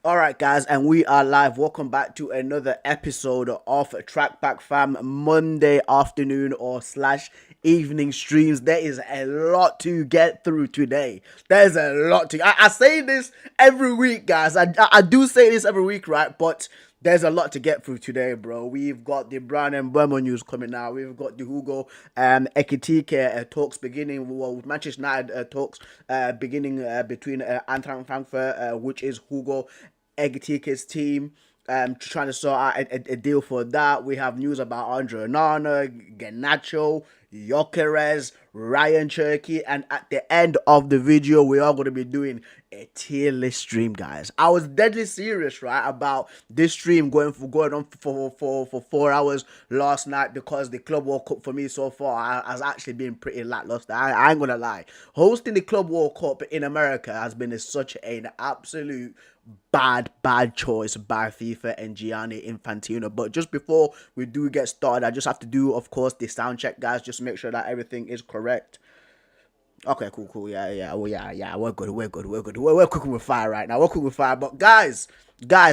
Alright guys, and we are live. Welcome back to another episode of TRACKBACK fam, Monday afternoon or slash evening streams. There is a lot to get through today. There's a lot to... I say this every week, guys. I do say this every week, right? But there's a lot to get through today, bro. We've got the Brown and Mbeumo news coming out. We've got the Hugo Ekitike talks beginning. Well, Manchester United talks beginning between Eintracht Frankfurt, which is Hugo Ekitike's team. Trying to sort out a deal for that. We have news about Andre Onana, Garnacho, Gyökeres, Ryan Cherky, and at the end of the video, we are going to be doing a tier list stream, guys. I was deadly serious, right, about this stream going on for 4 hours last night because the Club World Cup for me so far has actually been pretty lackluster. I ain't gonna lie. Hosting the Club World Cup in America has been such an absolute bad choice by FIFA and Gianni Infantino. But just before we do get started, I just have to do, of course, the sound check, guys, just to make sure that everything is correct. Okay, cool. Yeah. Well, yeah. We're good. We're cooking with fire right now. We're cooking with fire. But guys,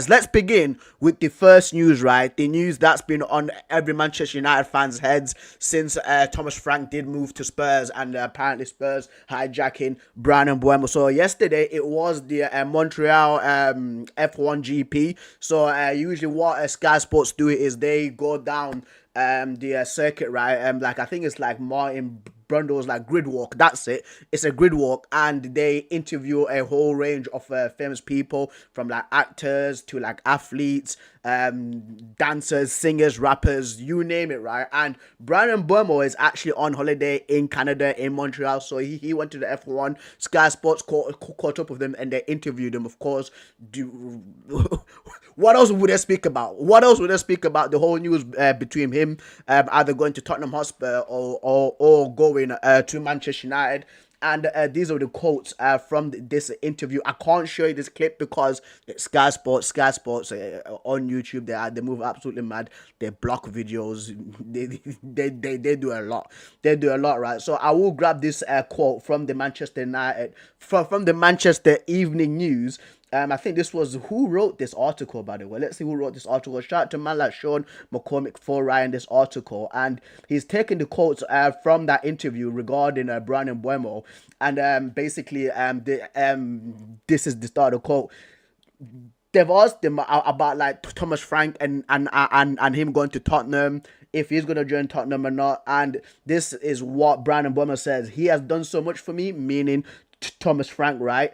let's begin with the first news, right? The news that's been on every Manchester United fan's heads since Thomas Frank did move to Spurs, and apparently Spurs hijacking Brown and Mbeumo. So yesterday it was the Montreal F1 GP. So usually what Sky Sports do is they go down the circuit, right? Like I think it's like Martin Brundle's like grid walk. That's it. It's a grid walk, and they interview a whole range of famous people, from like actors to like athletes, dancers, singers, rappers, you name it, right? And Brian Mbeumo is actually on holiday in Canada, in Montreal, so he went to the F1. Sky Sports caught up with him and they interviewed him, of course. What else would they speak about? The whole news between him either going to Tottenham Hotspur or going to Manchester United. And these are the quotes from this interview. I can't show you this clip because Sky Sports on YouTube, they move absolutely mad. They block videos. They do a lot. They do a lot, right? So I will grab this quote from the Manchester United, from the Manchester Evening News. I think this was, who wrote this article, by the way. Let's see who wrote this article. Shout out to man like Sean McCormick for writing this article. And he's taking the quotes from that interview regarding Brian Mbeumo. And basically, this is the start of the quote. They've asked him about like Thomas Frank and him going to Tottenham, if he's going to join Tottenham or not. And this is what Brian Mbeumo says. He has done so much for me, meaning Thomas Frank, right?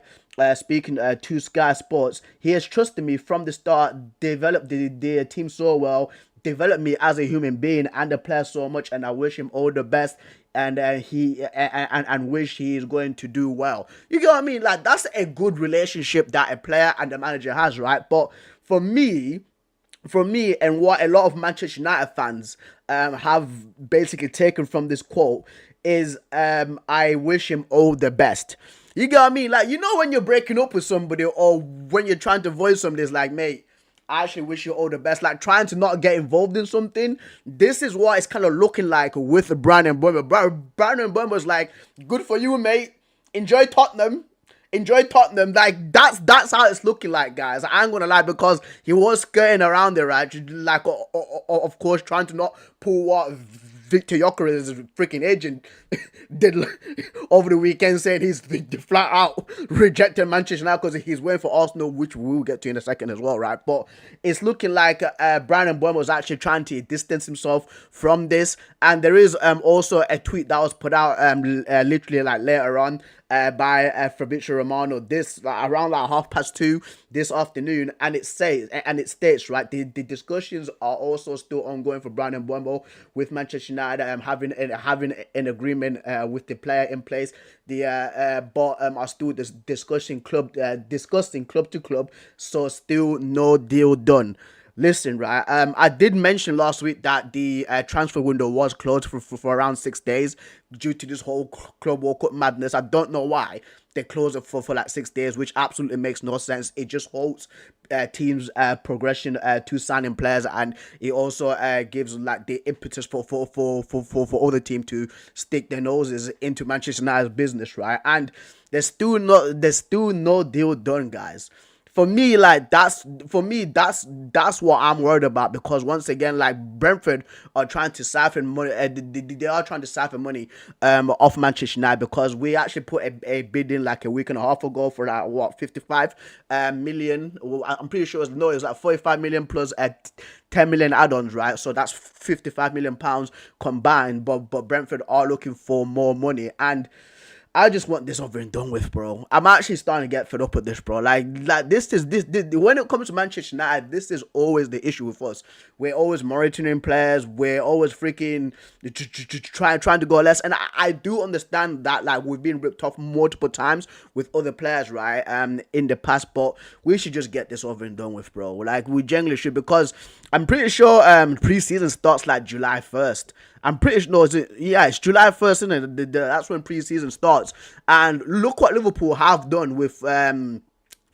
Speaking to Sky Sports, he has trusted me from the start, developed the team so well, developed me as a human being and a player so much, and I wish him all the best. And and wish he is going to do well. You get what I mean? Like, that's a good relationship that a player and the manager has, right? But for me, and what a lot of Manchester United fans have basically taken from this quote is, I wish him all the best. You get what I mean? Like, you know, when you're breaking up with somebody or when you're trying to avoid somebody, it's like, mate, I actually wish you all the best. Like, trying to not get involved in something. This is what it's kind of looking like with Brian Mbeumo. Brian Mbeumo is like, good for you, mate. Enjoy Tottenham. Like, that's how it's looking like, guys. I ain't gonna lie, because he was skirting around there, right? Like, of course, trying to not pull what Victor Gyökeres' freaking agent did over the weekend, saying he's flat out rejected Manchester now because he's waiting for Arsenal, which we'll get to in a second as well, right? But it's looking like Brian Mbeumo was actually trying to distance himself from this. And there is also a tweet that was put out literally like later on by Fabrizio Romano, this around like 2:30 this afternoon, and it states, right, the discussions are also still ongoing for Brian Mbeumo with Manchester United, having an agreement with the player in place. But are still discussing club to club, so still no deal done. Listen, right, I did mention last week that the transfer window was closed for around 6 days due to this whole Club World Cup madness. I don't know why they closed it for like 6 days, which absolutely makes no sense. It just halts teams' progression to signing players, and it also gives like the impetus for other team to stick their noses into Manchester United's business, right? And there's still no deal done, guys. for me, like that's what I'm worried about, because once again, like Brentford are trying to siphon money. They are trying to siphon money off Manchester United, because we actually put a bid in like a week and a half ago for like what 55 million. Well, I'm pretty sure it was like 45 million plus 10 million add-ons, right? So that's 55 million pounds combined. But Brentford are looking for more money, and I just want this over and done with, bro. I'm actually starting to get fed up with this, bro. Like this. When it comes to Manchester United, this is always the issue with us. We're always monitoring players. We're always freaking trying to go less. And I do understand that, like, we've been ripped off multiple times with other players, right? In the past, but we should just get this over and done with, bro. Like, we genuinely should, because I'm pretty sure pre-season starts like July 1st. I'm pretty sure, no, it's July 1st, isn't it? That's when pre-season starts. And look what Liverpool have done with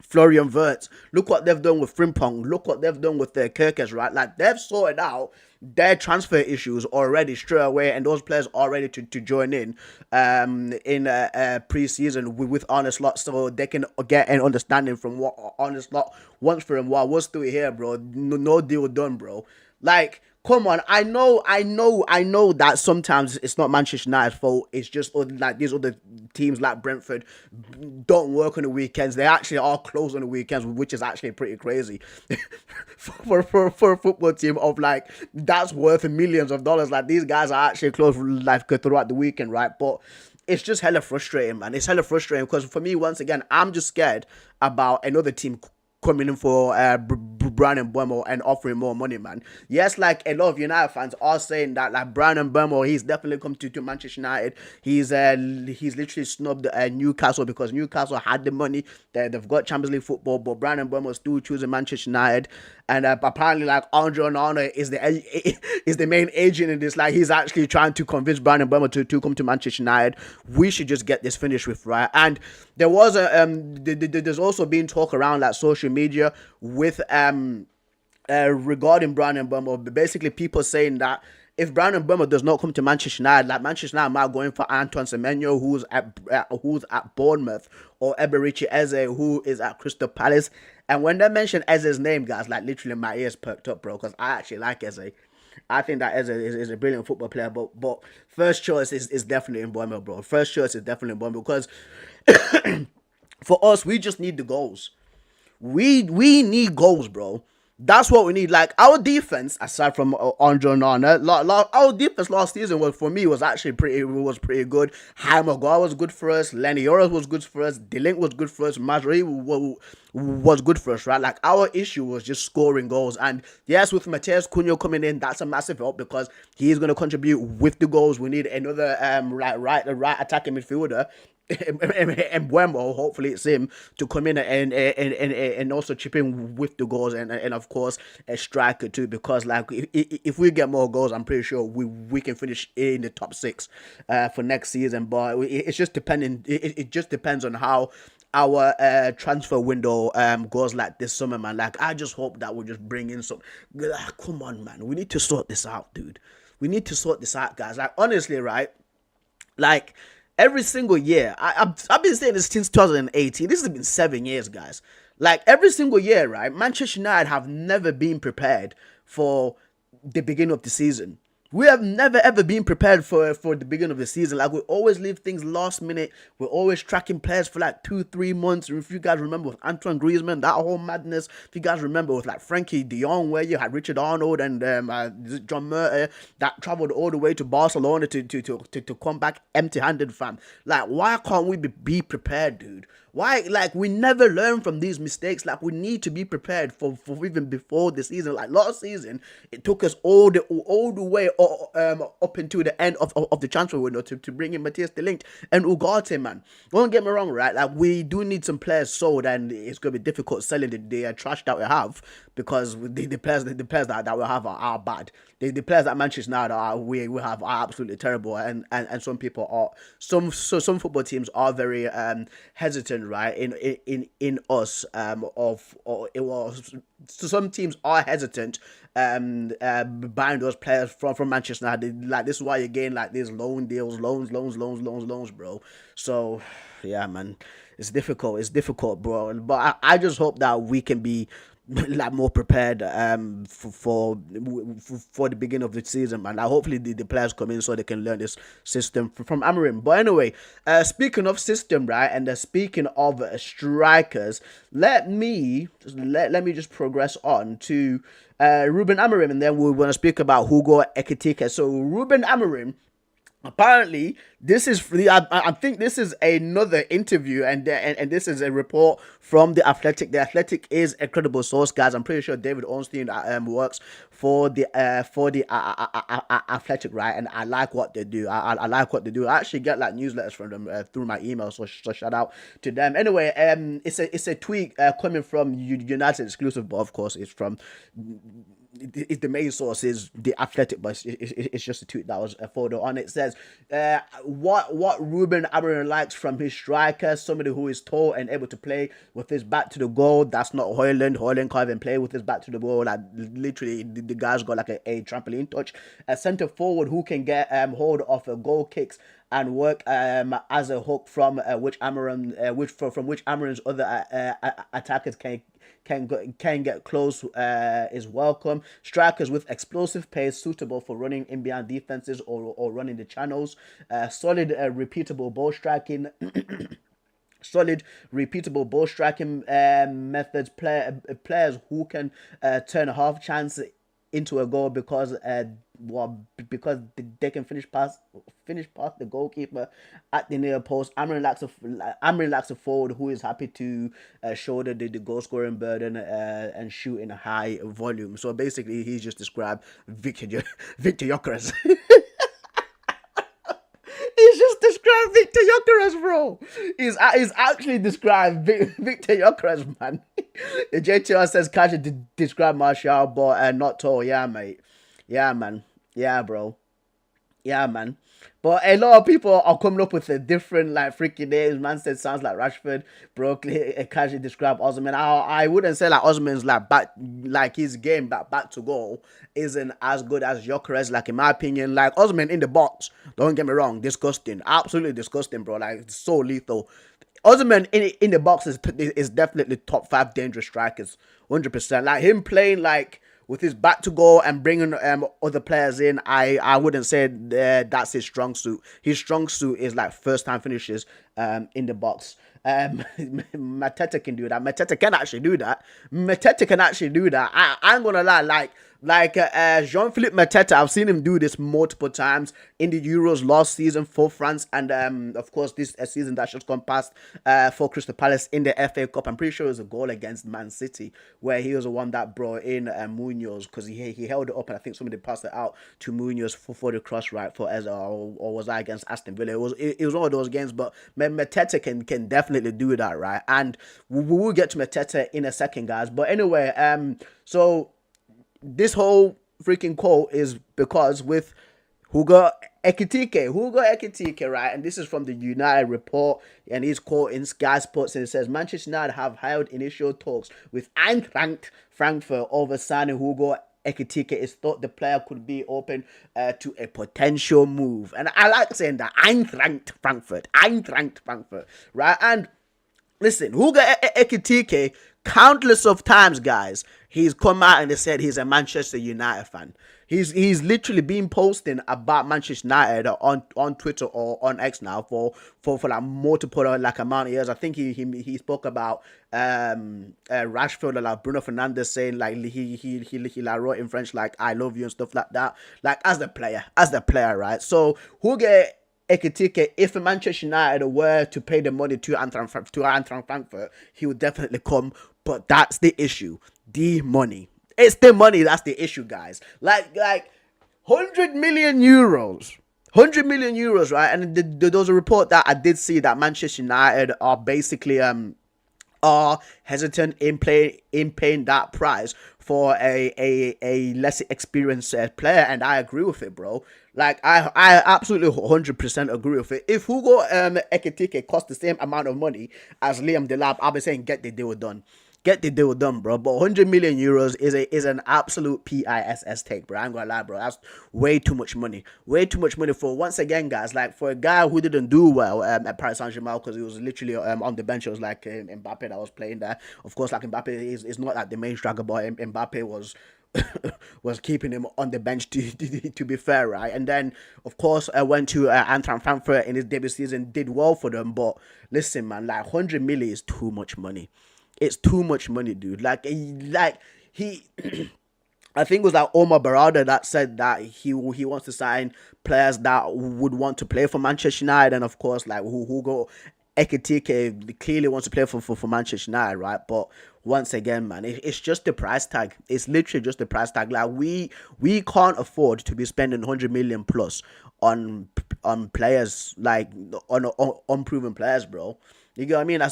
Florian Wirtz. Look what they've done with Frimpong. Look what they've done with their Kirkes, right? Like, they've sorted out their transfer issues already straight away, and those players are ready to join in pre-season with Arne Slot, so they can get an understanding from what Arne Slot wants for him. While we're still here, bro, no deal done, bro. Like, come on, I know that sometimes it's not Manchester United's fault. It's just like these other teams like Brentford don't work on the weekends. They actually are closed on the weekends, which is actually pretty crazy for a football team of like that's worth millions of dollars. Like, these guys are actually closed like throughout the weekend, right? But it's just hella frustrating, man. It's hella frustrating because for me, once again, I'm just scared about another team coming in for Brian Mbeumo and offering more money, man. Yes, like a lot of United fans are saying that, like, Brian Mbeumo, he's definitely come to Manchester United. He's literally snubbed Newcastle because Newcastle had the money. They've got Champions League football, but Brian Mbeumo is still choosing Manchester United. And apparently, like, Andre Onana is the main agent in this. Like, he's actually trying to convince Brian Mbeumo to come to Manchester United. We should just get this finished with, right? And there was there's also been talk around like social media with regarding Brian Mbeumo. Basically, people saying that if Brian Mbeumo does not come to Manchester United, like, Manchester United might going for Antoine Semenyo, who's at Bournemouth, or Eberechi Eze, who is at Crystal Palace. And when they mention Eze's name, guys, like, literally my ears perked up, bro, because I actually like Eze. I think that Eze is a brilliant football player, but first choice is definitely Mbeumo, bro. First choice is definitely Mbeumo, because for us, we just need the goals. We need goals, bro. That's what we need. Like, our defense, aside from Andre Onana, our defense last season was actually pretty good. Harry Maguire was good for us. Lenny Yoro was good for us. Delink was good for us. Mazraoui was good for us, right? Like, our issue was just scoring goals. And yes, with Mateus Cunha coming in, that's a massive help because he's going to contribute with the goals. We need another right attacking midfielder. Mbeumo, hopefully it's him, to come in and also chip in with the goals, and of course a striker too, because like if we get more goals, I'm pretty sure we can finish in the top 6 for next season. But it's just depending. It just depends on how our transfer window goes like this summer, man. Like, I just hope that we'll just bring in some. Come on, man. We need to sort this out, dude. We need to sort this out, guys. Like, honestly, right? Like, every single year, I've been saying this since 2018. This has been 7 years, guys. Like, every single year, right? Manchester United have never been prepared for the beginning of the season. We have never ever been prepared for the beginning of the season. Like, we always leave things last minute. We're always tracking players for like 2-3 months. If you guys remember with Antoine Griezmann, that whole madness. If you guys remember with like Frankie de Jong, where you had Richard Arnold and John Murray that traveled all the way to Barcelona to come back empty-handed, fam. Like, why can't we be prepared, dude? Why? Like, we never learn from these mistakes. Like, we need to be prepared for even before the season. Like, last season, it took us all the way up into the end of the transfer window to bring in Matthias de Ligt and Ugarte, man. Don't get me wrong, right? Like, we do need some players sold, and it's gonna be difficult selling the trash that we have, because the players that we have are bad. The players that Manchester United we have are absolutely terrible, and some people are some football teams are very hesitant, right, in us so some teams are hesitant buying those players from Manchester United. Like, this is why you gain like these loan deals, loans, bro. So yeah, man, It's difficult, bro. But I just hope that we can be like more prepared for the beginning of the season, man. Like, hopefully the players come in so they can learn this system from Amarim. But anyway, speaking of system, right, and speaking of strikers, let me just progress on to Ruben Amarim, and then we're going to speak about Hugo Ekitike. So Ruben Amarim, apparently, this is I think this is another interview, and this is a report from the Athletic. The Athletic is a credible source, guys. I'm pretty sure David Ornstein works for the Athletic, right? And I like what they do. I like what they do. I actually get like newsletters from them through my email, so shout out to them. Anyway, it's a tweet coming from United exclusive, but of course it's from the main source is the Athletic, but it's just a tweet that was a photo on it. It says what Ruben Amorim likes from his striker, somebody who is tall and able to play with his back to the goal. That's not Højlund. Højlund can't even play with his back to the goal. Like, literally, the guy's got like a trampoline touch. A centre forward who can get hold of goal kicks and work as a hook from which Amorim's other attackers can get close is welcome. Strikers with explosive pace suitable for running in behind defenses or running the channels. Solid repeatable ball striking. Solid, repeatable ball striking methods. Players who can turn a half chance into a goal because they can finish past the goalkeeper at the near post. Amorim lacks a forward who is happy to shoulder the goal scoring burden and shoot in a high volume. So basically, he's just described Victor Gyökeres. He's just described Victor Gyökeres, bro. He's actually described Victor Gyökeres, man. The JTR says casually to describe Martial, but not tall. Yeah, mate. Yeah, man. Yeah, bro. Yeah, man. But a lot of people are coming up with a different, like, freaking names. Man said sounds like Rashford. Brooklyn casually described Osman. I wouldn't say like Osman's like his game back to goal isn't as good as Gyökeres. Like, in my opinion, like Osman in the box. Don't get me wrong, disgusting, absolutely disgusting, bro. Like, it's so lethal. Osman in the box is definitely top 5 dangerous strikers, 100%. Like, him playing like with his back to goal and bringing other players in, I wouldn't say that's his strong suit. His strong suit is like first time finishes in the box. Mateta can do that. Mateta can actually do that. I ain't gonna lie, like Jean-Philippe Mateta, I've seen him do this multiple times in the Euros last season for France, and of course this season that just gone past for Crystal Palace in the FA Cup. I'm pretty sure it was a goal against Man City where he was the one that brought in Munoz, because he held it up and I think somebody passed it out to Munoz for the cross, right, for Eza, or was that against Aston Villa? It was one of those games, but Mateta can definitely do that, right? And we will get to Mateta in a second, guys. But anyway, so this whole freaking quote is because with Hugo Ekitike, right? And this is from the United report, and he's quoting Sky Sports, and it says Manchester United have held initial talks with Eintracht Frankfurt over signing Hugo Ekitike. It's thought the player could be open to a potential move, and I like saying that Eintracht Frankfurt, right? And listen, Hugo Ekitike, countless of times, guys, he's come out and they said he's a Manchester United fan. He's literally been posting about Manchester United on Twitter or on X now for like multiple like amount of years. I think he spoke about Rashford or like Bruno Fernandes, saying like he like wrote in French like I love you and stuff like that. Like as the player, right? So Hugo Ekitike, if Manchester United were to pay the money to Eintracht Frankfurt, he would definitely come. But that's the issue. The money. It's the money that's the issue, guys. Like 100 million euros. 100 million euros, right? And there was a report that I did see that Manchester United are basically are hesitant in paying that price for a less experienced player, and I agree with it, bro. Like I absolutely 100% agree with it. If Hugo Ekitike cost the same amount of money as Liam Delap, I'll be saying get the deal done. Get the deal done, bro. But 100 million euros is an absolute piss take, bro. I ain't gonna lie, bro. That's way too much money. Way too much money for, once again, guys. Like, for a guy who didn't do well at Paris Saint Germain, because he was literally on the bench. It was like Mbappe that was playing there. Of course, like, Mbappe is not like the main striker, but Mbappe was was keeping him on the bench, to be fair, right? And then, of course, I went to Eintracht Frankfurt in his debut season, did well for them. But listen, man, like, 100 million is too much money. It's too much money, dude. He I think it was like Omar Barada that said that he wants to sign players that would want to play for Manchester United, and of course, like, who go Ekitike clearly wants to play for Manchester United, right? But once again, man, it's just the price tag. It's literally just the price tag. Like, we can't afford to be spending 100 million plus on players, like, on unproven players, bro. You get what I mean? I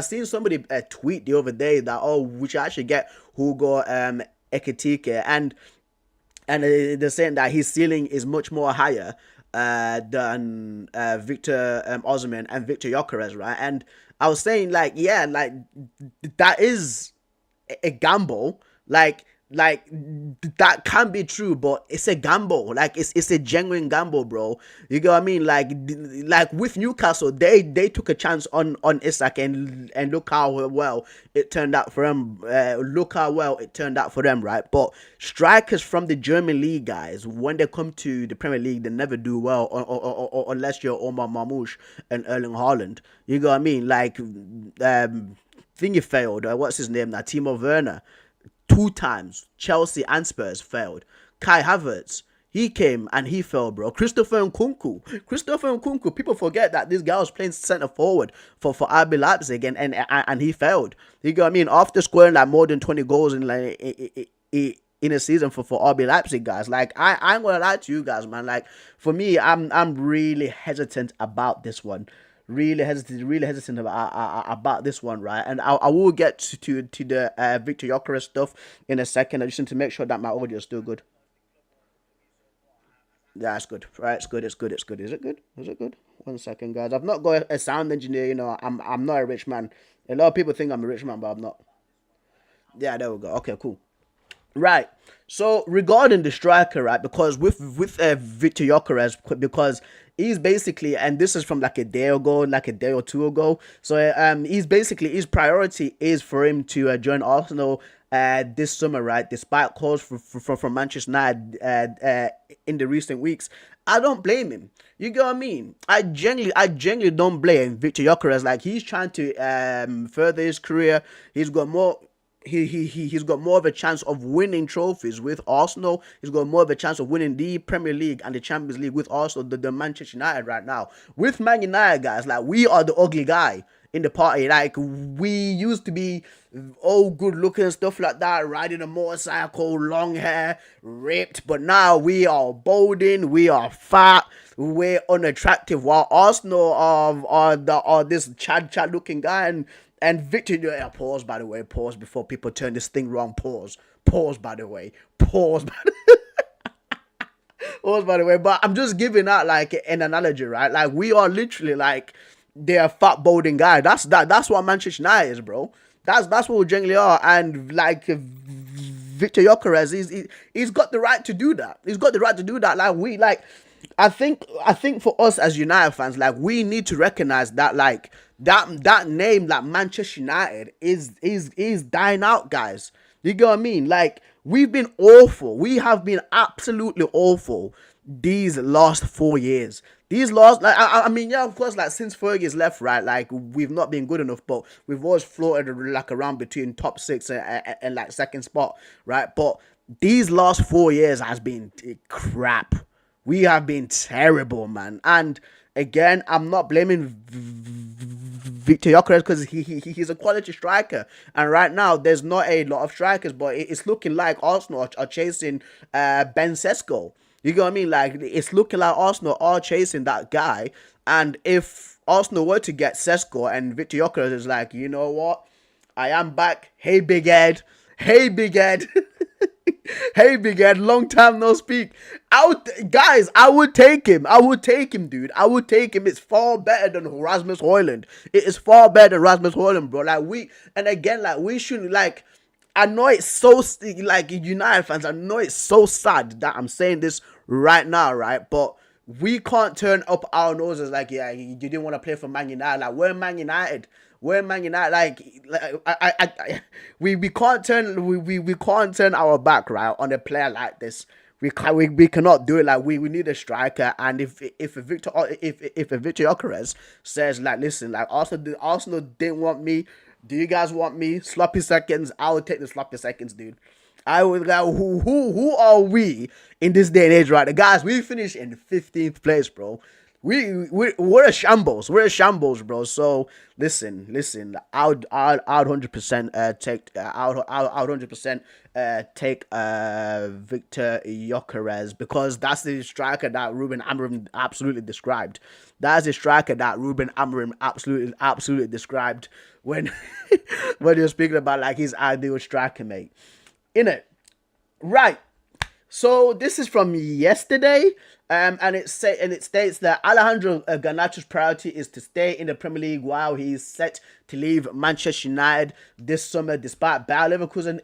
seen somebody tweet the other day that, oh, we should actually get Hugo Ekitike, and they're saying that his ceiling is much more higher than Victor Osimhen and Victor Gyökeres, right? And I was saying, like, yeah, like, that is a gamble. Like that can be true, but it's a gamble. Like, it's a genuine gamble, bro. You get what I mean? Like with Newcastle, they took a chance on Isak, and look how well it turned out for them. Right? But strikers from the German league, guys, when they come to the Premier League, they never do well, unless you're Omar Mamouche and Erling Haaland. You get what I mean? Like, thingy failed. What's his name now? Timo Werner. 2 times. Chelsea and Spurs failed. Kai Havertz, he came and he failed, bro. Christopher Nkunku. People forget that this guy was playing centre forward for RB Leipzig, and he failed. You know what I mean? After scoring like more than 20 goals in a season for RB Leipzig, guys. Like, I ain't gonna lie to you guys, man. Like, for me, I'm really hesitant about this one. Really hesitant about this one, right? And I will get to the Victor Gyökeres stuff in a second. I just need to make sure that my audio is still good. Yeah, it's good. Right, it's good. Is it good? Is it good? 1 second, guys. I've not got a sound engineer. You know, I'm not a rich man. A lot of people think I'm a rich man, but I'm not. Yeah, there we go. Okay, cool. Right. So regarding the striker, right, because with Victor Gyökeres, because he's basically, and this is from like a day ago, like a day or two ago. So he's basically, his priority is for him to join Arsenal this summer, right? Despite calls from Manchester United in the recent weeks. I don't blame him. You get what I mean? I genuinely don't blame Victor Gyökeres. Like, he's trying to further his career. He's got more. He's got more of a chance of winning trophies with Arsenal. He's got more of a chance of winning the Premier League and the Champions League with Arsenal than Manchester United right now. With Man United, guys, like, we are the ugly guy in the party. Like, we used to be all good looking and stuff like that, riding a motorcycle, long hair, ripped. But now we are balding, we are fat, we're unattractive. While Arsenal are this Chad looking guy, and Victor, yeah, pause, by the way, pause before people turn this thing wrong. Pause, by the way, pause, pause, by the way. But I'm just giving that like an analogy, right? Like, we are literally like they're fat, balding guy. That's what Manchester United is, bro. That's what we generally are. And like, Victor Gyökeres, he's got the right to do that. He's got the right to do that. I think for us as United fans, like, we need to recognize that, like, that name, like, Manchester United is dying out, guys. You get what I mean? Like, we've been awful. We have been absolutely awful these last 4 years. These last, like, I mean, yeah, of course, like, since Fergie's left, right, like, we've not been good enough, but we've always floated like around between top 6 and like second spot, right? But these last 4 years has been crap. We have been terrible, man. And again, I'm not blaming Victor Gyökeres, because he's a quality striker. And right now, there's not a lot of strikers, but it's looking like Arsenal are chasing Ben Sesko. You get what I mean? Like, it's looking like Arsenal are chasing that guy. And if Arsenal were to get Sesko and Victor Gyökeres is like, you know what? I am back. Hey, Big Ed. Hey, big head, long time no speak. Guys, I would take him. I would take him, dude. I would take him. It's far better than Rasmus Højlund. It is far better than Rasmus Højlund, bro. And again, we shouldn't, I know it's so, United fans, I know it's so sad that I'm saying this right now, right? But we can't turn up our noses yeah, you didn't want to play for Man United. We're Man United. We're Man United. We can't turn we can't turn our back, right, on a player like this. We cannot do it. We need a striker. And if a Victor Gyökeres says listen, Arsenal didn't want me. Do you guys want me? Sloppy seconds. I would take the sloppy seconds, dude. I would who are we in this day and age, right? The guys, we finished in 15th place, bro. We're a shambles. We're a shambles, bro. So listen. I would 100% take Victor Gyökeres, because that's the striker that Ruben Amorim absolutely described. That's the striker that Ruben Amorim absolutely described when when he was speaking about his ideal striker, mate. Innit? Right. So this is from yesterday, and it states that Alejandro Garnacho's priority is to stay in the Premier League while he is set to leave Manchester United this summer, despite Bayer Leverkusen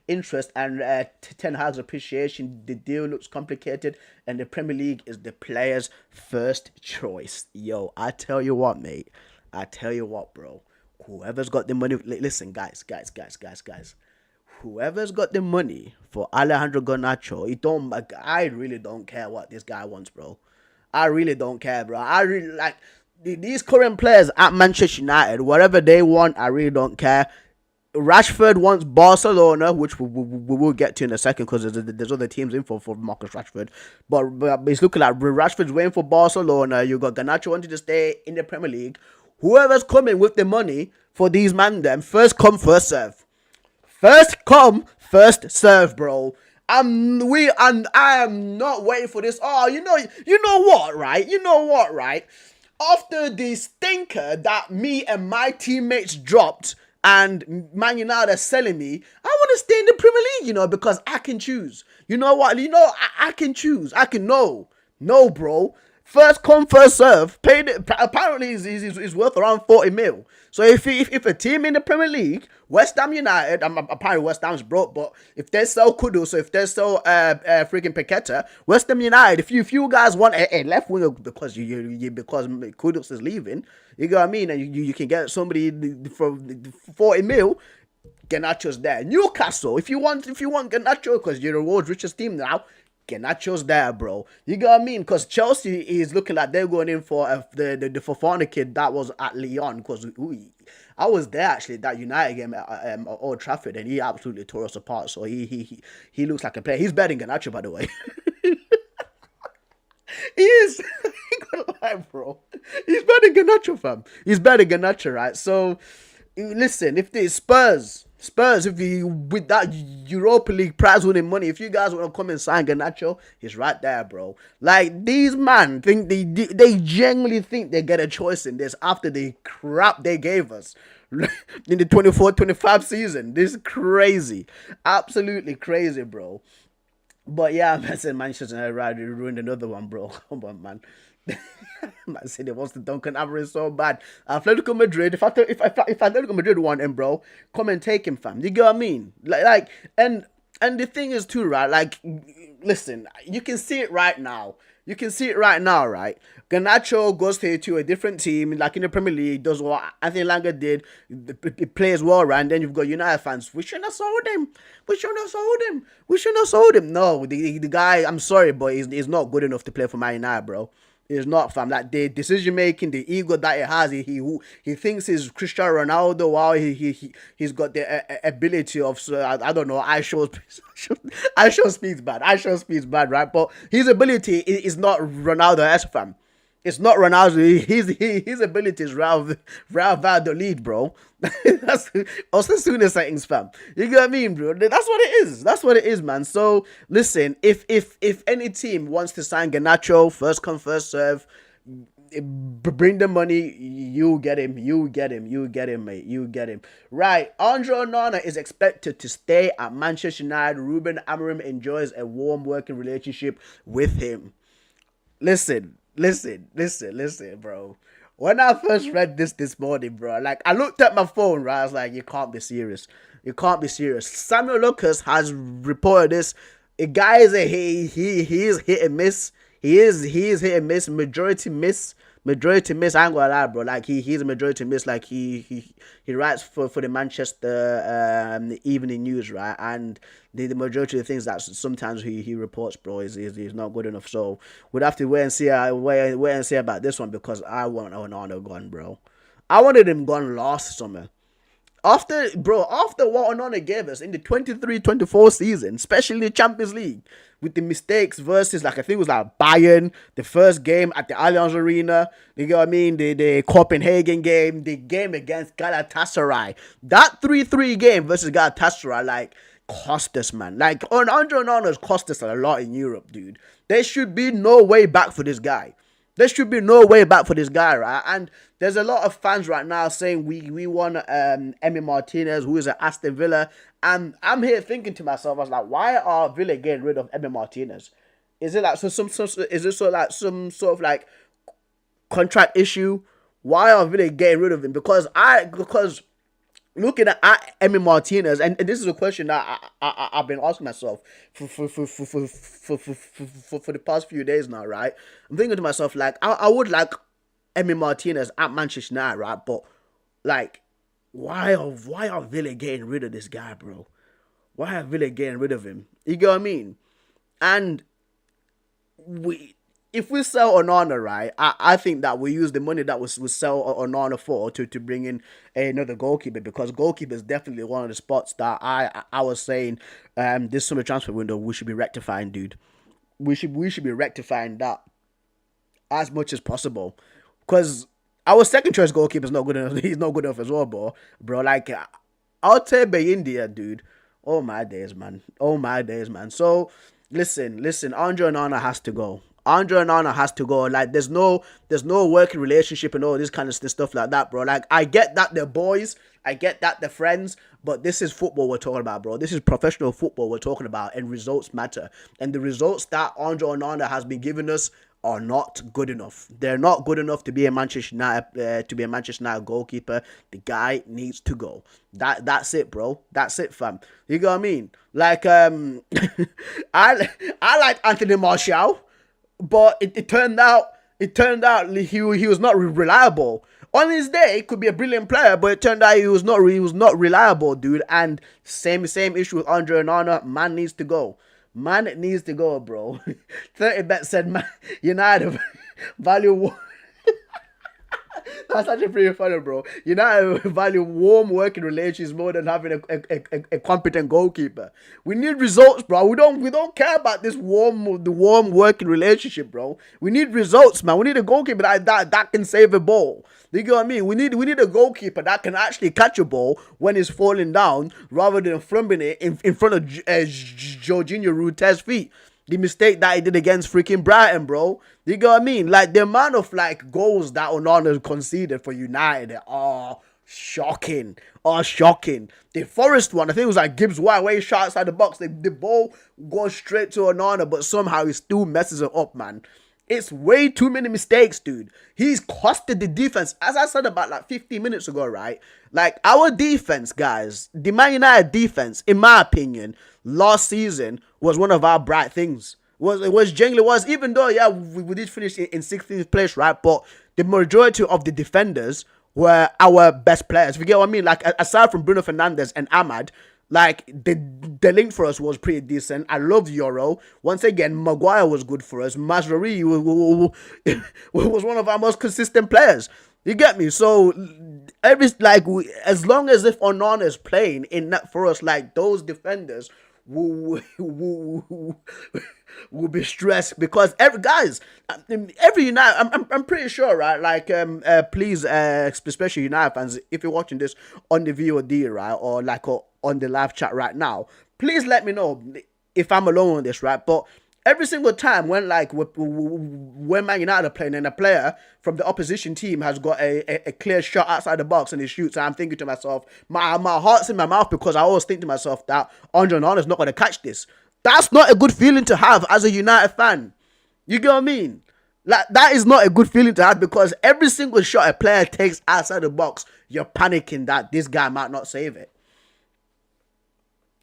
interest and Ten Hag's appreciation. The deal looks complicated, and the Premier League is the player's first choice. Yo, I tell you what, mate. I tell you what, bro. Whoever's got the money, listen, guys. Whoever's got the money for Alejandro Garnacho, I really don't care what this guy wants, bro. I really don't care, bro. I really these current players at Manchester United, whatever they want, I really don't care. Rashford wants Barcelona, which we will get to in a second, because there's other teams in for Marcus Rashford. But it's looking like Rashford's waiting for Barcelona. You got Garnacho wanting to stay in the Premier League. Whoever's coming with the money for these them, first come, first serve. First come, first serve, bro. I am not waiting for this. Oh, you know what, right? After the stinker that me and my teammates dropped, and Man United are selling me, I want to stay in the Premier League, because I can choose. You know what? I can choose. I can no, bro. First come, first serve. Paid. Apparently, is worth around 40 mil. So if a team in the Premier League, West Ham United, apparently West Ham's broke, but if they sell Kudus, so if they sell freaking Paqueta, West Ham United, if you guys want a left winger because because Kudus is leaving, you know what I mean, and you can get somebody for 40 mil. Garnacho's there. Newcastle, if you want Garnacho, because you're the world's richest team now, Garnacho's there, bro. You know what I mean? Because Chelsea is looking like they're going in for the Fofana kid that was at Lyon. Because I was there actually, that United game at Old Trafford, and he absolutely tore us apart. So he looks like a player. He's better than Garnacho, by the way. He is. I ain't gonna lie, bro. He's better than Garnacho, fam. He's better than Garnacho, right? So listen, if the Spurs, if you with that Europa League prize winning money, if you guys want to come and sign Garnacho, he's right there, bro. These man think they genuinely think they get a choice in this after the crap they gave us in the 24-25 season. This is crazy, absolutely crazy, bro. But yeah, I said Manchester United ruined another one, bro. Come on, man. Man City wants to Duncan Alvarez so bad. Atletico Madrid. If Atletico Madrid want him, bro, come and take him, fam. You get what I mean? And the thing is too, right? Listen, you can see it right now. Right? Garnacho goes to a different team, like in the Premier League, does what Anthony Langer did, it plays well, right? And then you've got United fans, we shouldn't have sold him. No, the guy, I'm sorry, but he's not good enough to play for Man United, bro. It's not, fam. The decision making, the ego that he has, he thinks he's Cristiano Ronaldo. Wow, he's got the ability of I don't know. I show speed's bad, right? But his ability is not Ronaldo, fam. It's not Ronaldo. His ability is Real Valladolid, bro. That's Osasuna settings, fam. You get what I mean, bro? That's what it is, man. So listen, if any team wants to sign Garnacho, first come, first serve, bring the money, you get him, mate, you get him. Right, Andre Onana is expected to stay at Manchester United. Ruben Amorim enjoys a warm working relationship with him. Listen, bro. When I first read this morning, bro, like I looked at my phone, right? I was like, you can't be serious. You can't be serious. Samuel Lucas has reported this. A guy is he is hit and miss. He is hit and miss. Majority miss. Majority miss. I ain't gonna lie, bro. Like he's a majority miss. Like he writes for the Manchester Evening News, right? And the majority of the things that sometimes he reports, bro, is not good enough. So we'd have to wait and see. Wait and see about this one because I want Onana gone, bro. I wanted him gone last summer. After what Onana gave us in the 23-24 season, especially the Champions League, with the mistakes versus, like, I think it was like Bayern, the first game at the Allianz Arena, you know what I mean, the Copenhagen game, the game against Galatasaray, that 3-3 game versus Galatasaray, like, cost us, man. Like, Andre Onana's cost us a lot in Europe, dude. There should be no way back for this guy. There should be no way back for this guy, right? And there's a lot of fans right now saying we want Emi Martinez, who is at Aston Villa. And I'm here thinking to myself, I was like, why are Villa getting rid of Emi Martinez? Is it like some sort of like contract issue? Why are Villa getting rid of him? Because looking at Emi Martinez, and this is a question that I've been asking myself for the past few days now, right? I'm thinking to myself, like, I would like Emi Martinez at Manchester United, right? But, like, why are Villa getting rid of this guy, bro? Why are Villa getting rid of him? You get what I mean? And if we sell Onana, right, I think that we use the money that we sell Onana for to bring in another goalkeeper, because goalkeeper is definitely one of the spots that I was saying this summer transfer window we should be rectifying, dude. We should be rectifying that as much as possible, because our second choice goalkeeper is not good enough. He's not good enough as well, bro. Like, I'll take India, dude. Oh my days, man. So listen. Andre Onana has to go. Andre Onana has to go. Like, there's no working relationship and all this kind of stuff like that, bro. Like, I get that they're boys, I get that they're friends, but this is football we're talking about, bro. This is professional football we're talking about, and results matter. And the results that Andre Onana has been giving us are not good enough. They're not good enough to be a Manchester United goalkeeper. The guy needs to go. That's it, bro. That's it, fam. You know what I mean? Like, I like Anthony Martial, but it turned out he was not reliable. On his day, he could be a brilliant player, but it turned out he was not reliable, dude. And same issue with Andre Onana. Man needs to go. Bro. 30bet said, man, United value. That's actually pretty funny, bro. United value warm working relations more than having a competent goalkeeper. We need results, bro. We don't care about this warm working relationship, bro. We need results, man. We need a goalkeeper that can save a ball. You get what I mean? We need a goalkeeper that can actually catch a ball when it's falling down, rather than flumbing it in front of Jorginho Rute's feet. The mistake that he did against freaking Brighton, bro. You get what I mean? Like, the amount of, like, goals that Onana conceded for United are shocking. The Forest one, I think it was like Gibbs White, where he shot outside the box. The ball goes straight to Onana, but somehow he still messes it up, man. It's way too many mistakes, dude. He's costed the defense. As I said about like 15 minutes ago, right? Like, our defense, guys, the Man United defense, in my opinion, last season was one of our bright things. It was genuinely, even though, yeah, we did finish in 16th place, right? But the majority of the defenders were our best players. If you get what I mean? Like, aside from Bruno Fernandes and Ahmad, like, the link for us was pretty decent. I loved Euro. Once again, Maguire was good for us. Mazraoui was one of our most consistent players. You get me? So, as long as if Onana is playing in that for us, like, those defenders will be stressed, because every United, I'm pretty sure, right? Like, please, especially United fans, if you're watching this on the VOD, right, or like on the live chat right now, please let me know if I'm alone on this, right? But every single time when Man United are playing and a player from the opposition team has got a clear shot outside the box and he shoots, I'm thinking to myself, my heart's in my mouth, because I always think to myself that Andre Onana's not going to catch this. That's not a good feeling to have as a United fan. You get what I mean? Like, that is not a good feeling to have, because every single shot a player takes outside the box, you're panicking that this guy might not save it.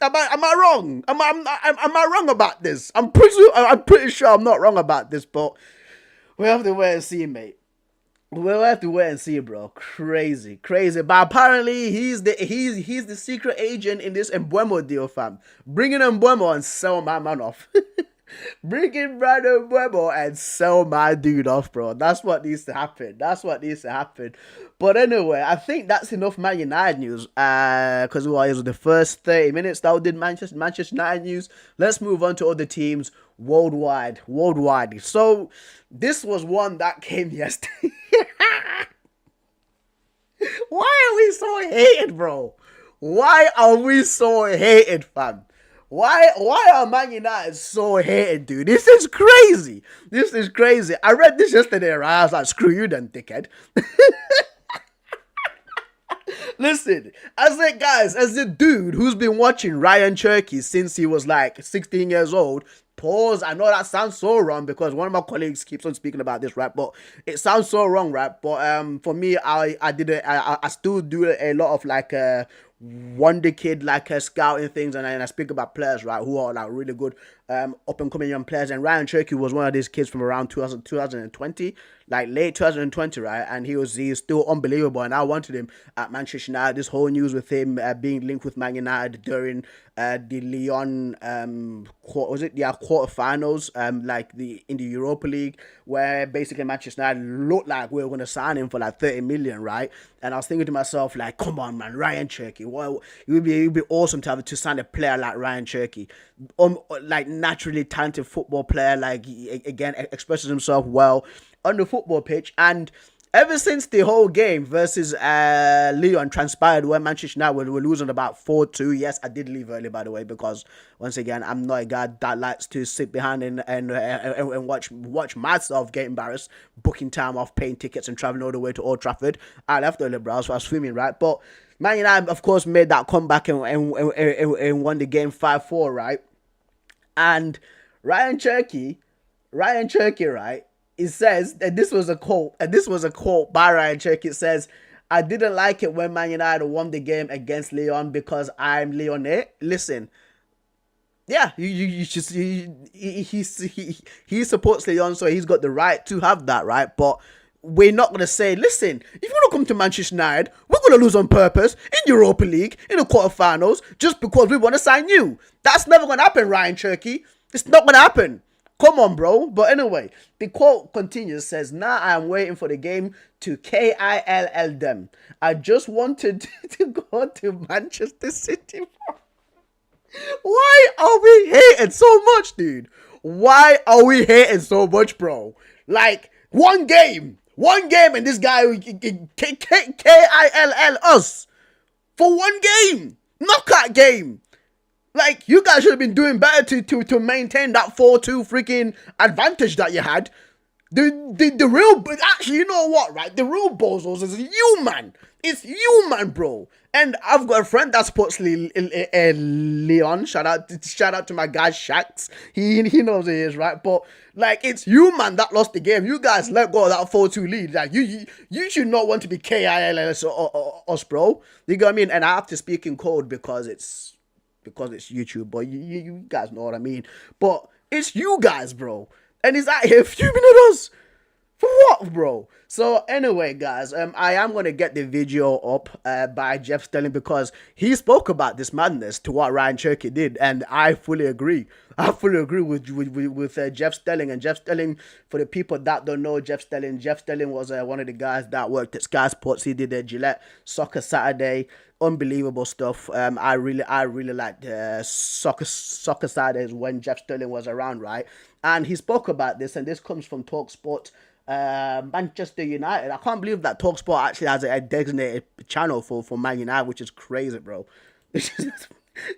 Am I wrong? Am I wrong about this? I'm pretty sure I'm not wrong about this, but we'll have to wait and see, mate. We'll have to wait and see, bro. Crazy. But apparently he's the secret agent in this Mbeumo deal, fam. Bringing Mbeumo and sell my man off. Bring in Brandon Mbeumo and sell my dude off, bro. That's what needs to happen. But anyway, I think that's enough Man United news. Because it was the first 30 minutes that we did Manchester United news. Let's move on to other teams worldwide. So this was one that came yesterday. Why are we so hated, bro? Why are we so hated, fam? Why are Man United so hated, dude? This is crazy. I read this yesterday, right? I was like, screw you then, dickhead. Listen, as a dude who's been watching Ryan Cherky since he was like 16 years old, pause. I know that sounds so wrong because one of my colleagues keeps on speaking about this, right? But it sounds so wrong, right? But for me, I still do a lot of like wonder kid like scouting things, and I speak about players, right, who are like really good up and coming young players. And Ryan Cherky was one of these kids from around 2020, like late 2020, right? And he's still unbelievable, and I wanted him at Manchester United. This whole news with him being linked with Man United during the Lyon quarterfinals, in the Europa League, where basically Manchester United looked like we were going to sign him for like 30 million, right? And I was thinking to myself, like, come on, man, Ryan Cherky. Well, it would be awesome to sign a player like Ryan Cherky, like naturally talented football player, like again expresses himself well on the football pitch. And ever since the whole game versus Lyon transpired, where Manchester United were losing about 4-2. Yes, I did leave early, by the way, because once again, I'm not a guy that likes to sit behind and watch myself get embarrassed, booking time off, paying tickets and traveling all the way to Old Trafford. I left early, bro, so I was swimming, right? But Man United, of course, made that comeback and won the game 5-4, right? And Ryan Cherky, right? It says, and this was a quote by Ryan Cherky. It says, "I didn't like it when Man United won the game against Lyon because I'm Lyonnais." Listen, yeah, you should see, he supports Lyon, so he's got the right to have that, right? But we're not going to say, listen, if you want to come to Manchester United, we're going to lose on purpose in Europa League, in the quarterfinals, just because we want to sign you. That's never going to happen, Ryan Cherky. It's not going to happen. Come on, bro. But anyway, the quote continues, says, "Now I'm waiting for the game to KILL them. I just wanted to go to Manchester City." Why are we hating so much, dude? Why are we hating so much, bro? Like, one game, and this guy KILL us for one game, knockout game. Like, you guys should have been doing better to maintain that 4-2 freaking advantage that you had. The real, actually, you know what, right? The real bozos is you, man. It's you, man, bro. And I've got a friend that supports Lyon. Shout out to my guy Shax. He knows he is, right? But like, it's you, man, that lost the game. You guys let go of that 4-2 lead. Like, you should not want to be KILS us, bro. You know what I mean? And I have to speak in code because it's YouTube, but you guys know what I mean. But it's you guys, bro. And he's out here fuming at us. For what, bro? So anyway, guys, I am going to get the video up by Jeff Stelling, because he spoke about this madness to what Ryan Cherky did, and I fully agree. I fully agree with Jeff Stelling. And Jeff Stelling, for the people that don't know Jeff Stelling was one of the guys that worked at Sky Sports. He did Gillette Soccer Saturday. Unbelievable stuff. I really liked Soccer Saturdays when Jeff Stelling was around, right? And he spoke about this, and this comes from TalkSport. Manchester United. I can't believe that TalkSport actually has a designated channel for Man United, which is crazy, bro.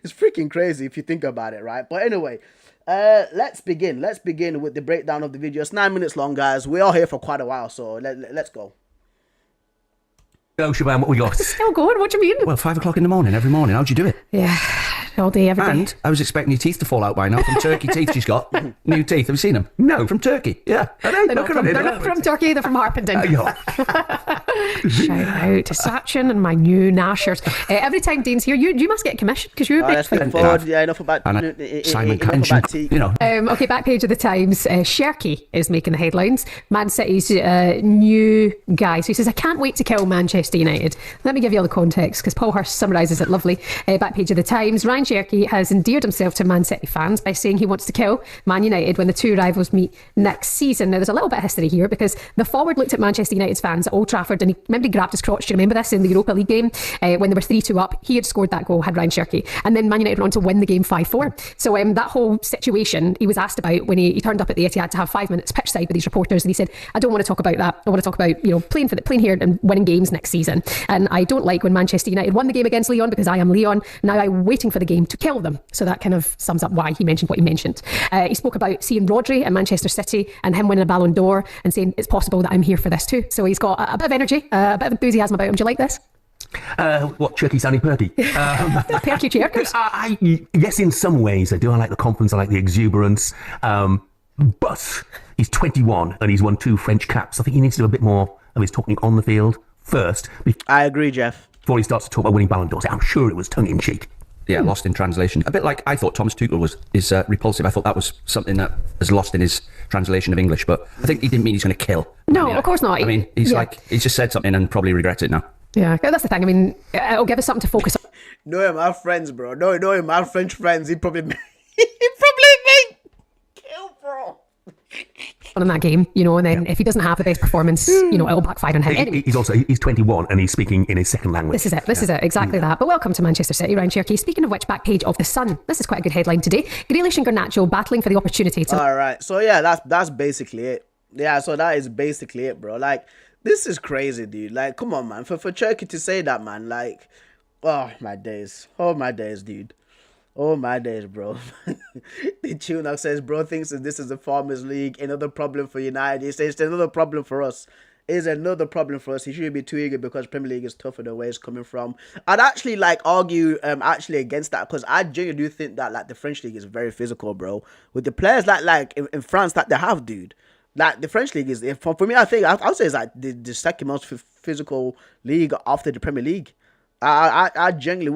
It's freaking crazy if you think about it, right? But anyway, let's begin. Let's begin with the breakdown of the video. It's 9 minutes long, guys. We are here for quite a while, so let's go. Go, Siobhan, what we got? Still going? What do you mean? Well, 5 o'clock in the morning, every morning. How'd you do it? Yeah, all day, every day. And I was expecting your teeth to fall out by now from turkey teeth she's got. New teeth. Have you seen them? No, from Turkey. Yeah. They're not from Turkey, they're from Harpenden. Shout out to Sachin and my new Nashers. Every time Dean's here, you must get a commission because you're a big fan. Yeah, enough about Simon Kenshin, you know. Okay, back page of the Times. Sherky is making the headlines. Man City's new guy. So he says, I can't wait to kill Manchester United. Let me give you all the context because Paul Hurst summarises it lovely. Back page of the Times. Ryan Sherky has endeared himself to Man City fans by saying he wants to kill Man United when the two rivals meet next season. Now, there's a little bit of history here because the forward looked at Manchester United's fans at Old Trafford and he grabbed his crotch. Do you remember this in the Europa League game when they were 3-2 up? He had scored that goal, had Ryan Sherky, and then Man United went on to win the game 5-4. So that whole situation he was asked about when he turned up at the Etihad to have 5 minutes pitch side with these reporters, and he said, I don't want to talk about that. I want to talk about playing here and winning games next season. And I don't like when Manchester United won the game against Lyon because I am Lyon. Now I'm waiting for the game to kill them. So that kind of sums up why he mentioned what he mentioned. He spoke about seeing Rodri at Manchester City and him winning a Ballon d'Or and saying it's possible that I'm here for this too. So he's got a bit of energy, a bit of enthusiasm about him. Do you like this? What, Turkey, Sandy Perky? Perky Cherkers? Yes, in some ways I do. I like the confidence, I like the exuberance. But he's 21 and he's won 2 French caps. I think he needs to do a bit more of his talking on the field first. I agree, Jeff. Before he starts to talk about winning Ballon d'Ors. I'm sure it was tongue-in-cheek. Yeah, lost in translation. A bit like I thought Thomas Tuchel is repulsive. I thought that was something that is lost in his translation of English. But I think he didn't mean he's going to kill. No, of course not. I mean, he's just said something and probably regrets it now. Yeah, that's the thing. I mean, it'll give us something to focus on. No, my friends, bro. No, my French friends. He probably meant kill, bro. In that game, and then if he doesn't have the best performance, it'll backfire on him. Anyway, he's 21 and he's speaking in his second language. This is it, exactly that. But welcome to Manchester City, Ryan Sherky. Speaking of which, back page of the Sun. This is quite a good headline today. Grealish and Garnacho battling for the opportunity to. All right, so yeah, that's basically it. Yeah, so that is basically it, bro. Like, this is crazy, dude. Like, come on, man. For Cherky to say that, man. Like, oh my days, dude. Oh my days, bro. The Tunak says, bro thinks that this is the Farmers League. Another problem for United. He says it's another problem for us. It's another problem for us. He shouldn't be too eager because Premier League is tougher than where it's coming from. I'd actually argue against that because I genuinely do think that the French League is very physical, bro. With the players in France that they have, dude. Like, the French League is, for me, I think, I would say it's like the second most physical league after the Premier League. I genuinely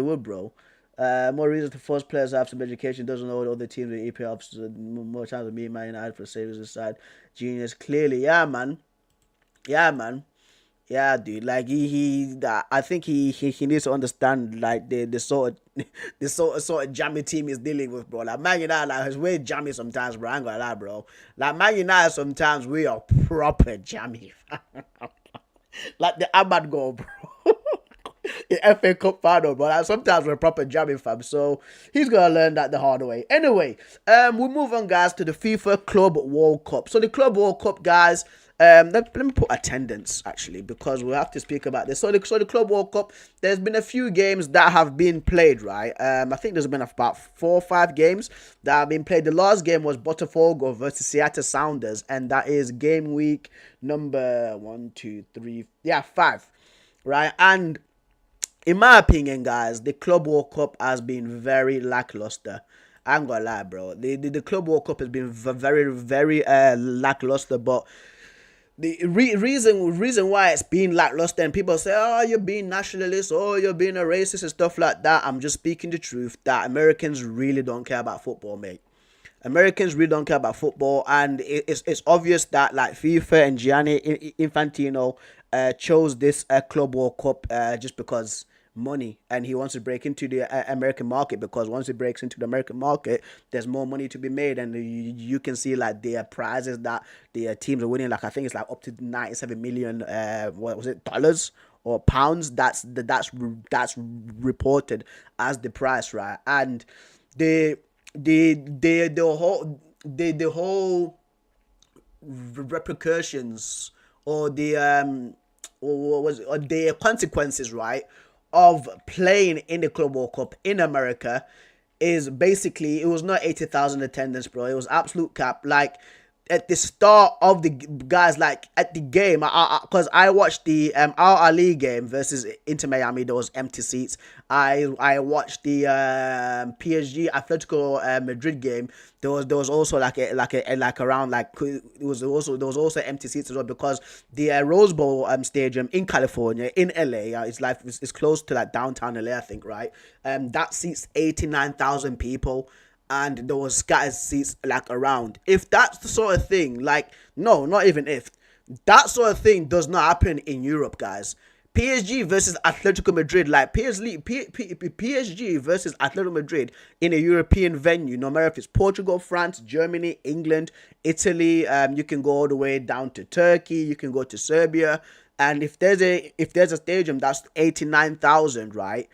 would, bro. More reason to force players to have some education. Doesn't know what other teams with EPL more times than me, Man United for savers aside. Genius, clearly, yeah, man. Yeah, dude. Like I think he needs to understand the sort of jammy team he's dealing with, bro. Like, Man United, like, is way jammy sometimes, bro. I ain't gonna lie, bro. Like, Man United sometimes we are proper jammy. Like the Ahmad goal, bro. The FA Cup final, but like, sometimes we're proper jamming, fam. So he's gonna learn that the hard way. Anyway, we move on, guys, to the FIFA Club World Cup. So the Club World Cup, guys. Let me put attendance, actually, because we'll have to speak about this. So the Club World Cup, there's been a few games that have been played, right? I think there's been about 4 or 5 games that have been played. The last game was Botafogo versus Seattle Sounders, and that is game week number 5, right? And in my opinion, guys, the Club World Cup has been very lackluster. I ain't gonna lie, bro. The Club World Cup has been very, very lackluster, but the reason why it's been lackluster, and people say, oh, you're being nationalist, oh, you're being a racist and stuff like that. I'm just speaking the truth that Americans really don't care about football, mate. Americans really don't care about football, and it's obvious that like FIFA and Gianni Infantino chose this Club World Cup just because money, and he wants to break into the American market, because once he breaks into the American market, there's more money to be made, and you can see like the prizes that the teams are winning. Like, I think it's like up to 97 million dollars or pounds. That's reported as the price, right? And the whole repercussions or the consequences, right, of playing in the Club World Cup in America is basically, it was not 80,000 attendance, bro. It was absolute cap. Like, at the start of the guys, like at the game, because I watched the Al Ali game versus Inter Miami, there was empty seats. I watched the PSG Atletico Madrid game. There was also like around like it was also there was also empty seats as well, because the Rose Bowl stadium in California, in LA, it's close to like downtown LA, I think, right? That seats 89,000 people, and there was scattered seats like around. If that's the sort of thing, like, no, not even if, that sort of thing does not happen in Europe, guys. PSG versus Atletico Madrid, like PSG versus Atletico Madrid in a European venue, no matter if it's Portugal, France, Germany, England, Italy, you can go all the way down to Turkey, you can go to Serbia, and if there's a stadium that's 89,000, right?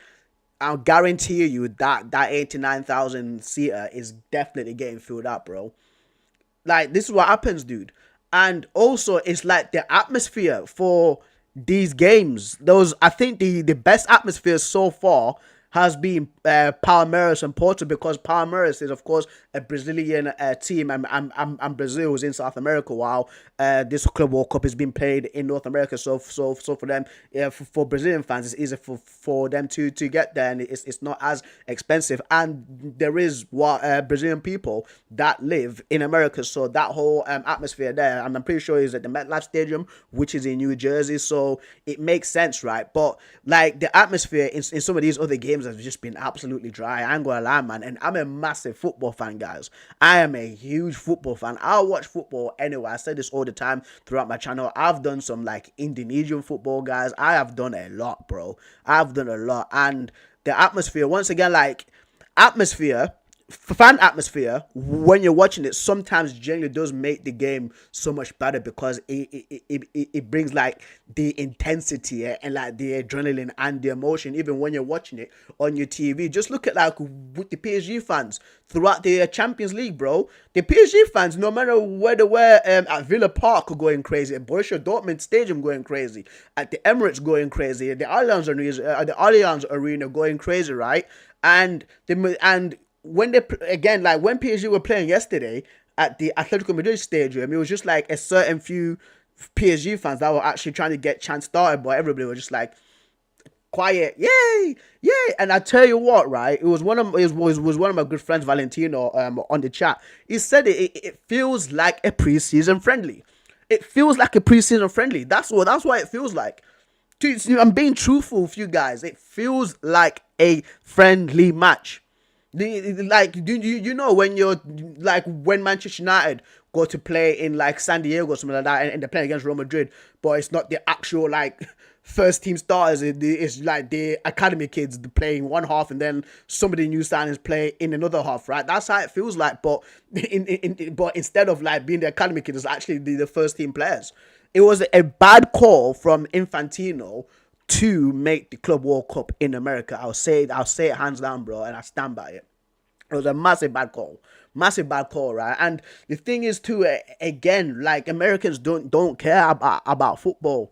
I'll guarantee you that 89,000 seater is definitely getting filled up, bro. Like, this is what happens, dude. And also, it's like the atmosphere for these games. I think the best atmosphere so far has been Palmeiras and Porto, because Palmeiras is, of course, a Brazilian team, and Brazil is in South America, while this Club World Cup is being played in North America. So for them, for Brazilian fans, it's easier for them to get there, and it's not as expensive. And there is Brazilian people that live in America, so that whole atmosphere there, and I'm pretty sure is at the MetLife Stadium, which is in New Jersey. So it makes sense, right? But like, the atmosphere in some of these other games has just been absolutely dry. I ain't gonna lie, man. And I'm a massive football fan, guys. I am a huge football fan. I watch football anyway. I say this all the time throughout my channel. I've done some like Indonesian football, guys. I have done a lot, bro. I've done a lot. And the atmosphere, once again, like, fan atmosphere, when you're watching it, sometimes generally does make the game so much better, because it brings like the intensity and like the adrenaline and the emotion, even when you're watching it on your TV. Just look at like with the PSG fans throughout the Champions League, bro. The PSG fans, no matter where they were, at Villa Park going crazy, at Borussia Dortmund Stadium going crazy, at the Emirates going crazy, at the Allianz Arena going crazy, right? And when when PSG were playing yesterday at the Atletico Madrid stadium, it was just like a certain few PSG fans that were actually trying to get chants started, but everybody was just like quiet, yay, yay. And I tell you what, right? It was one of my good friends, Valentino, on the chat. He said it feels like a preseason friendly. It feels like a preseason friendly. That's why it feels like. Dude, I'm being truthful with you guys. It feels like a friendly match. Like, do you know when you're like, when Manchester United go to play in like San Diego or something like that, and they're playing against Real Madrid, but it's not the actual like first team starters, it's like the academy kids playing one half, and then somebody new signings play in another half, right? That's how it feels like. But but instead of like being the academy kids, it's actually the first team players. It was a bad call from Infantino to make the Club World Cup in America. I'll say it hands down, bro, and I stand by it. It was a massive bad call, right? And the thing is too, again, like, Americans don't care about football.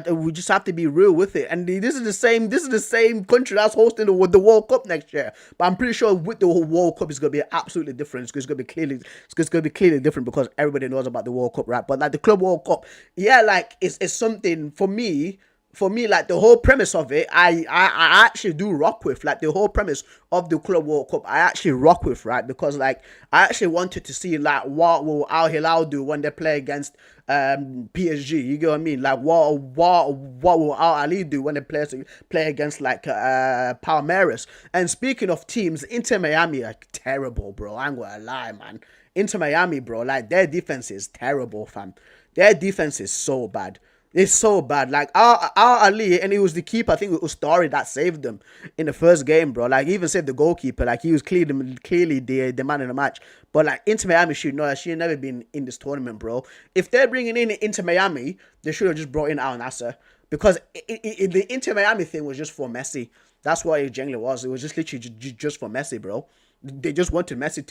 We just have to be real with it. And this is the same country that's hosting the World Cup next year. But I'm pretty sure with the whole World Cup, it's gonna be absolutely different. It's gonna be clearly different, because everybody knows about the World Cup, right? But like the Club World Cup, yeah, like it's something for me. Like, the whole premise of it, I actually do rock with. Like, the whole premise of the Club World Cup, I actually rock with, right? Because like, I actually wanted to see like what will Al Hilal do when they play against PSG. You get what I mean? Like, what will Al Ali do when they play against like Palmeiras? And speaking of teams, Inter Miami are terrible, bro. I ain't gonna lie, man. Inter Miami, bro, like, their defense is terrible, fam. Their defense is so bad. It's so bad. Like, Al Ali, and it was the keeper, I think it was Story, that saved them in the first game, bro. Like, he even saved the goalkeeper. Like, he was clearly the man in the match. But like, Inter Miami should know that she had never been in this tournament, bro. If they're bringing in Inter Miami, they should have just brought in Al Nassr, because the Inter Miami thing was just for Messi. That's what it generally was. It was just literally just for Messi, bro. They just wanted Messi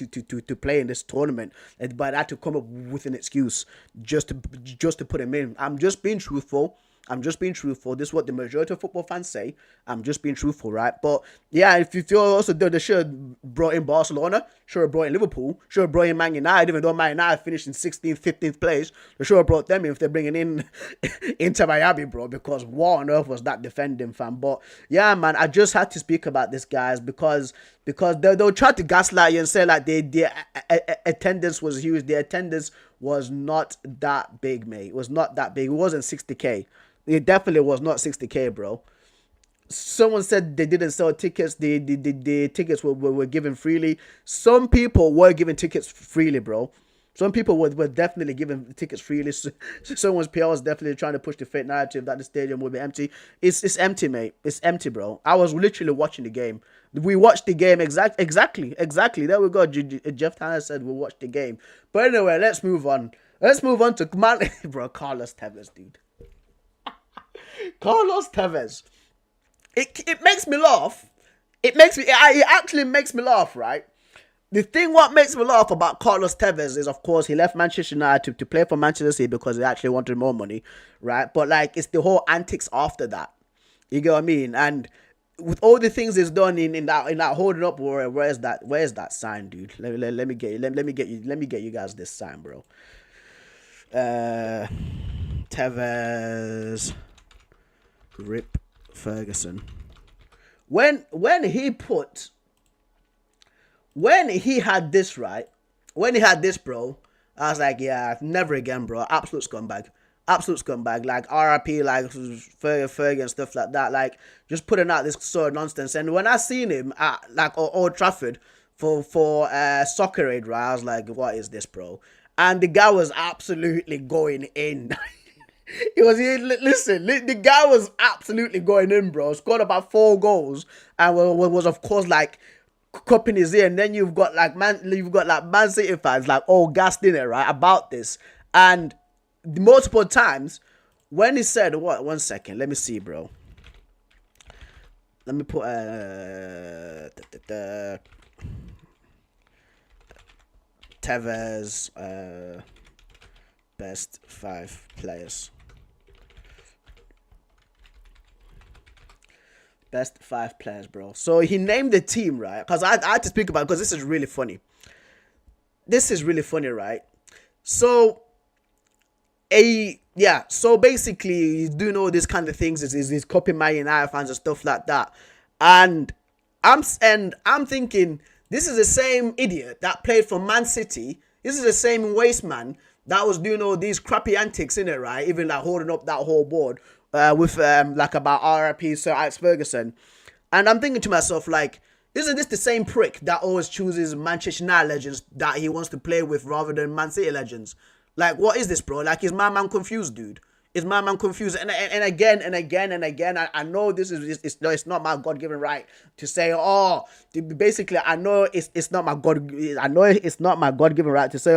to play in this tournament, but I had to come up with an excuse just to put him in. I'm just being truthful. I'm just being truthful. This is what the majority of football fans say. I'm just being truthful, right? But yeah, if you feel also they should have brought in Barcelona, should have brought in Liverpool, should have brought in Man United, even though Man United finished in 16th, 15th place, they should have brought them in if they're bringing in Inter Miami, bro, because what on earth was that defending, fam? But yeah, man, I just had to speak about this, guys, because they'll try to gaslight you and say like the attendance was huge. The attendance was not that big, mate. It was not that big. It wasn't 60K. It definitely was not 60K, bro. Someone said they didn't sell tickets. The tickets were given freely. Some people were giving tickets freely, bro. Some people were definitely giving tickets freely. So someone's PR was definitely trying to push the fake narrative that the stadium would be empty. It's empty, mate. It's empty, bro. I was literally watching the game. We watched the game exactly. There we go. Jeff Tanner said we watched the game. But anyway, let's move on. Let's move on to man, bro. Carlos Tevez, dude. Carlos Tevez. It makes me laugh. It actually makes me laugh, right? The thing what makes me laugh about Carlos Tevez is, of course, he left Manchester United to play for Manchester City because he actually wanted more money, right? But like, it's the whole antics after that. You get what I mean? And with all the things he's done in that holding up, where's that sign, dude? Let me get you guys this sign, bro. Tevez, Rip Ferguson. When he had this, right? When he had this, bro, I was like, yeah, never again, bro. Absolute scumbag. Like RIP, like Fergie and stuff like that. Like just putting out this sort of nonsense. And when I seen him at like Old Trafford for Soccer Aid, right, I was like, what is this, bro? And the guy was absolutely going in. The guy was absolutely going in, bro. Scored about 4 goals and was of course like cupping his ear. And then you've got like Man City fans like all gassed in it, right, about this. And multiple times when he said, what? 1 second, let me see, bro. Let me put Tevez best 5 players. Best 5 players, bro. So he named the team, right? Because I had to speak about it because this is really funny. Right? So basically he's doing all these kind of things. He's copying Man United fans and stuff like that. And I'm thinking, this is the same idiot that played for Man City. This is the same waste man that was doing all these crappy antics in it, right? Even like holding up that whole board with like about RIP Sir Alex Ferguson. And I'm thinking to myself, like, isn't this the same prick that always chooses Manchester United legends that he wants to play with rather than Man City legends? Like, what is this, bro? Like, is my man confused, dude? Is my man confused? And again, I know this is it's not my God-given right to say, basically, I know it's not my God-given right to say,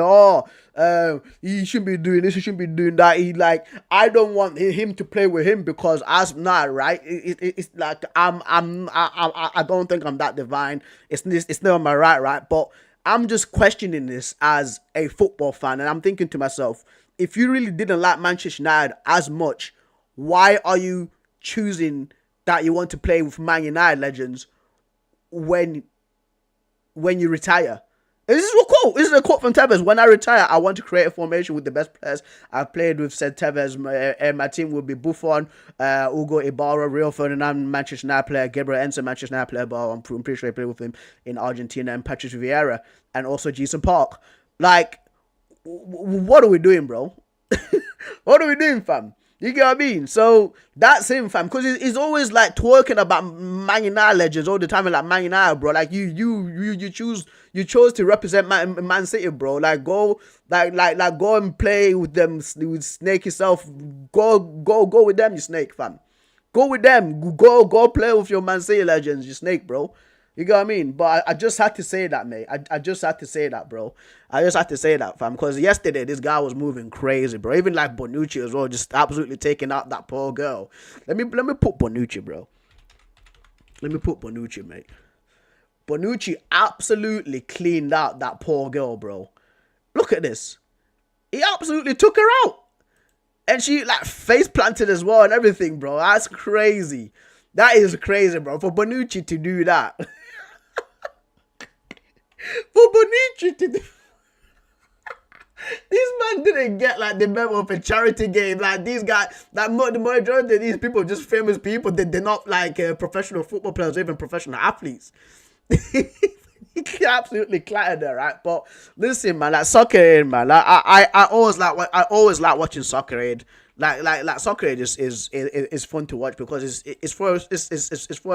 he shouldn't be doing this, he shouldn't be doing that. I don't want him to play with him because as not right. It's like I don't think I'm that divine. It's not my right, but I'm just questioning this as a football fan, and I'm thinking to myself, if you really didn't like Manchester United as much, why are you choosing that you want to play with Man United legends when you retire? This is a quote. This is a quote from Tevez. When I retire, I want to create a formation with the best players I've played with, said Tevez. My team will be Buffon, Hugo Ibarra, Rio Ferdinand, Manchester United player, Gabriel Enzo, Manchester United player, but I'm pretty sure I played with him in Argentina, and Patrice Vieira, and also Jason Park. Like, what are we doing, bro? What are we doing, fam? You get what I mean? So that's him, fam. Because he's always like twerking about Man United legends all the time, and like Man United, bro. Like you chose to represent Man City, bro. Like go go and play with them, with Snake yourself. Go with them, you Snake, fam. Go with them. Go play with your Man City legends, you Snake, bro. You get what I mean? But I just had to say that, mate. I just had to say that, bro. I just had to say that, fam. Because yesterday, this guy was moving crazy, bro. Even like Bonucci as well, just absolutely taking out that poor girl. Let me put Bonucci, bro. Let me put Bonucci, mate. Bonucci absolutely cleaned out that poor girl, bro. Look at this. He absolutely took her out. and she like face planted as well and everything, bro. That's crazy. That is crazy, bro. For Bonucci to do that. For Bonucci to do. This man didn't get like the memo of a charity game. Like these guys, like the majority of these people, just famous people. They're not like professional football players or even professional athletes. He absolutely clattered her, right? But listen, man, like Soccer Aid, man, like, I always like watching Soccer Aid. Like Soccer Aid is fun to watch because it's for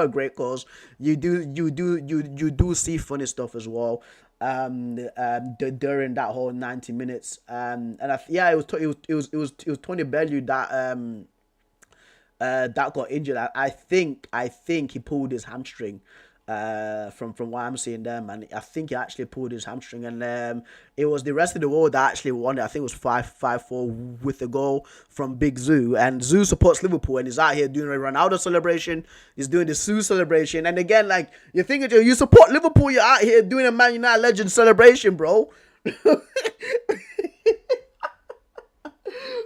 a great cause. You do see funny stuff as well. During that whole 90 minutes, and it was Tony Bellew that got injured. I think he pulled his hamstring. From what I'm seeing there, man, I think he actually pulled his hamstring, and it was the rest of the world that actually won it. I think it was 5-4 with a goal from Big Zoo, and Zoo supports Liverpool, and he's out here doing a Ronaldo celebration. He's doing the Zoo celebration, and again, like you're thinking, you support Liverpool, you're out here doing a Man United legend celebration, bro.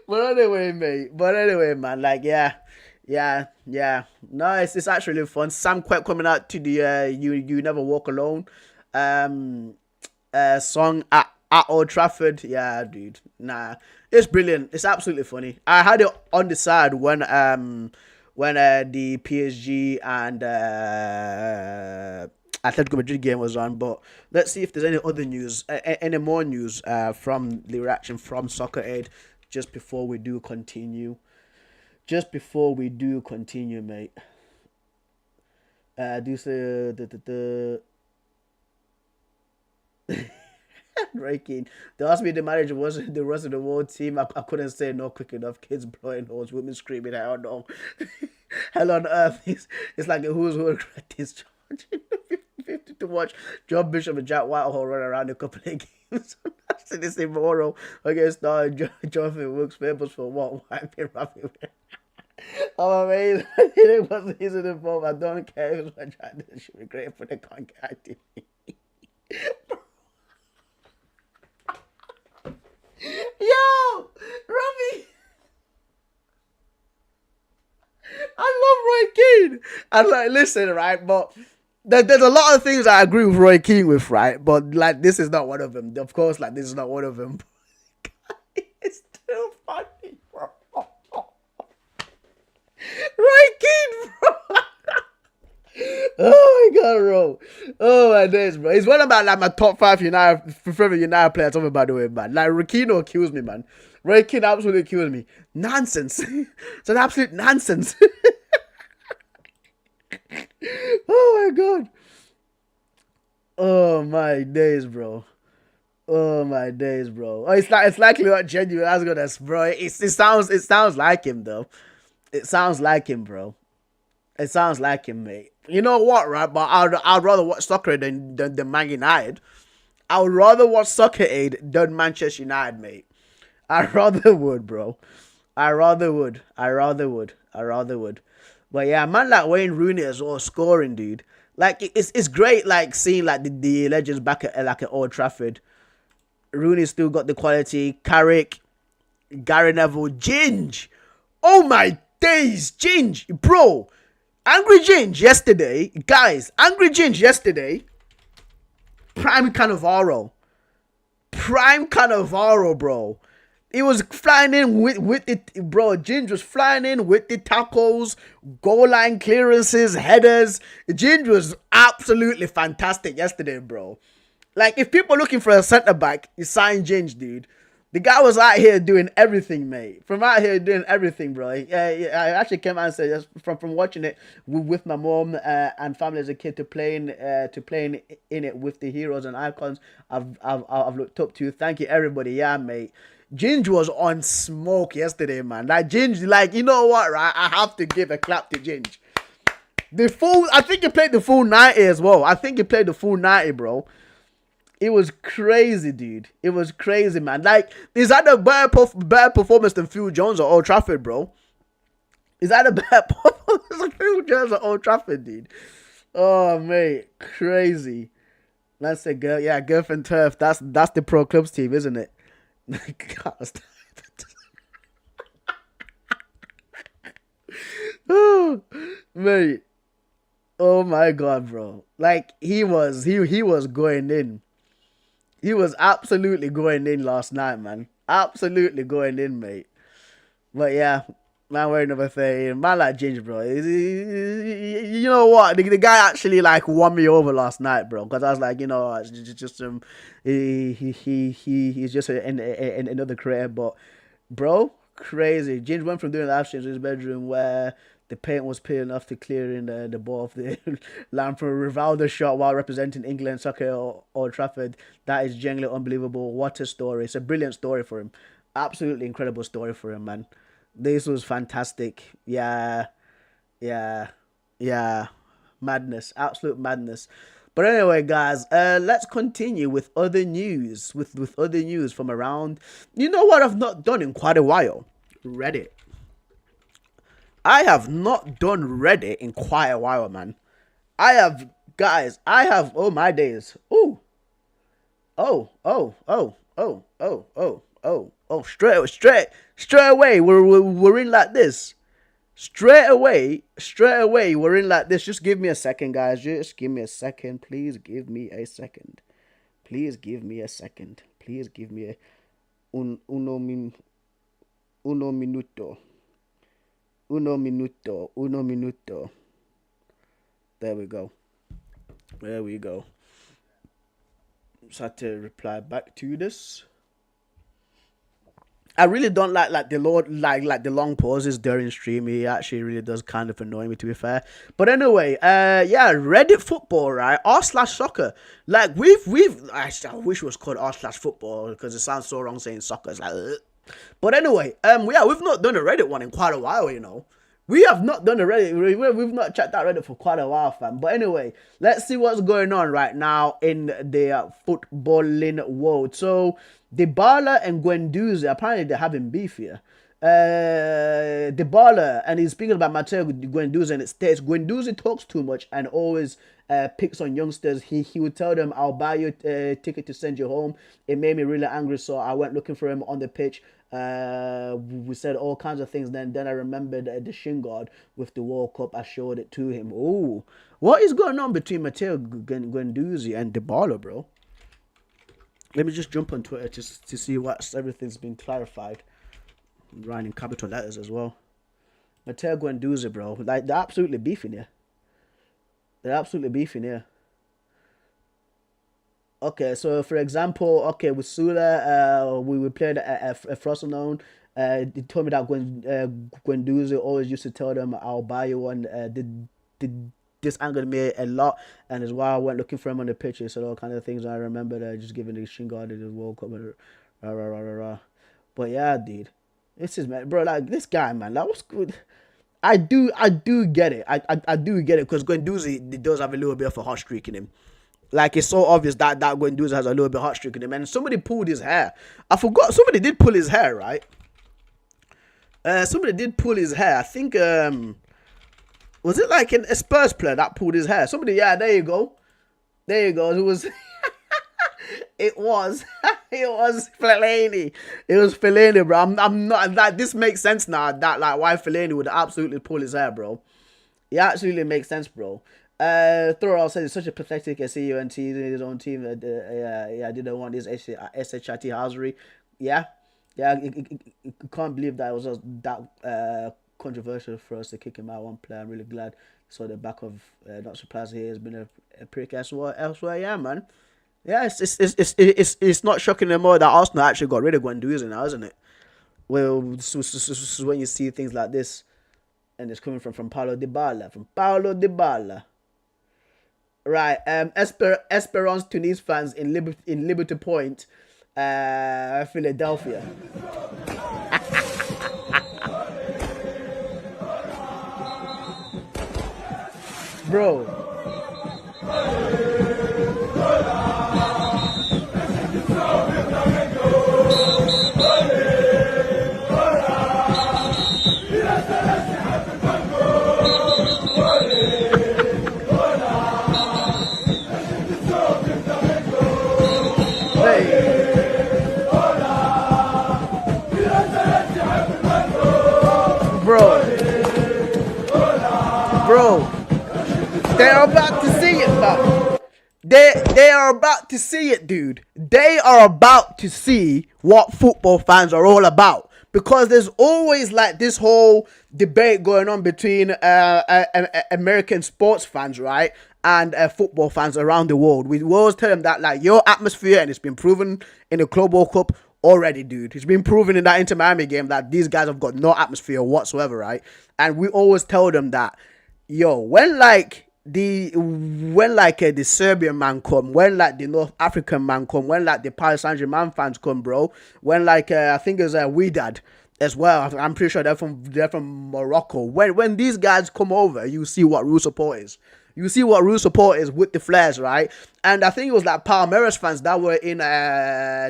But anyway, man, like yeah. No, it's actually fun. Sam Quet coming out to the You Never Walk Alone song at Old Trafford. Yeah, dude. Nah, it's brilliant. It's absolutely funny. I had it on the side when the PSG and Atletico Madrid game was on, but let's see if there's any other news, any more news from the reaction from Soccer Aid just before we do continue. Mate. Do say the Roy Keane. They asked me if the manager wasn't the rest of the world team. I couldn't say no quick enough. Kids blowing holes, women screaming, I don't know. Hell on earth. It's like a who's who regret this charge. 50 to watch John Bishop and Jack Whitehall run around a couple of games. That's this tomorrow against Jonathan Wilkes, famous for what? Wiping Rafi. Oh, amazing. It was easy to form. I don't care if my child should be great for the contact. Yo, Rafi. I love Roy Keane. And like, listen, right, but there's a lot of things I agree with Roy Keane with, right? But like, this is not one of them. Of course, like, this is not one of them. It's too funny, bro. Roy Keane, bro. Oh my god, bro. Oh my days, bro. He's one of my top 5 favorite United players ever, by the way, man. Like, Rakino kills me, man. Roy Keane absolutely kills me. Nonsense. It's an absolute nonsense. Oh my god. Oh my days, bro. Oh, it's likely not genuine. That's good, bro. It sounds like him, though. It sounds like him, bro. It sounds like him, mate. You know what, right? But I'd rather watch Soccer Aid than Man United. I would rather watch Soccer Aid than Manchester United, mate. I rather would, bro. I rather would. But yeah, man, like Wayne Rooney as well, scoring, dude. Like it's great, like seeing like the legends back at Old Trafford. Rooney still got the quality. Carrick, Gary Neville, Ginge. Oh my days, Ginge, bro. Angry Ginge yesterday, guys. Prime Cannavaro, bro. He was flying in with it, bro. Ginge was flying in with the tackles, goal line clearances, headers. Ginge was absolutely fantastic yesterday, bro. Like, if people are looking for a centre back, you sign Ginge, dude. The guy was out here doing everything, mate. Bro. I actually came out and said, just from watching it with my mom and family as a kid to playing in it with the heroes and icons I've looked up to. Thank you, everybody. Yeah, mate. Ginge was on smoke yesterday, man. Like, Ginge, like, you know what, right? I have to give a clap to Ginge. I think he played the full 90 as well. Bro. It was crazy, dude. It was crazy, man. Like, is that a better performance than Phil Jones at Old Trafford, bro? Is that a better performance than Phil Jones at Old Trafford, dude? Oh, mate. Crazy. That's a girl. Yeah, Girth and Turf. That's the pro clubs team, isn't it? Mate. Oh my god, bro. Like he was going in. He was absolutely going in last night, man. Absolutely going in, mate. But yeah, man, we're another thing. Man like Ginger, bro. You know what? The guy actually like won me over last night, bro. Because I was like, you know, it's just he's just another creator. But bro, crazy. Ginger went from doing live streams in his bedroom where the paint was peeling off to clearing the ball off the line from a Rivaldo shot while representing England soccer at Old Trafford. That is genuinely unbelievable. What a story. It's a brilliant story for him. Absolutely incredible story for him, man. This was fantastic. Yeah. Madness. Absolute madness. But anyway, guys, let's continue with other news. With other news from around. You know what I've not done in quite a while? Reddit. I have not done Reddit in quite a while, man. Oh my days. Oh, straight away, we're in like this. Straight away, we're in like this. Just give me a second, guys. Just give me a second. Please give me a second. Please give me a second. Please give me a uno minuto. Uno minuto. There we go. Just had to reply back to this. I really don't like the long pauses during stream. It actually really does kind of annoy me, to be fair. But anyway, Reddit football, right? r/soccer. Like I wish it was called r/football because it sounds so wrong saying soccer. It's like, ugh. But anyway, we've not done a Reddit one in quite a while, you know. We have not done a Reddit. We've not checked out Reddit for quite a while, fam. But anyway, let's see what's going on right now in the footballing world. So, Dybala and Guendouzi, apparently they're having beef here. Dybala, and he's speaking about Matteo Guendouzi, and it states, Guendouzi talks too much and always picks on youngsters. He would tell them, I'll buy you a ticket to send you home. It made me really angry, so I went looking for him on the pitch. We said all kinds of things. Then I remembered the shin guard with the World Cup. I showed it to him. Ooh, what is going on between Matteo Guendouzi and Dybala, bro? Let me just jump on Twitter to see what everything's been clarified. I'm writing in capital letters as well. Matteo Guendouzi, bro, like they're absolutely beefing here. Okay, so for example, with Sula, we played a Frosinone. He told me that Guendouzi always used to tell them, I'll buy you one. This angered me a lot, and is why I went looking for him on the pitch. He said all kind of things. I remember just giving the shin guard the World Cup. But yeah, dude, this is, man, bro, like this guy, man, that was good. I do get it. I do get it because Guendouzi does have a little bit of a hot streak in him. Like, it's so obvious that Guendouzi has a little bit of hot streak in him. And somebody pulled his hair. I forgot. Somebody did pull his hair, right? Somebody did pull his hair. I think, was it like a Spurs player that pulled his hair? Somebody, yeah, there you go. It was... it was Fellaini. It was Fellaini, bro. I'm not... Like, this makes sense now. That, like, why Fellaini would absolutely pull his hair, bro. It absolutely makes sense, bro. Thorough said it's such a pathetic CEO and team in his own team. I didn't want this SHIT housery. Yeah, can't believe that it was that controversial for us to kick him out one player. I'm really glad. So the back of not surprised he has been a prick elsewhere. Yeah, man. Yeah, it's not shocking anymore that Arsenal actually got rid of Guendouzi now, isn't it? Well, this is when you see things like this, and it's coming from Paulo Dybala. Right, Esperance Tunis fans in Liberty Point, Philadelphia. Bro. They are about to see it, man. They are about to see it, dude. They are about to see what football fans are all about. Because there's always like this whole debate going on between American sports fans, right, and football fans around the world. We always tell them that like your atmosphere, and it's been proven in the Club World Cup already, dude. It's been proven in that Inter Miami game that these guys have got no atmosphere whatsoever, right? And we always tell them that, yo, when the Serbian man come, when like the North African man come, when like the Paris Saint-Germain fans come, bro, when like I think it's Wydad as well. I'm pretty sure they're from Morocco. When these guys come over, you see what real support is. You see what real support is with the flares, right? And I think it was like Palmeiras fans that were in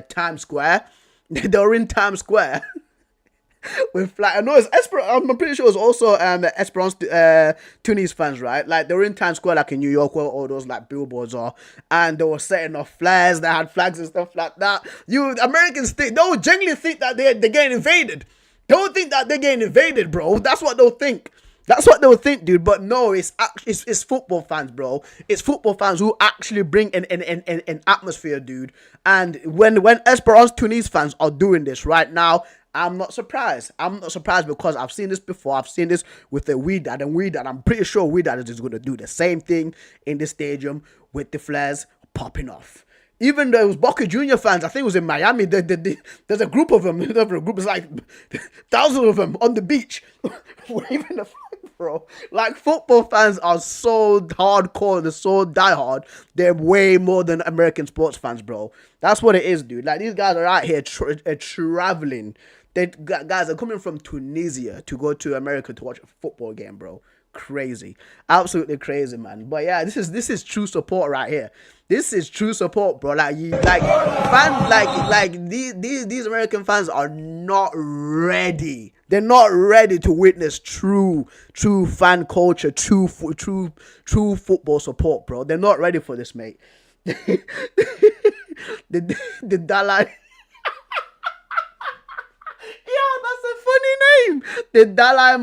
Times Square. They were in Times Square. With like, I know it's I'm pretty sure it was also Esperance Tunis fans, right? Like they were in Times Square, like in New York, where all those like billboards are, and they were setting off flares. They had flags and stuff like that. You Americans don't genuinely think that they're getting invaded. Don't think that they're getting invaded, bro. That's what they'll think. That's what they'll think, dude. But no, it's football fans, bro. It's football fans who actually bring an atmosphere, dude. And when Esperance Tunis fans are doing this right now, I'm not surprised. I'm not surprised because I've seen this before. I've seen this with the Wydad, and Wydad, I'm pretty sure Wydad is going to do the same thing in the stadium with the flares popping off. Even those Boca Junior fans, I think it was in Miami, there's a group of them. The group is like thousands of them on the beach waving the flag, bro. Like football fans are so hardcore, they're so diehard. They're way more than American sports fans, bro. That's what it is, dude. Like these guys are out here traveling. Guys are coming from Tunisia to go to America to watch a football game, bro. Crazy, absolutely crazy, man. But yeah, this is true support right here. This is true support, bro. Like fans, like these American fans are not ready. They're not ready to witness true fan culture, true football support, bro. They're not ready for this, mate. the Dalai. Yeah, that's a funny name. The Dalai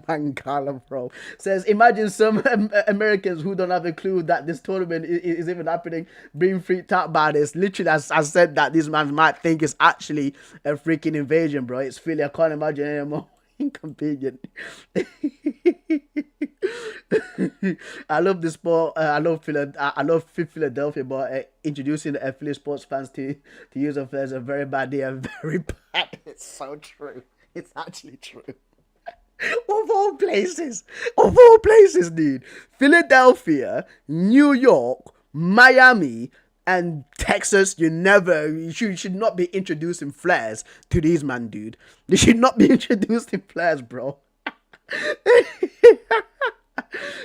Mangala, bro. Says, imagine some Americans who don't have a clue that this tournament is even happening being freaked out by this. Literally, as I said, that these man might think it's actually a freaking invasion, bro. It's really, I can't imagine anymore. Inconvenient. I love the sport. I love Philadelphia, but introducing Philly sports fans to use of as a very bad idea. Very bad. It's so true. It's actually true. Of all places, dude. Philadelphia, New York, Miami, and Texas, you should not be introducing flares to these man, dude. You should not be introducing flares, bro.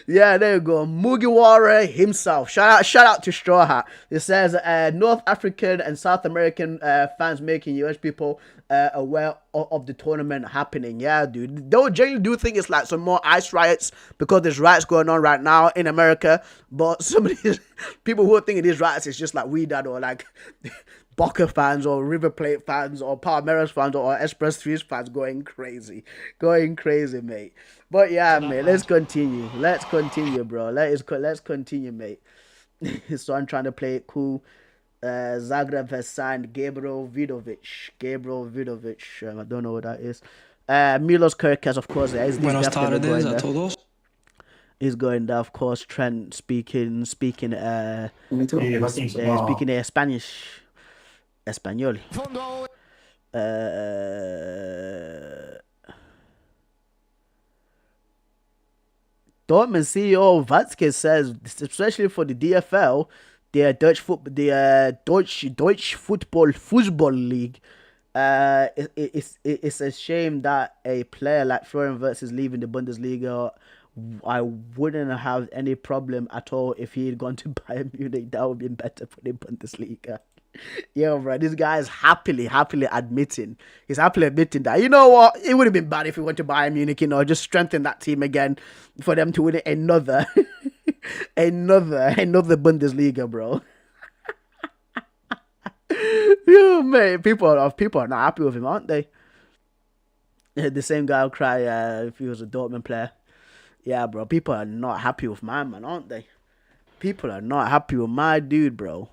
Yeah, there you go. Mugiwara himself. Shout out to Straw Hat. It says North African and South American fans making US people aware of the tournament happening. Yeah, dude. They generally do think it's like some more ice riots because there's riots going on right now in America. But some of these people who are thinking these riots is just like Wydad or like Boca fans or River Plate fans or Palmeiras fans or Express 3 fans going crazy, mate. But yeah, mate, let's continue, bro. Let's continue, mate. So I'm trying to play it cool. Zagreb has signed Gabriel Vidovic. I don't know what that is. Milos Kerkez, of course, is definitely going there. He's going there, of course. Trent speaking Spanish. Español. Dortmund CEO Watzke says, especially for the DFL, the Deutsche Football League, it's a shame that a player like Florian Wirtz is leaving the Bundesliga. I wouldn't have any problem at all if he had gone to Bayern Munich. That would be better for the Bundesliga. Yeah, bro, this guy is happily admitting. He's happily admitting that, you know what, it would have been bad if he went to Bayern Munich, just strengthen that team again for them to win another Bundesliga, bro. Yeah, mate, people are not happy with him, aren't they? The same guy will cry if he was a Dortmund player. Yeah, bro. People are not happy with my man, aren't they? People are not happy with my dude, bro.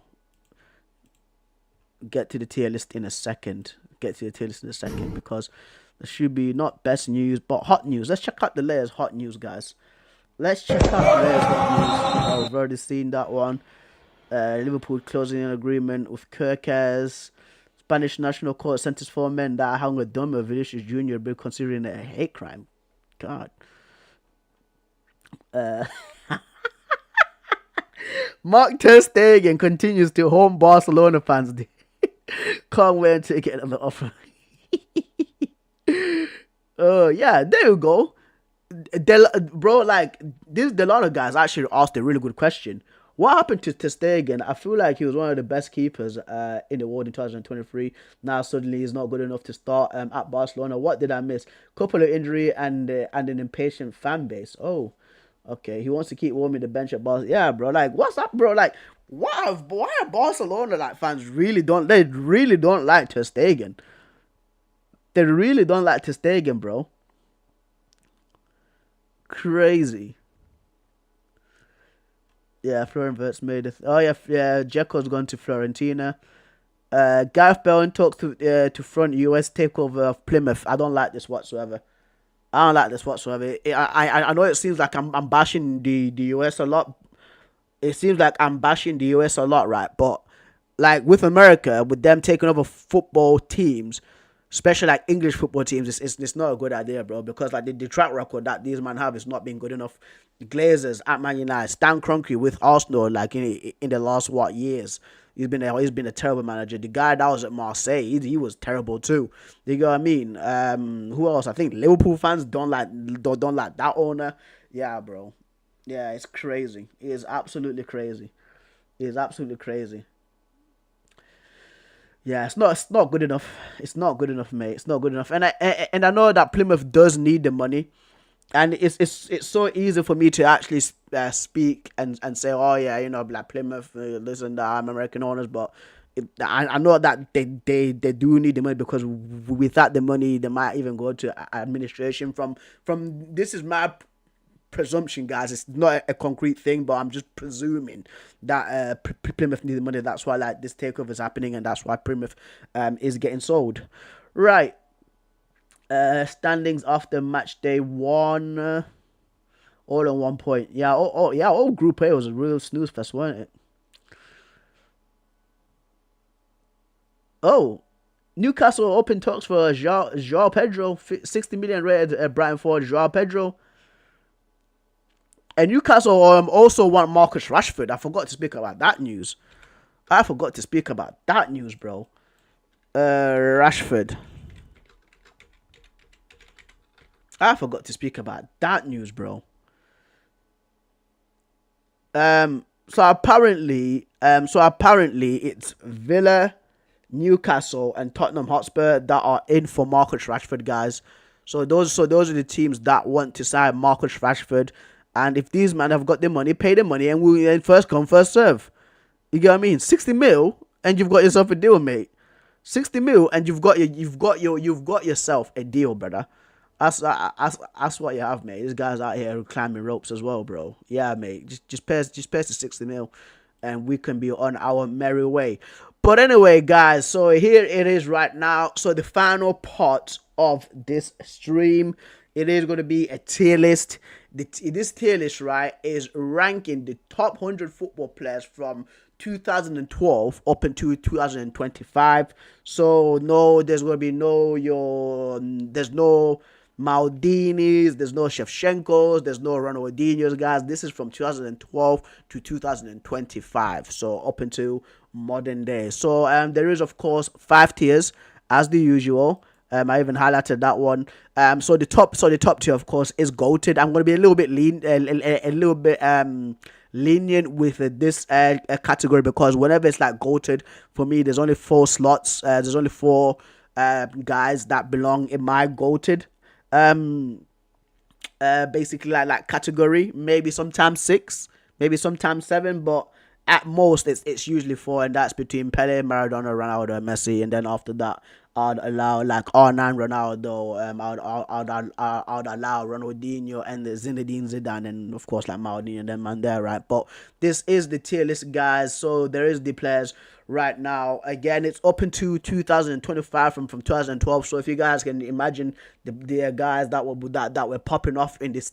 Get to the tier list in a second. Get to the tier list in a second because there should be not best news, but hot news. Let's check out the layers hot news, guys. Let's check out the layers hot news. Oh, we've already seen that one. Liverpool closing an agreement with Kirkes. Spanish National Court sentenced 4 men that hung with Doma Vinicius Jr. been considering a hate crime. God. Mark Ter Stegen continues to home Barcelona fans. Can't wait to get on the offer. Yeah, there you go. Bro, like, this Delano guys actually asked a really good question. What happened to Ter Stegen? I feel like he was one of the best keepers in the world in 2023. Now suddenly he's not good enough to start at Barcelona. What did I miss? Couple of injury and an impatient fan base. Oh, okay. He wants to keep warming the bench at Barcelona. Yeah, bro. Like, what's up, bro? Like, why are Barcelona like fans really don't like Ter Stegen? They really don't like Ter Stegen, bro. Crazy. Yeah, Florian Wirtz made it. Oh yeah, Dzeko's gone to Fiorentina. Gareth Bale talks to front US takeover of Plymouth. I don't like this whatsoever. I know it seems like I'm bashing the US a lot. It seems like I'm bashing the US a lot, right? But like with America, with them taking over football teams, especially like English football teams, it's not a good idea, bro. Because like the track record that these men have is not been good enough. Glazers at Man United, Stan Kroenke with Arsenal, like in the last years, he's been a terrible manager. The guy that was at Marseille, he was terrible too. You know what I mean? Who else? I think Liverpool fans don't like that owner. Yeah, bro. Yeah, it's crazy. It is absolutely crazy. It is absolutely crazy. Yeah, it's not good enough. It's not good enough, mate. It's not good enough. And I know that Plymouth does need the money, and it's so easy for me to actually speak and say, oh yeah, you know, like Plymouth, listen, I'm American owners, but I know that they do need the money because without the money, they might even go to administration. From this is my presumption, guys. It's not a concrete thing, but I'm just presuming that Plymouth need the money. That's why like this takeover is happening, and that's why Plymouth is getting sold. Right. Standings after match day 1, all on 1 point. Yeah. All Group A was a real snooze fest, wasn't it? Oh, Newcastle open talks for João Pedro, 60 million rated Brighton forward João Pedro. And Newcastle also want Marcus Rashford. I forgot to speak about that news. Bro. Rashford. I forgot to speak about that news, bro. So apparently it's Villa, Newcastle, and Tottenham Hotspur that are in for Marcus Rashford, guys. So those are the teams that want to sign Marcus Rashford. And if these men have got the money, pay the money, and we'll first come, first serve. You get what I mean? 60 mil, and you've got yourself a deal, mate. 60 mil, and you've got yourself a deal, brother. That's what you have, mate. These guys out here climbing ropes as well, bro. Yeah, mate. Just pay us the 60 mil, and we can be on our merry way. But anyway, guys, so here it is right now. So the final part of this stream, it is going to be a tier list. This tier list, right, is ranking the top 100 football players from 2012 up until 2025. So no, there's going to be there's no Maldinis, there's no Shevchenkos, there's no Ronaldinhos, guys. This is from 2012 to 2025. So up until modern day. So there is of course 5 tiers as the usual. I even highlighted that one. So the top tier, of course, is goated. I'm going to be a little bit lenient with this category because whenever it's like goated, for me, there's only 4 slots. There's only 4 guys that belong in my goated. Basically like category. Maybe sometimes 6, maybe sometimes 7, but at most it's usually 4, and that's between Pele, Maradona, Ronaldo, and Messi. And then after that, I'd allow like R9 Ronaldo. I'd allow Ronaldinho and the Zinedine Zidane, and of course like Maldini and them man there, right? But this is the tier list, guys. So there is the players right now. Again, it's up into 2025 from 2012. So if you guys can imagine the guys that were popping off in this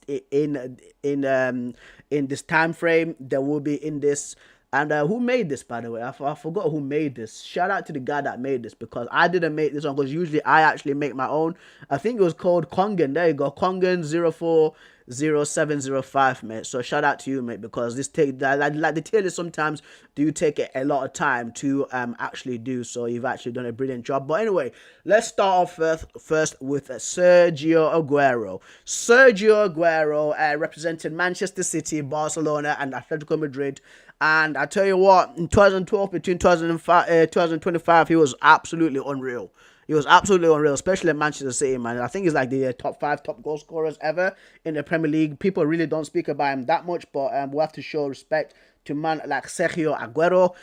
in this time frame, there will be in this. And who made this, by the way? I forgot who made this. Shout out to the guy that made this, because I didn't make this one, because usually I actually make my own. I think it was called Kongen. There you go. Kongen 040705, mate. So shout out to you, mate, because this like the tier list sometimes do take a lot of time to actually do. So you've actually done a brilliant job. But anyway, let's start off first with Sergio Aguero. Sergio Aguero represented Manchester City, Barcelona, and Atletico Madrid. And I tell you what, in 2012, between 2025, he was absolutely unreal. He was absolutely unreal, especially in Manchester City, man. I think he's like the top 5 top goal scorers ever in the Premier League. People really don't speak about him that much, but we have to show respect to man like Sergio Aguero.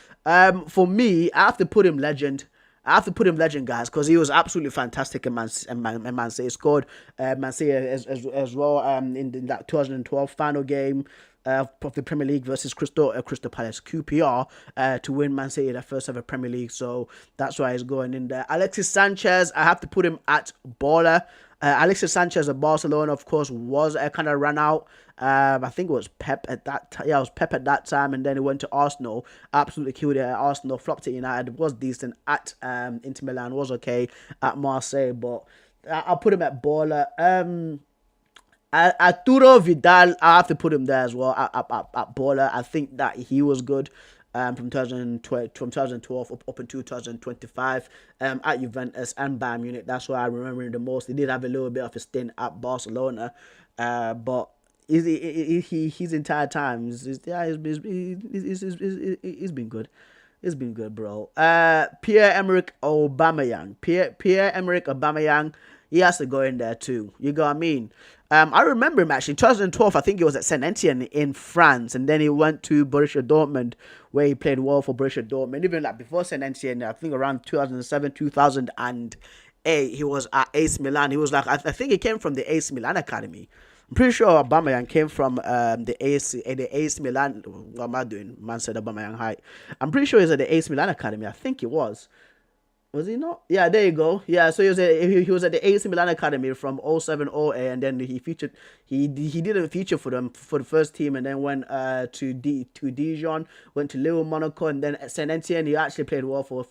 For me, I have to put him legend. Guys, because he was absolutely fantastic in Man City. He scored Man City as well in that 2012 final game of the Premier League versus Crystal Palace QPR to win Man City their first ever Premier League. So that's why he's going in there. Alexis Sanchez, I have to put him at baller. Alexis Sanchez at Barcelona, of course, was kind of run out. I think it was Pep at that time. Yeah, it was Pep at that time, and then he went to Arsenal. Absolutely killed it at Arsenal. Flopped at United. Was decent at Inter Milan. Was okay at Marseille, but I'll put him at baller. Arturo Vidal, I have to put him there as well at baller. I think that he was good from 2012 up until 2025 at Juventus and Bayern Munich. That's what I remember him the most. He did have a little bit of a stint at Barcelona, but his entire time, he's been good. It's been good, bro. Pierre-Emerick Aubameyang. Pierre-Emerick Aubameyang, he has to go in there too. You know what I mean? I remember him actually. 2012, I think he was at Saint Etienne in France, and then he went to Borussia Dortmund, where he played well for Borussia Dortmund. Even like before Saint Etienne, I think around 2007, 2008, he was at AC Milan. He was like, I think he came from the AC Milan academy. I'm pretty sure Aubameyang came from the AC Milan. What am I doing? Man said Aubameyang height. I'm pretty sure he's at the AC Milan academy. I think he was. Was he not? Yeah, there you go. Yeah, so he was at the AC Milan academy from 07-08, and then he didn't feature for them for the first team, and then went to Dijon, went to Lille, Monaco, and then at Saint Etienne he actually played well for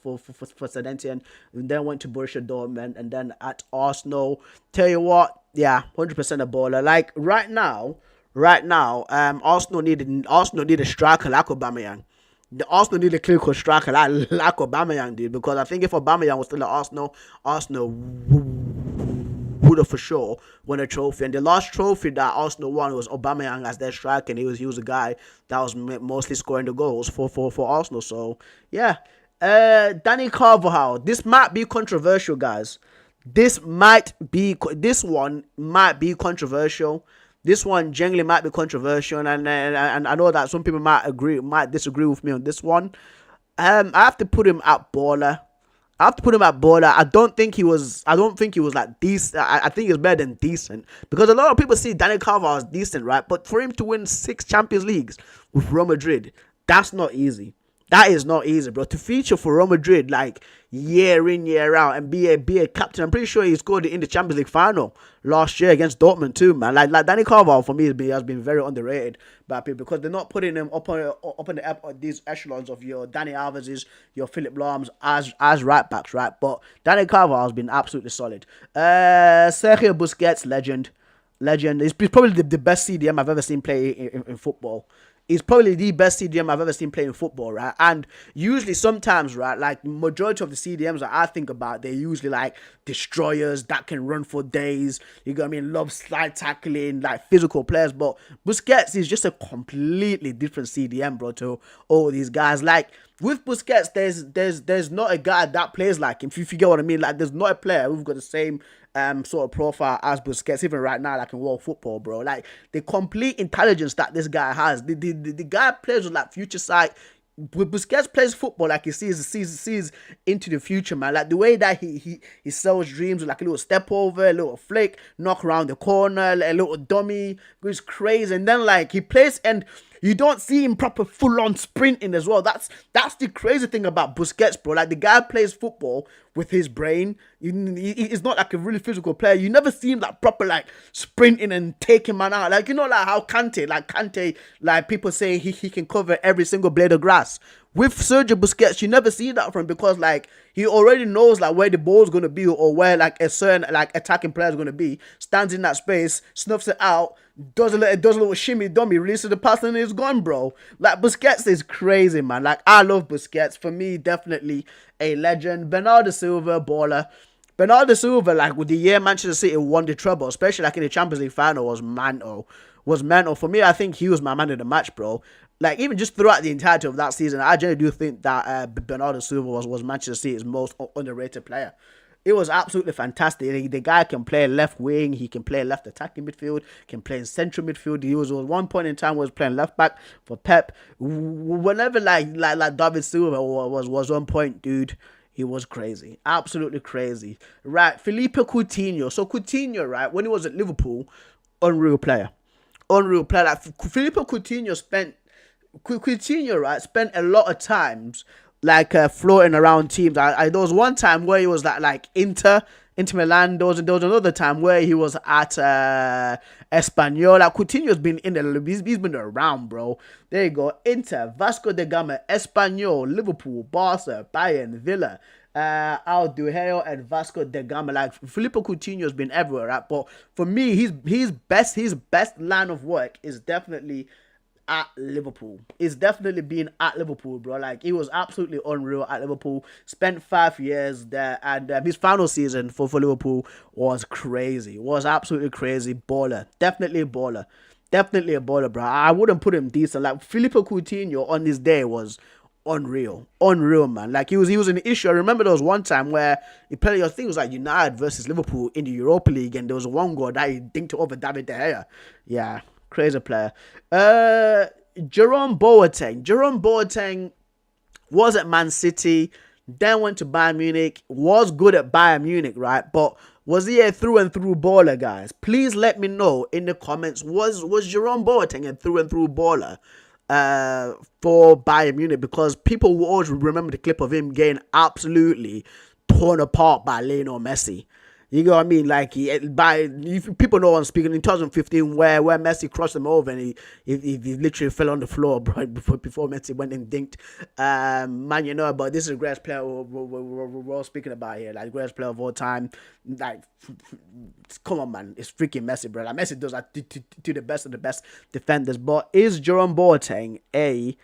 Saint Etienne, and then went to Borussia Dortmund, and then at Arsenal. Tell you what, yeah, 100% a baller. Like right now, Arsenal need a striker like Aubameyang. The Arsenal need a clinical striker like Aubameyang did, because I think if Aubameyang was still at Arsenal would have for sure won a trophy. And the last trophy that Arsenal won was Aubameyang as their striker, and he was a guy that was mostly scoring the goals for Arsenal. So yeah, Danny Carvajal. This might be controversial, guys. This one might be controversial. This one generally might be controversial, and I know that some people might disagree with me on this one. I have to put him at baller. I don't think he was like decent. I think he's better than decent, because a lot of people see Daniel Carvajal as decent, right? But for him to win 6 Champions Leagues with Real Madrid, that's not easy. That is not easy, bro. To feature for Real Madrid like year in, year out, and be a captain. I'm pretty sure he scored in the Champions League final last year against Dortmund too, man. Like Danny Carvajal for me has been very underrated by people, because they're not putting him up on these echelons of your Dani Alves's, your Philip Lahm's as right backs, right? But Danny Carvajal has been absolutely solid. Sergio Busquets, legend. He's probably the best CDM I've ever seen play in football. He's probably the best CDM I've ever seen playing football, right? And usually sometimes, right, like majority of the CDMs that I think about, they're usually like destroyers that can run for days. You know what I mean? Love slide tackling, like physical players. But Busquets is just a completely different CDM, bro, to all these guys. Like with Busquets, there's not a guy that plays like him. If you get what I mean, like there's not a player who's got the same sort of profile as Busquets, even right now, like in world football, bro. Like the complete intelligence that this guy has. The guy plays with like future sight. Busquets plays football like he sees into the future, man. Like the way that he sells dreams with like a little step over, a little flick, knock around the corner, a little dummy, goes crazy, and then like he plays and you don't see him proper full on sprinting as well. That's the crazy thing about Busquets, bro. Like the guy plays football with his brain. He's not like a really physical player. You never see him like proper like sprinting and taking man out. Like like how Kante, like people say he can cover every single blade of grass. With Sergio Busquets, you never see that from him because like he already knows like where the ball's gonna be or where like a certain like attacking player is gonna be. Stands in that space, snuffs it out, does a little shimmy dummy, releases the pass and it's gone, bro. Like Busquets is crazy, man. Like I love Busquets. For me, definitely a legend. Bernardo Silva, baller. Bernardo Silva, like with the year Manchester City won the treble, especially like in the Champions League final, was mental. For me, I think he was my man of the match, bro. Like even just throughout the entirety of that season, I generally do think that Bernardo Silva was Manchester City's most underrated player. It was absolutely fantastic. The guy can play left wing, he can play left attacking midfield, can play in central midfield. He was at one point in time was playing left back for Pep. Whenever like David Silva was on point, dude, he was crazy, absolutely crazy. Right, Felipe Coutinho. So Coutinho, right, when he was at Liverpool, unreal player. Like Felipe Coutinho spent a lot of times like floating around teams. There was one time where he was like Inter Milan. There was another time where he was at Espanyol. Like Coutinho's been in the he's been around, bro. There you go. Inter, Vasco da Gama, Espanyol, Liverpool, Barca, Bayern, Villa, Al Duheo and Vasco da Gama. Like Felipe Coutinho's been everywhere, right? But for me, his best line of work is definitely at Liverpool. It's definitely been at Liverpool, bro. Like he was absolutely unreal at Liverpool. Spent 5 years there, and his final season for Liverpool was crazy. Was absolutely crazy. Baller, definitely a baller, bro. I wouldn't put him decent. Like Felipe Coutinho on his day was unreal, man. Like he was an issue. I remember there was one time where he played, I think it was like United versus Liverpool in the Europa League, and there was one goal that he dinked over David De Gea. Yeah, crazy player. Jerome Boateng was at Man City, then went to Bayern Munich, was good at Bayern Munich, right? But was he a through and through baller, guys? Please let me know in the comments. Was Jerome Boateng a through and through baller for Bayern Munich? Because people will always remember the clip of him getting absolutely torn apart by Lionel Messi. You know what I mean? Like people know I'm speaking in 2015 where Messi crossed him over and he literally fell on the floor, bro, before Messi went and dinked. Man, you know, but this is the greatest player we're all speaking about here. Like the greatest player of all time. Like, come on, man, it's freaking Messi, bro. Like Messi does that to the best of the best defenders. But is Jerome Boateng a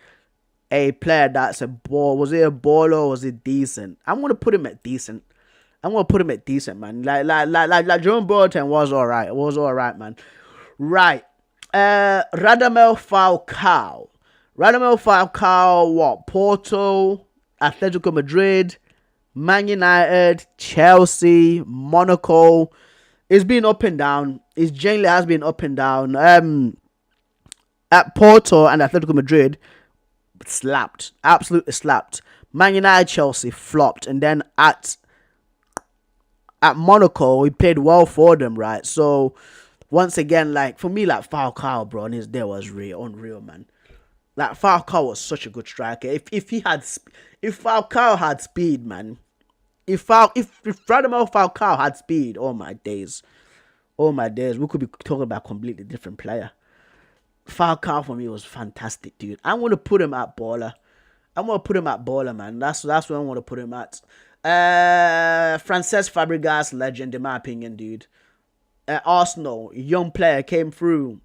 player that's a ball? Was it a baller or was it decent? I'm gonna put him at decent. Man. Like Jerome Boateng was alright. It was alright, man. Right. Radamel Falcao, what? Porto, Atletico Madrid, Man United, Chelsea, Monaco. It's been up and down. It generally has been up and down. At Porto and Atletico Madrid, slapped. Absolutely slapped. Man United, Chelsea, flopped. And then at Monaco, he played well for them, right? So, once again, like, for me, like, Falcao, bro, on his day was unreal, man. Like, Falcao was such a good striker. If Falcao had speed, man. If Radamel Falcao had speed, oh my days, we could be talking about a completely different player. Falcao, for me, was fantastic, dude. I'm going to put him at baller. Man. That's where I want to put him at. Francesc Fabregas, legend in my opinion, dude. Arsenal, young player, came through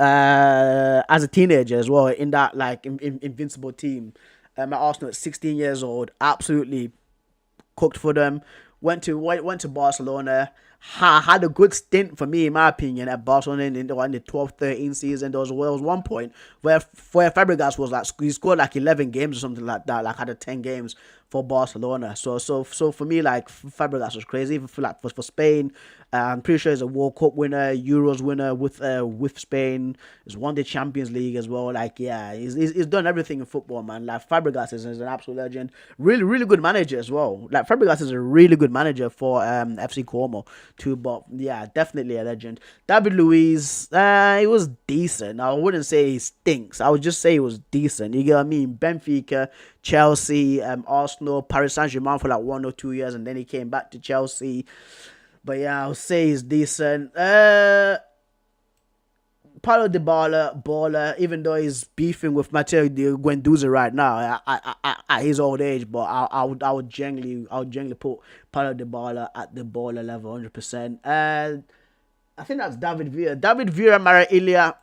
as a teenager as well in that like invincible team. At Arsenal at 16 years old, absolutely cooked for them. Went to Barcelona. Had a good stint for me, in my opinion, at Barcelona in the 12-13 season. There was one point where Fabregas was like, he scored like 11 games or something like that, like out of 10 games Barcelona. So for me, like Fabregas was crazy. Even for Spain, I'm pretty sure he's a World Cup winner, Euros winner with Spain. He's won the Champions League as well. Like yeah, he's done everything in football, man. Like Fabregas is an absolute legend. Really good manager as well. Like Fabregas is a really good manager for FC Como too. But yeah, definitely a legend. David Luiz, he was decent. I wouldn't say he stinks. I would just say he was decent. You get what I mean? Benfica, Chelsea, Arsenal, Paris Saint-Germain for like 1 or 2 years, and then he came back to Chelsea. But yeah, I would say he's decent. Paulo Dybala, baller, even though he's beefing with Matteo Guendouzi right now at his old age, but I would generally put Paulo Dybala at the baller level 100%. And I think that's David Villa. David Villa Maria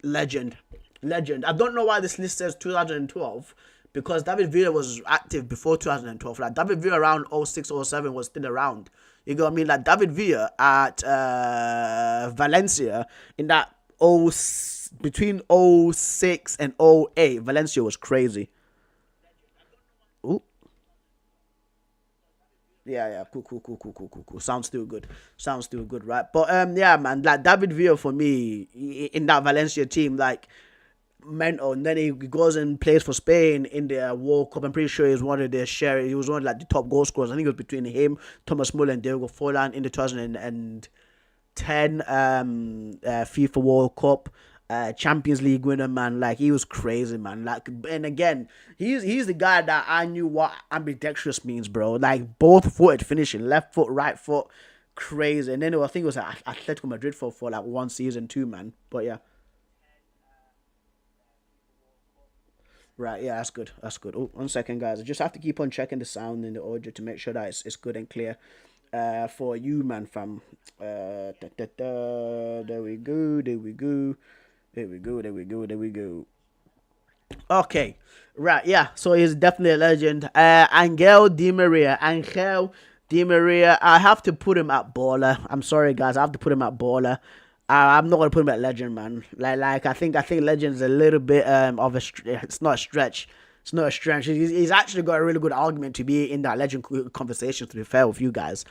legend. I don't know why this list says 2012 because David Villa was active before 2012. Like David Villa around 06, 07 was still around. You know what I mean? Like David Villa at Valencia in that between 06 and 08, Valencia was crazy. Ooh. Yeah, cool. Sounds still good, right? But yeah, man, like David Villa for me in that Valencia team, like mental. And then he goes and plays for Spain in the World Cup. I'm pretty sure he was one of like the top goal scorers. I think it was between him, Thomas Muller, and Diego Forlan in the 2010 FIFA World Cup. Champions League winner, man. Like he was crazy, man. Like, and again, he's the guy that I knew what ambidextrous means, bro. Like both footed finishing, left foot, right foot, crazy. And then I think it was at Atletico Madrid for like one season too, man. But yeah. Right, yeah, that's good. Oh, 1 second, guys. I just have to keep on checking the sound and the audio to make sure that it's good and clear. For you, man, fam. There we go. Okay, right, yeah. So he's definitely a legend. Angel Di Maria. I have to put him at baller. I'm sorry, guys. I have to put him at baller. I'm not gonna put him at legend, man. Like I think legend is a little bit of a. It's not a stretch. It's not a stretch. He's actually got a really good argument to be in that legend conversation. To be fair with you guys,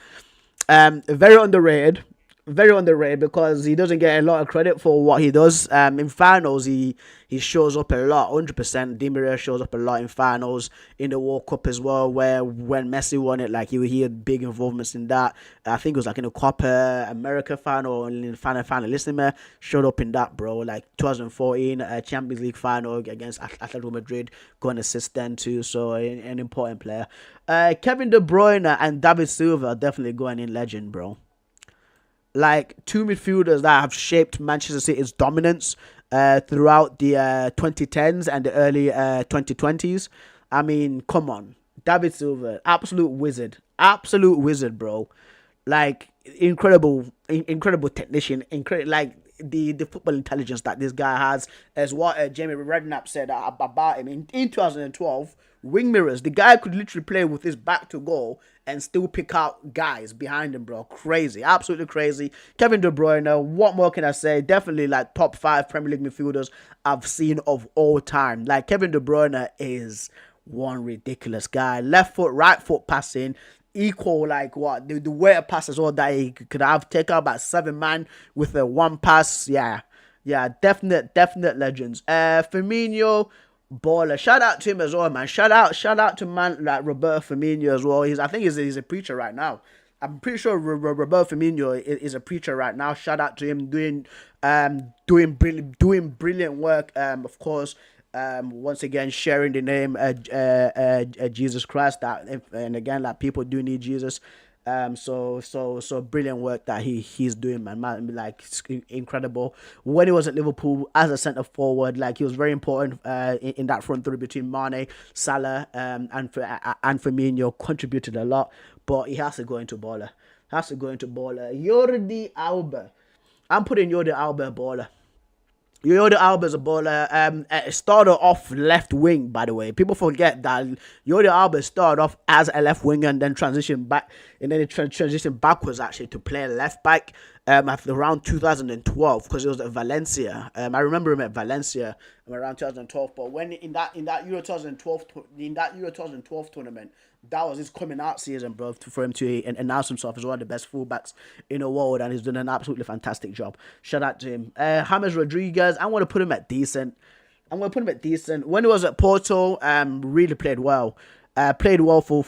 very underrated. Very underrated because he doesn't get a lot of credit for what he does. In finals, he shows up a lot, 100%. Di Maria shows up a lot in finals, in the World Cup as well, where when Messi won it, like he had big involvements in that. I think it was like in the Copa America final, and in the finalissima, showed up in that, bro. Like 2014 Champions League final against Atletico Madrid, got an assist then too, so an important player. Kevin De Bruyne and David Silva are definitely going in legend, bro. Like two midfielders that have shaped Manchester City's dominance throughout the 2010s and the early 2020s. I mean, come on. David Silva, absolute wizard, bro. Like incredible technician, like the football intelligence that this guy has, as what Jamie Redknapp said about him in 2012. Wing mirrors. The guy could literally play with his back to goal and still pick out guys behind him, bro. Crazy. Absolutely crazy. Kevin De Bruyne, what more can I say? Definitely like top 5 Premier League midfielders I've seen of all time. Like Kevin De Bruyne is one ridiculous guy. Left foot, right foot passing. Equal like what the way of pass as well that he could have take out about 7 man with a one pass. Yeah, definite legends. Firmino, baller. Shout out to him as well, man. Shout out to man like Roberto Firmino as well. I think he's a preacher right now. I'm pretty sure Roberto Firmino is a preacher right now. Shout out to him doing brilliant work. Of course. Once again, sharing the name Jesus Christ. And again, like people do need Jesus. So brilliant work that he's doing, man. Like incredible. When he was at Liverpool as a centre forward, like he was very important in that front three between Mane, Salah, and Firmino. Contributed a lot, but he has to go into baller. Jordi Alba. I'm putting Jordi Alba baller. Jordi Alba's a baller. Started off left wing, by the way. People forget that Jordi Alba started off as a left winger and then transitioned back, and then he transitioned backwards actually to play left back. after around 2012 because it was at Valencia. I remember him at Valencia around 2012. But when in that Euro 2012 tournament, that was his coming out season, bro, for him to announce himself as one of the best fullbacks in the world, and he's done an absolutely fantastic job. Shout out to him. James Rodriguez, I want to put him at decent. When he was at Porto, really played well. Played well for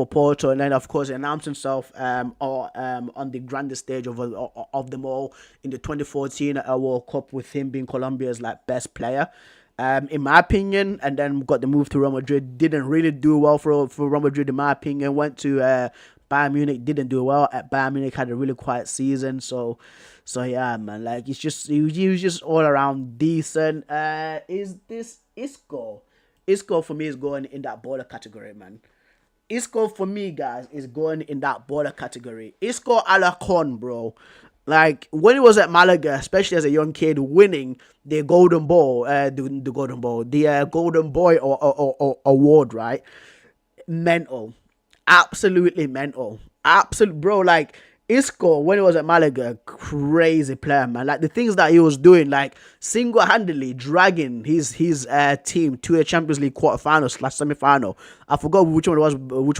Porto, and then of course he announced himself on the grandest stage of them all in the 2014 World Cup, with him being Colombia's like best player. In my opinion, and then got the move to Real Madrid. Didn't really do well for Real Madrid, in my opinion. Went to Bayern Munich, didn't do well at Bayern Munich. Had a really quiet season, so yeah, man. Like he was just all around decent. Is this Isco? Isco for me is going in that baller category, man. Isco for me, guys, is going in that baller category. Isco Alacon, bro. Like when he was at Malaga, especially as a young kid, winning the Golden Ball, the Golden Boy award, right? Mental, absolutely mental, absolute, bro. Like Isco, when he was at Malaga, crazy player, man. Like the things that he was doing, like single-handedly dragging his team to a Champions League quarterfinal / semi-final. I forgot which one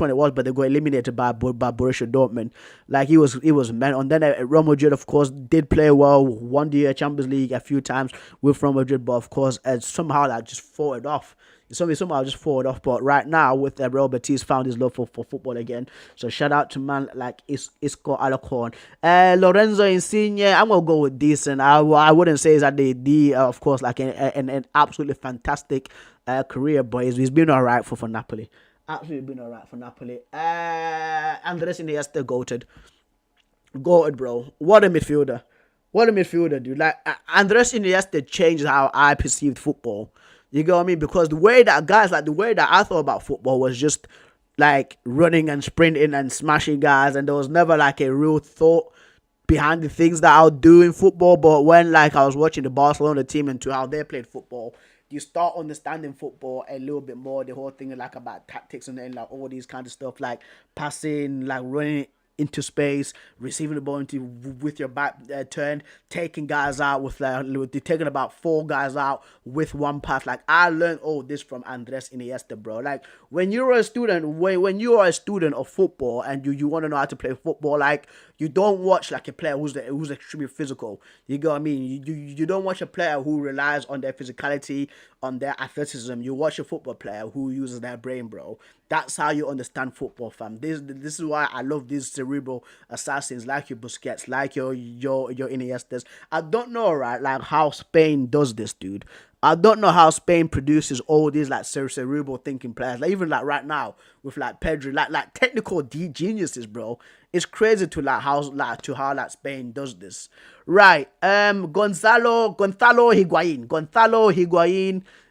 it was, but they got eliminated by Borussia Dortmund. Like he was man. And then at Real Madrid, of course, did play well, won the Champions League a few times with Real Madrid, but of course, somehow that just folded off. Somehow just forward off, but right now with Real Betis found his love for football again. So shout out to man like Isco Alacon. Lorenzo Insigne, I'm gonna go with decent. I wouldn't say he's at the of course like an absolutely fantastic career, but he's been alright for Napoli. Absolutely been alright for Napoli. Andres Iniesta goated, bro. What a midfielder. Dude. Like Andres Iniesta changed how I perceived football. You get what I mean? Because the way that I thought about football was just like running and sprinting and smashing guys, and there was never like a real thought behind the things that I'll do in football. But when like I was watching the Barcelona team and to how they played football, you start understanding football a little bit more. The whole thing like about tactics and then like all these kind of stuff, like passing, like running into space, receiving the ball with your back turned, taking guys out with taking about 4 guys out with one pass. Like I learned all this from Andres Iniesta, bro. Like when you're a student, when you are a student of football and you want to know how to play football, like you don't watch like a player who's extremely physical. You get what I mean? You don't watch a player who relies on their physicality, on their athleticism. You watch a football player who uses their brain, bro. That's how you understand football, fam. This is why I love these cerebral assassins like your Busquets, like your Iniestas. I don't know, right, like how Spain does this, dude. I don't know how Spain produces all these like cerebral thinking players. Like even like right now with like Pedri, like technical geniuses, bro. It's crazy to how Spain does this. Right. Gonzalo Higuain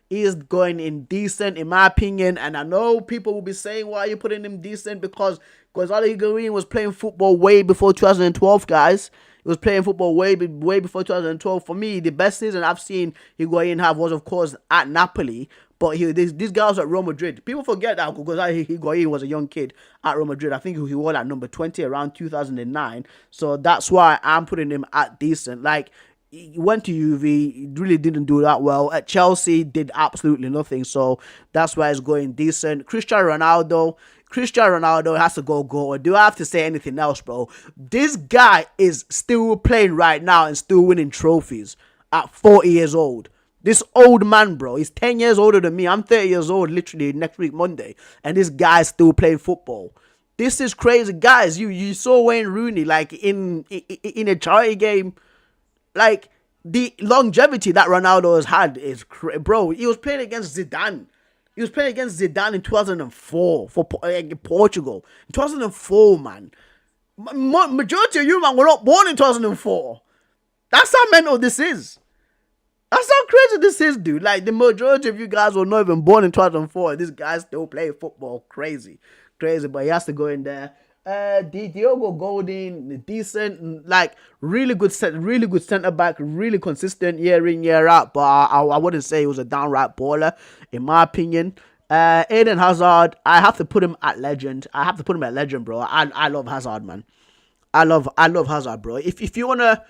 is going in decent in my opinion, and I know people will be saying, why are you putting him decent? Because Gonzalo Higuain was playing football way before 2012, guys. He was playing football way before 2012. For me, the best season I've seen Higuain have was, of course, at Napoli. But this guy was at Real Madrid. People forget that Gonzalo Higuain was a young kid at Real Madrid. I think he wore at number 20 around 2009. So that's why I'm putting him at decent. Like, he went to Juve, really didn't do that well. At Chelsea, did absolutely nothing. So that's why he's going decent. Cristiano Ronaldo has to go. Do I have to say anything else, bro? This guy is still playing right now and still winning trophies at 40 years old. This old man, bro, he's 10 years older than me. I'm 30 years old literally next week, Monday. And this guy's still playing football. This is crazy. Guys, you saw Wayne Rooney, like, in a charity game. Like, the longevity that Ronaldo has had is bro, he was playing against Zidane. He was playing against Zidane in 2004 for Portugal. In 2004, man. Majority of you, man, were not born in 2004. That's how mental this is. That's how crazy this is, dude. Like, the majority of you guys were not even born in 2004. This guy's still playing football. Crazy, but he has to go in there. Diogo Godin, decent, like really good centre back, really consistent year in, year out. But I wouldn't say he was a downright baller, in my opinion. Eden Hazard, I have to put him at legend. Bro. I love Hazard, man. I love Hazard, bro. If you wanna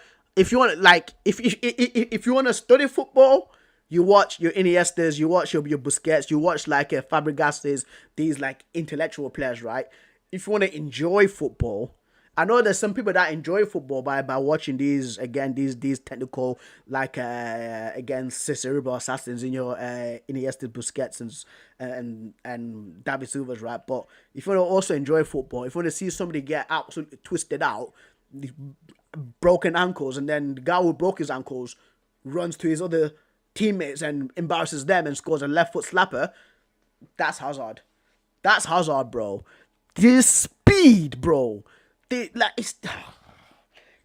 study football, you watch your Iniestas, you watch your Busquets, you watch like Fabregas's, these like intellectual players, right? If you wanna enjoy football, I know there's some people that enjoy football by watching these technical like again cerebral assassins in your Iniesta, Busquets and David Silva's, right. But if you want to also enjoy football, if you want to see somebody get absolutely twisted out, broken ankles, and then the guy who broke his ankles runs to his other teammates and embarrasses them and scores a left foot slapper, that's Hazard. That's Hazard, bro. This speed, bro.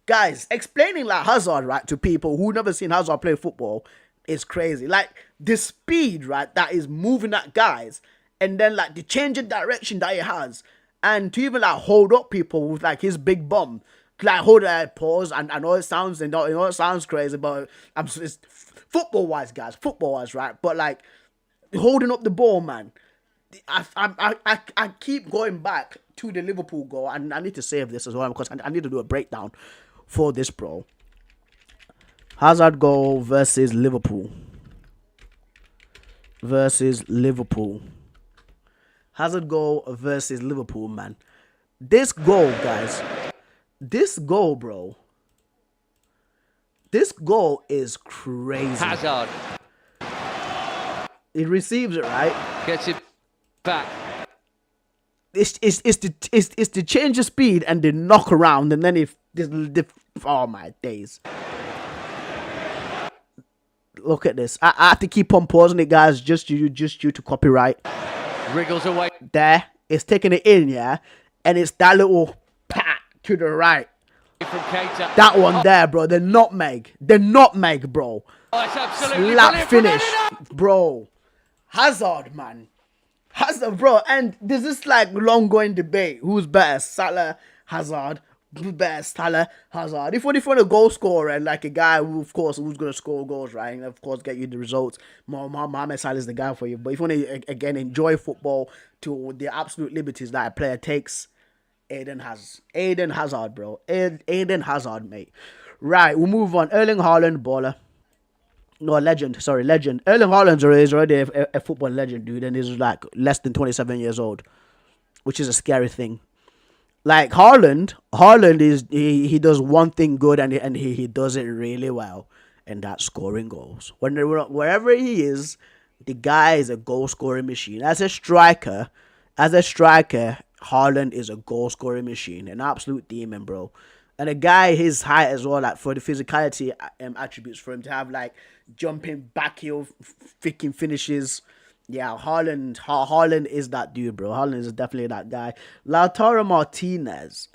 Guys, explaining like Hazard, right, to people who never seen Hazard play football is crazy. Like the speed, right, that is moving at guys, and then like the change of direction that he has, and to even like hold up people with like his big bum, like hold that pause. And I know it sounds it sounds crazy, but it's football wise, guys, football wise, right? But like holding up the ball, man. I keep going back to the Liverpool goal, and I need to save this as well because I need to do a breakdown for this, bro. Hazard goal versus Liverpool. Hazard goal versus Liverpool, man. This goal, guys. This goal, bro. This goal is crazy. Hazard. He receives it, right? Gets it back. It's the change of speed and the knock around, and then oh my days. Look at this. I have to keep on pausing it, guys, just due to copyright. Wriggles away. There, it's taking it in, yeah, and it's that little pat to the right. From Keita. That one there, bro. The nutmeg, bro. Oh, it's absolutely Slap brilliant. finish, bro. Hazard, man. Hazard, bro. And there's this like long going debate: who's better, Salah, Hazard? Who's better, Salah, Hazard? If you want a goal scorer and like a guy who, of course, who's gonna score goals, right, and of course get you the results, Mohamed Salah is the guy for you. But if you want to again enjoy football to the absolute liberties that a player takes, Eden Hazard, bro. Eden Hazard, mate. Right, we'll move on. Erling Haaland, baller. No, legend. Erling Haaland is already a football legend, dude, and he's like less than 27 years old, which is a scary thing. Like Haaland is he does one thing good, and he does it really well, and that's scoring goals. Wherever he is, the guy is a goal scoring machine. As a striker, Haaland is a goal scoring machine, an absolute demon, bro. And a guy his height as well, like for the physicality attributes for him to have like jumping back heel freaking finishes. Yeah, Haaland is that dude, bro. Haaland is definitely that guy. Lautaro Martinez.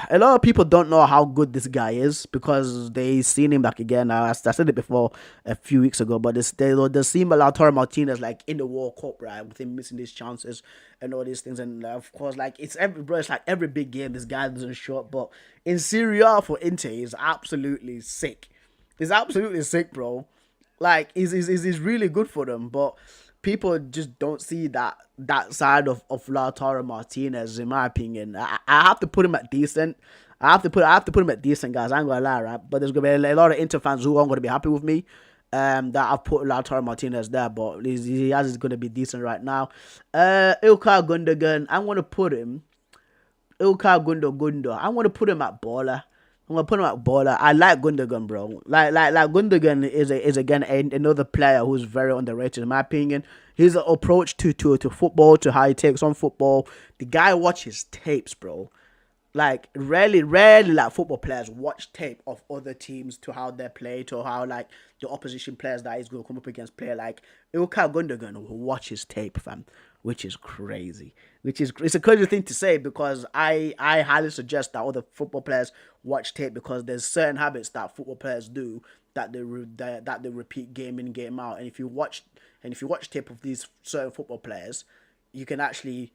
A lot of people don't know how good this guy is because they seen him back again. I said it before a few weeks ago, but they seen Lautaro Martinez like in the World Cup, right, with him missing his chances and all these things. And of course, like it's like every big game this guy doesn't show up. But in Serie A for Inter, he's absolutely sick. He's absolutely sick, bro. Like he's really good for them, but people just don't see that side of Lautaro Martinez, in my opinion. I have to put him at decent. I have to put him at decent, guys. I ain't gonna lie, right? But there's gonna be a lot of Inter fans who aren't gonna be happy with me. That I've put Lautaro Martinez there, but he is gonna be decent right now. Ilkay Gundogan, I'm gonna put him. Ilkay Gundogan. I want to put him at baller. I like Gundogan, bro. Like Gundogan is again another player who's very underrated in my opinion. His approach to football, to how he takes on football. The guy watches tapes, bro. Like rarely like football players watch tape of other teams to how they play, to how like the opposition players that he's gonna come up against play. Like Ilkay Gundogan who watches tape, fam, which is crazy. It's a crazy thing to say because I highly suggest that other football players watch tape because there's certain habits that football players do that they repeat game in, game out. And if you watch tape of these certain football players, you can actually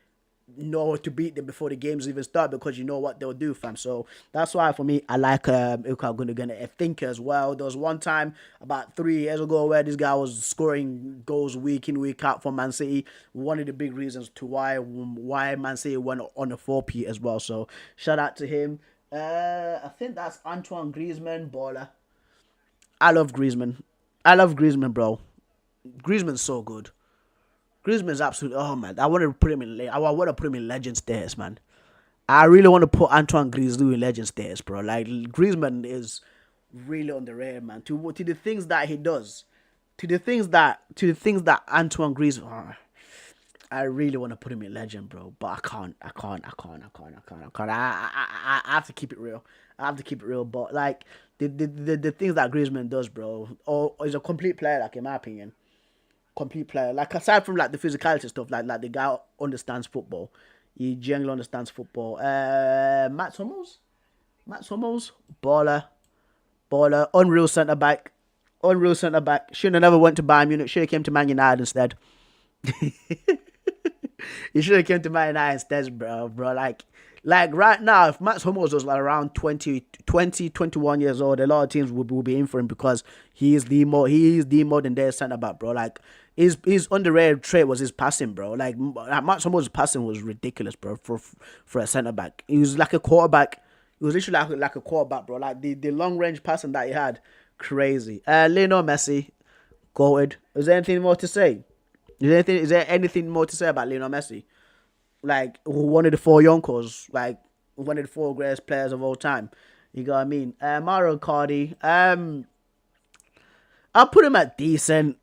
know to beat them before the games even start because you know what they'll do, fam. So that's why for me, I like Ilkay Gundogan. I think as well. There was one time about 3 years ago where this guy was scoring goals week in, week out for Man City. One of the big reasons to why Man City went on a 4P as well. So shout out to him. I think that's Antoine Griezmann, baller. I love Griezmann, bro. Griezmann's so good. Griezmann's absolutely, oh man, I want to put him in legend status, man. I really want to put Antoine Griezmann in legend status, bro. Like Griezmann is really underrated, man. To the things that he does, to the things that Antoine Griezmann, I really want to put him in legend, bro. But I can't. I have to keep it real. But like the things that Griezmann does, bro, is a complete player, like in my opinion. Complete player. Like aside from like the physicality stuff, like the guy understands football. He genuinely understands football. Mats Hummels, baller, unreal centre back. Shouldn't have never went to Bayern Munich. Should have came to Man United instead. He should have came to Man United instead, bro. Like right now, if Mats Hummels was like around 21 years old, a lot of teams will be in for him because he is the modern day centre back, bro. Like his underrated trait was his passing, bro. Like Mats Hummels' passing was ridiculous, bro. For a centre back, he was like a quarterback. He was literally like a quarterback, bro. Like the long range passing that he had, crazy. Lionel Messi, goated. Is there anything more to say? Is there anything more to say about Lionel Messi? Like one of the 4 Yonkers, like one of the 4 greatest players of all time. You know what I mean? Mario Cardi. I'll put him at decent.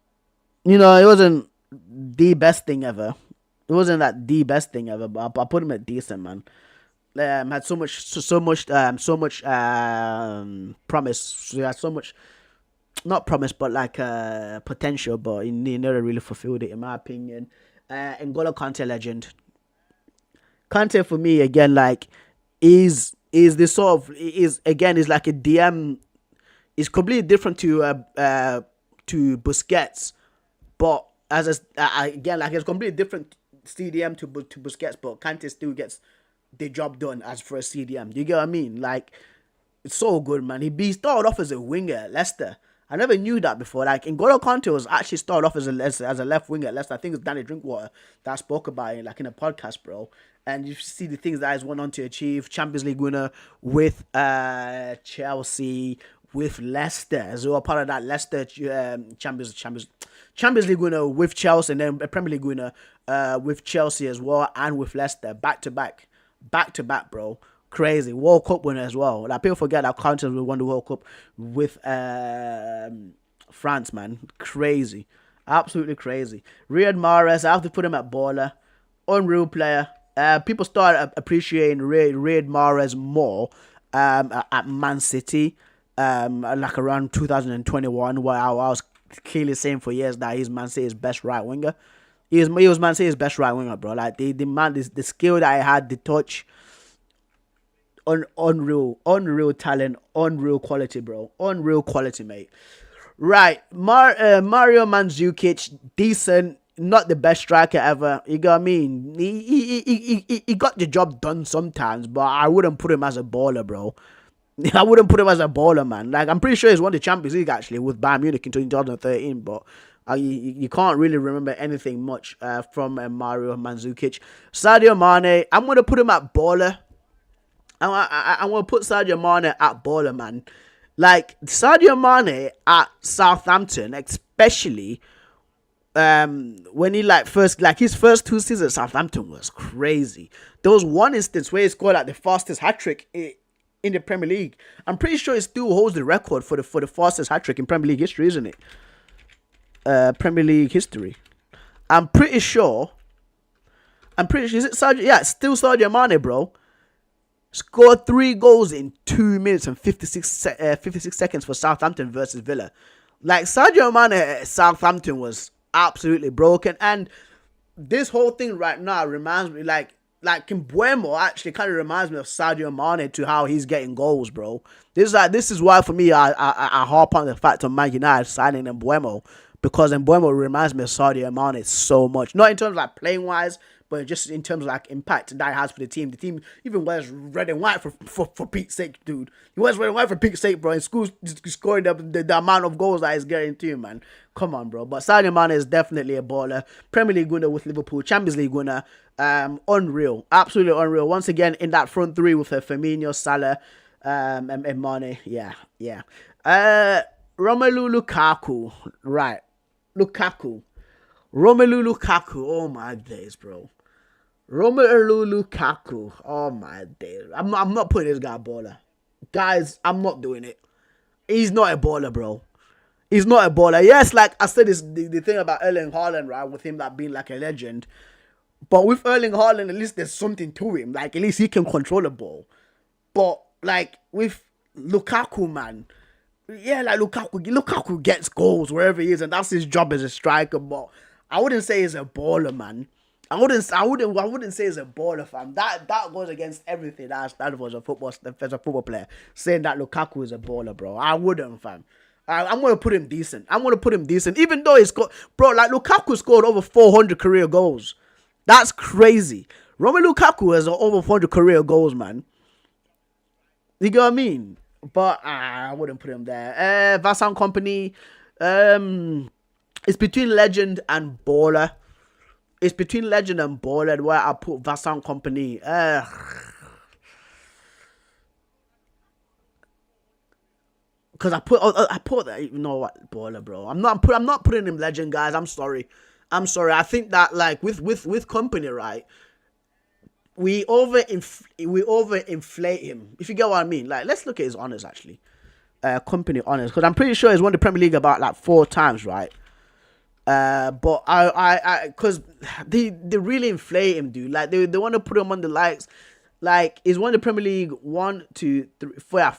You know, it wasn't the best thing ever. It wasn't that the best thing ever, but I put him at decent, man. Had so much promise. He had so much, not promise, but like potential, but he never really fulfilled it, in my opinion. N'Golo Kante, legend. Kante for me again, like is this sort of is like a DM. It's completely different to Busquets, but again, like it's completely different CDM to Busquets, but Kante still gets the job done as for a CDM. You get what I mean? Like it's so good, man. He started off as a winger at Leicester. I never knew that before. Like N'Golo Kante was actually started off as a left winger at Leicester. I think it's Danny Drinkwater that spoke about it, like in a podcast, bro. And you see the things that he's went on to achieve. Champions League winner with Chelsea, with Leicester as well. Part of that Leicester Champions League winner with Chelsea, and then a Premier League winner with Chelsea as well, and with Leicester back to back, bro. Crazy. World Cup winner as well. Like people forget that Kante won the World Cup with France, man. Crazy. Absolutely crazy. Riyad Mahrez, I have to put him at baller. Unreal player. People started appreciating Riyad Mahrez more at Man City, like around 2021, where I was clearly saying for years that he's Man City's best right winger. He was Man City's best right winger, bro. Like the skill that he had, the touch, unreal talent, unreal quality, bro. Unreal quality, mate. Right, Mario Mandzukic, decent. Not the best striker ever. You know what I mean? He got the job done sometimes, but I wouldn't put him as a baller, bro. I wouldn't put him as a baller, man. Like I'm pretty sure he's won the Champions League actually with Bayern Munich in 2013, but you can't really remember anything much from Mario Mandzukic. Sadio Mane, I'm gonna put him at baller. I'm gonna put Sadio Mane at baller, man. Like Sadio Mane at Southampton, especially. When he his first 2 seasons at Southampton was crazy. There was one instance where he scored like the fastest hat-trick in the Premier League. I'm pretty sure he still holds the record for the fastest hat-trick in Premier League history, isn't it? Premier League history. I'm pretty sure is it Sadio? Yeah, it's still Sadio Mane, bro. Scored 3 goals in 2 minutes and 56 seconds for Southampton versus Villa. Like Sadio Mane at Southampton was absolutely broken, and this whole thing right now reminds me like Mbeumo actually kind of reminds me of Sadio Mane to how he's getting goals, bro. This is why for me I harp on the fact of Man United signing Mbeumo, because Mbeumo reminds me of Sadio Mane so much, not in terms of like playing wise, but just in terms of like impact that it has for the team even wears red and white for Pete's sake, dude. He wears red and white for Pete's sake, bro. And school's scoring the amount of goals that he's getting to, man. Come on, bro. But Sadio Mane is definitely a baller. Premier League winner with Liverpool, Champions League winner. Unreal, absolutely unreal. Once again in that front three with Firmino, Salah, and Mane. Yeah. Romelu Lukaku, right? Romelu Lukaku, oh my days, bro. Romelu Lukaku, oh my days. I'm not putting this guy a baller. Guys, I'm not doing it. He's not a baller, bro. He's not a baller. Yes, like I said, the thing about Erling Haaland, right? With him that being like a legend. But with Erling Haaland, at least there's something to him. Like, at least he can control the ball. But, like, with Lukaku, man, yeah, like Lukaku gets goals wherever he is, and that's his job as a striker. But I wouldn't say he's a baller, man. I wouldn't say he's a baller, fam. That goes against everything that I stand for as a football player. Saying that Lukaku is a baller, bro. I wouldn't, fam. I'm gonna put him decent. Even though he's got, bro, like Lukaku scored over 400 career goals. That's crazy. Romelu Lukaku has over 400 career goals, man. You get what I mean? But I wouldn't put him there. Vincent Kompany, it's between legend and baller. Where I put Vincent Kompany. Because I put that, you know what, baller, bro. I'm not putting him legend, guys. I'm sorry. I think that like with Company, right? We overinflate him. If you get what I mean. Like, let's look at his honors actually. Company honors, because I'm pretty sure he's won the Premier League about like 4 times, right? But because they really inflate him, dude. Like they want to put him on the likes. Like, he's won the Premier League 1, 2, 3,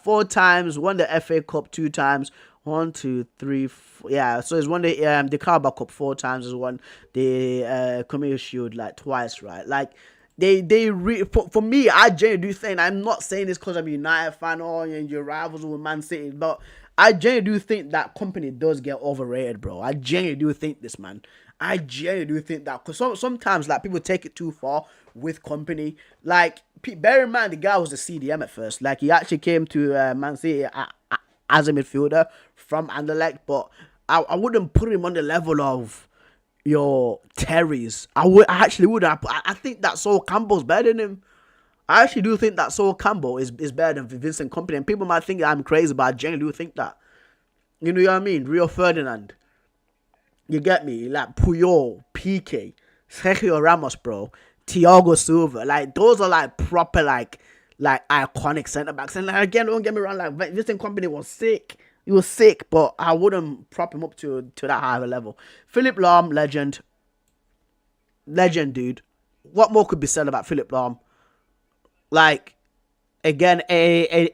4 times. Won the FA Cup 2 times. 1, 2, 3, 4. Yeah, so he's won the Carabao Cup 4 times. He's won the Community Shield like twice, right? Like for me, I genuinely do think, I'm not saying this because I'm a United fan or your rivals with Man City, but I genuinely do think that Company does get overrated, bro. I genuinely do think this, man. I genuinely do think that, because sometimes like people take it too far with Company. Like, bear in mind, the guy was a CDM at first. Like, he actually came to Man City as a midfielder from Anderlecht, but I wouldn't put him on the level of your Terry's. I actually would. I think that Sol Campbell's better than him. I actually do think that Sol Campbell is better than Vincent Kompany. And people might think that I'm crazy, but I genuinely do think that. You know what I mean? Rio Ferdinand. You get me? Like Puyol, PK, Sergio Ramos, bro. Thiago Silva. Like, those are like proper like iconic centre backs. And like, again, don't get me wrong, like Vincent Kompany was sick. He was sick, but I wouldn't prop him up to that high of a level. Philipp Lahm, legend. Legend, dude. What more could be said about Philipp Lahm? Like, again,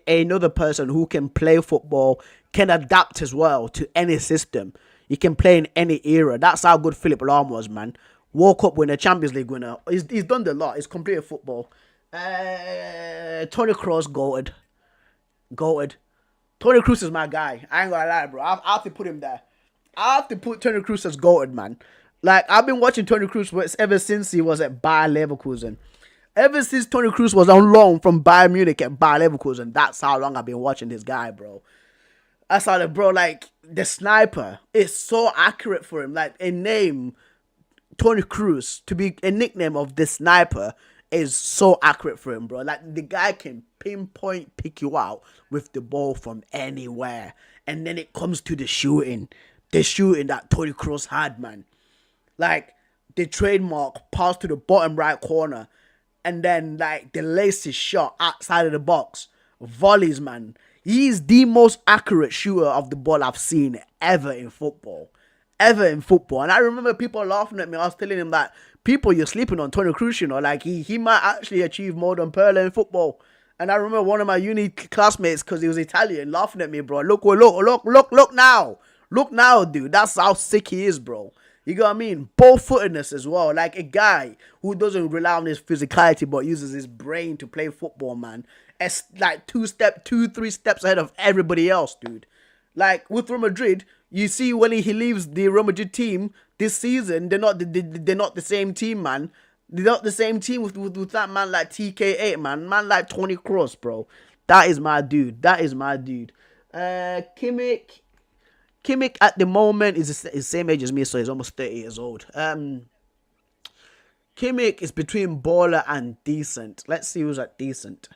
another person who can play football, can adapt as well to any system. He can play in any era. That's how good Philipp Lahm was, man. World Cup winner, Champions League winner. He's done the lot. He's completed football. Toni Kroos, goated. Toni Kroos is my guy. I ain't gonna lie, bro. I have to put him there. I have to put Toni Kroos as goated, man. Like, I've been watching Toni Kroos ever since he was at Bayer Leverkusen. Ever since Toni Kroos was on loan from Bayern Munich at Bayer Leverkusen, that's how long I've been watching this guy, bro. That's how bro, like, the sniper is so accurate for him. Like, a name, Toni Kroos, to be a nickname of the sniper is so accurate for him, bro. Like, the guy can pinpoint pick you out with the ball from anywhere. And then it comes to the shooting. The shooting that Toni Kroos had, man. Like, the trademark pass to the bottom right corner. And then, like, the laces shot outside of the box. Volleys, man. He's the most accurate shooter of the ball I've seen ever in football. And I remember people laughing at me. I was telling him that, people, you're sleeping on Toni Kroos, you know. Like, he might actually achieve more than Perla in football. And I remember one of my uni classmates, because he was Italian, laughing at me, bro. Look now. Look now, dude. That's how sick he is, bro. You know what I mean? Ball-footedness as well. Like, a guy who doesn't rely on his physicality but uses his brain to play football, man. It's like 3 steps ahead of everybody else, dude. Like, with Real Madrid, you see when he leaves the Real Madrid team this season, they're not the same team, man. They're not the same team with that man like TK8, man like Tony Kroos, bro. That is my dude. Kimmich at the moment is the same age as me, so he's almost 30 years old. Kimmich is between baller and decent. Let's see who's at decent.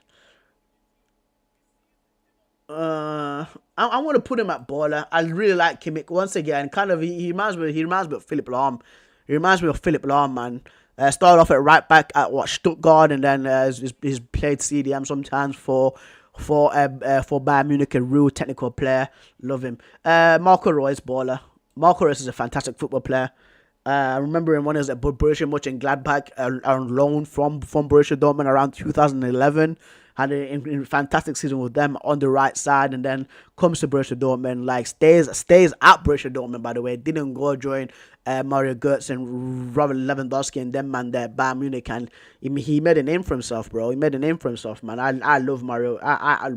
I want to put him at baller. I really like Kimmich. Once again, kind of he reminds me of Philip Lahm. He reminds me of Philip Lahm, man. Started off at right back at Stuttgart, and then he's played CDM sometimes for Bayern Munich, a real technical player. Love him. Marco Reus, baller. Marco Reus is a fantastic football player. I remember him when he was at Borussia Mönchengladbach on loan from Borussia Dortmund around 2011. Had a fantastic season with them on the right side, and then comes to Borussia Dortmund, like stays at Borussia Dortmund, by the way. Didn't go join Mario Götze and Robert Lewandowski and them man there, Bayern Munich, and he made a name for himself, bro. He made a name for himself, man. I love Mario. I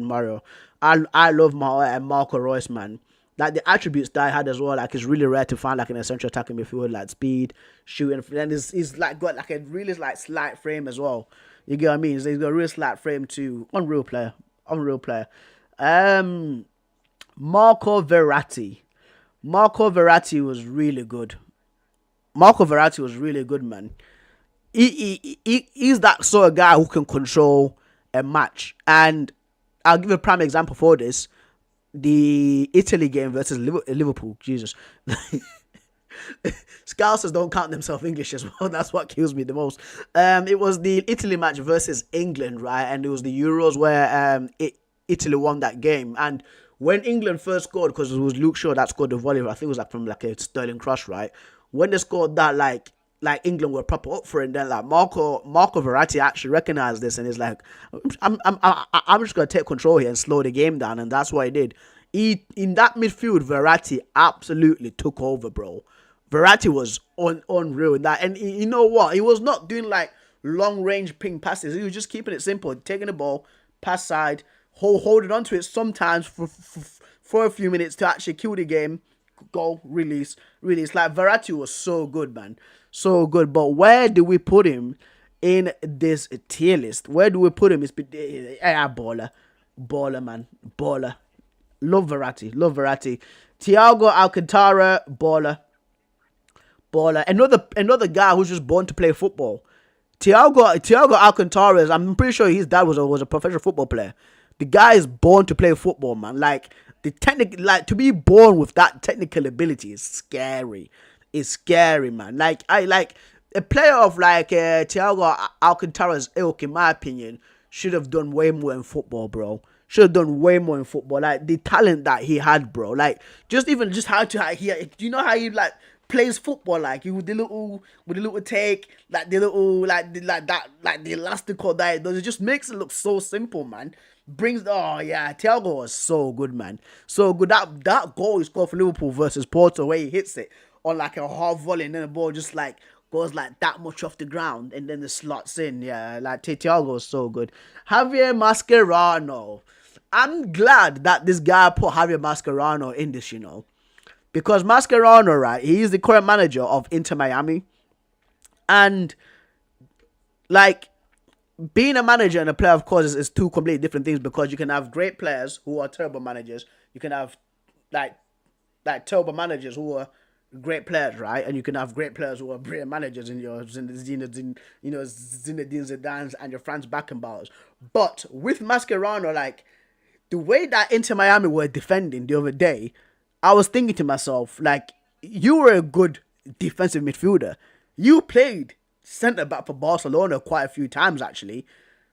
love Marco Reus, man. Like the attributes that I had as well, like it's really rare to find like an essential attacking midfielder, like speed, shooting, and he's like got like a really like slight frame as well. You get what I mean? He's got a real slight frame too. Unreal player. Marco Verratti. Marco Verratti was really good. Man. He's that sort of guy who can control a match. And I'll give a prime example for this. The Italy game versus Liverpool. Jesus. Scousers don't count themselves English as well. That's what kills me the most. It was the Italy match versus England, right? And it was the Euros where Italy won that game. And when England first scored, because it was Luke Shaw that scored the volley, I think it was like from like a Sterling cross, right? When they scored that, like England were proper up for it. And then like Marco Verratti actually recognized this and is like, I'm just gonna take control here and slow the game down, and that's what he did. In that midfield, Verratti absolutely took over, bro. Verratti was unreal in that, and you know what? He was not doing like long range ping passes. He was just keeping it simple, taking the ball, pass side, holding onto it sometimes for a few minutes to actually kill the game. Go release. Like Verratti was so good, man, so good. But where do we put him in this tier list? Where do we put him? It's baller, man, baller. Love Verratti. Thiago Alcantara, baller. Another guy who's just born to play football. Thiago Alcantara, I'm pretty sure his dad was a professional football player. The guy is born to play football, man. Like to be born with that technical ability is scary. It's scary, man. Like a player of like Thiago Alcantara's ilk, in my opinion, should have done way more in football, bro. Like the talent that he had, bro. Like just how you know how he like plays football, like with the little take, like the little like the elastical that it does. It just makes it look so simple, man. Thiago was so good, man. So good. That goal he scored for Liverpool versus Porto, where he hits it on like a hard volley and then the ball just like goes like that much off the ground and then the slots in. Yeah, like Thiago was so good. Javier Mascherano. I'm glad that this guy put Javier Mascherano in this, you know. Because Mascherano, right, he is the current manager of Inter Miami. And, like, being a manager and a player, of course, is two completely different things. Because you can have great players who are terrible managers. You can have, like terrible managers who are great players, right? And you can have great players who are brilliant managers in your Zinedine Zidane's and your Franz Beckenbauers. But with Mascherano, like, the way that Inter Miami were defending the other day, I was thinking to myself, like, you were a good defensive midfielder. You played centre-back for Barcelona quite a few times, actually.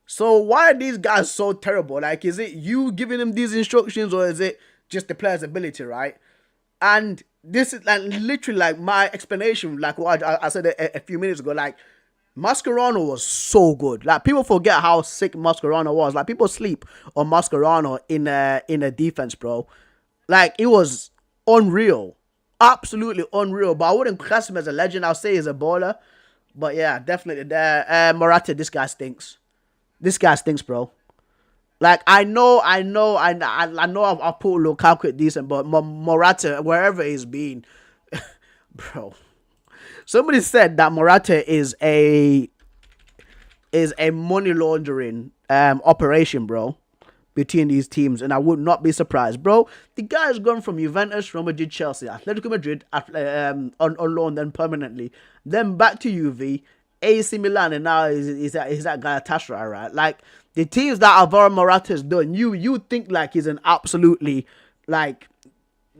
So why are these guys so terrible? Like, is it you giving them these instructions, or is it just the player's ability, right? And this is like literally like my explanation, like what I said a few minutes ago. Like, Mascherano was so good. Like, people forget how sick Mascherano was. Like, people sleep on Mascherano in a defense, bro. Like, it was unreal. Absolutely unreal. But I wouldn't class him as a legend. I'll say he's a baller. But yeah, definitely there. Morata, this guy stinks. This guy stinks, bro. Like, I know I've put Lukaku at decent, but Morata, wherever he's been, bro. Somebody said that Morata is a is a money laundering operation, bro, between these teams, and I would not be surprised, bro. The guy's gone from Juventus, Real Madrid, Chelsea, Atletico Madrid, on loan, then permanently, then back to Juve, AC Milan, and now he's at Galatasaray, right? Like, the teams that Alvaro Morata has done, you think like he's an absolutely like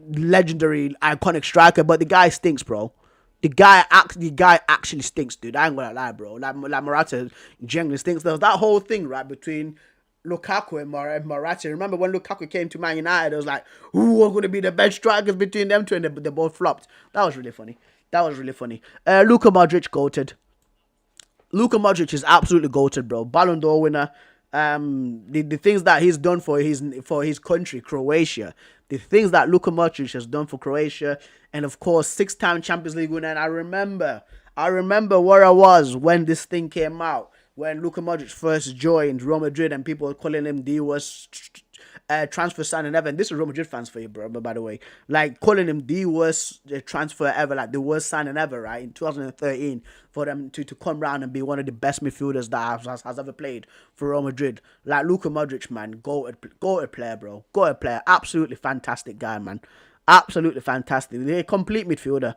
legendary, iconic striker, but the guy stinks, bro. The guy actually stinks, dude. I ain't gonna lie, bro. Like Morata genuinely stinks. There was that whole thing, right, between Lukaku and Morata. Remember when Lukaku came to Man United, it was like, who are going to be the best strikers between them two, and they both flopped. That was really funny. Luka Modric, goated. Luka Modric is absolutely goated, bro. Ballon d'Or winner. The things that he's done for his country, Croatia. The things that Luka Modric has done for Croatia, and of course, 6-time Champions League winner. And I remember where I was when this thing came out, when Luka Modric first joined Real Madrid, and people were calling him the worst transfer signing ever. And this is Real Madrid fans for you, bro, by the way. Like, calling him the worst transfer ever, like the worst signing ever, right? In 2013, for them to come round and be one of the best midfielders that has ever played for Real Madrid. Like, Luka Modric, man, go-ahead player, bro. Go-ahead player. Absolutely fantastic guy, man. Absolutely fantastic. They're a complete midfielder.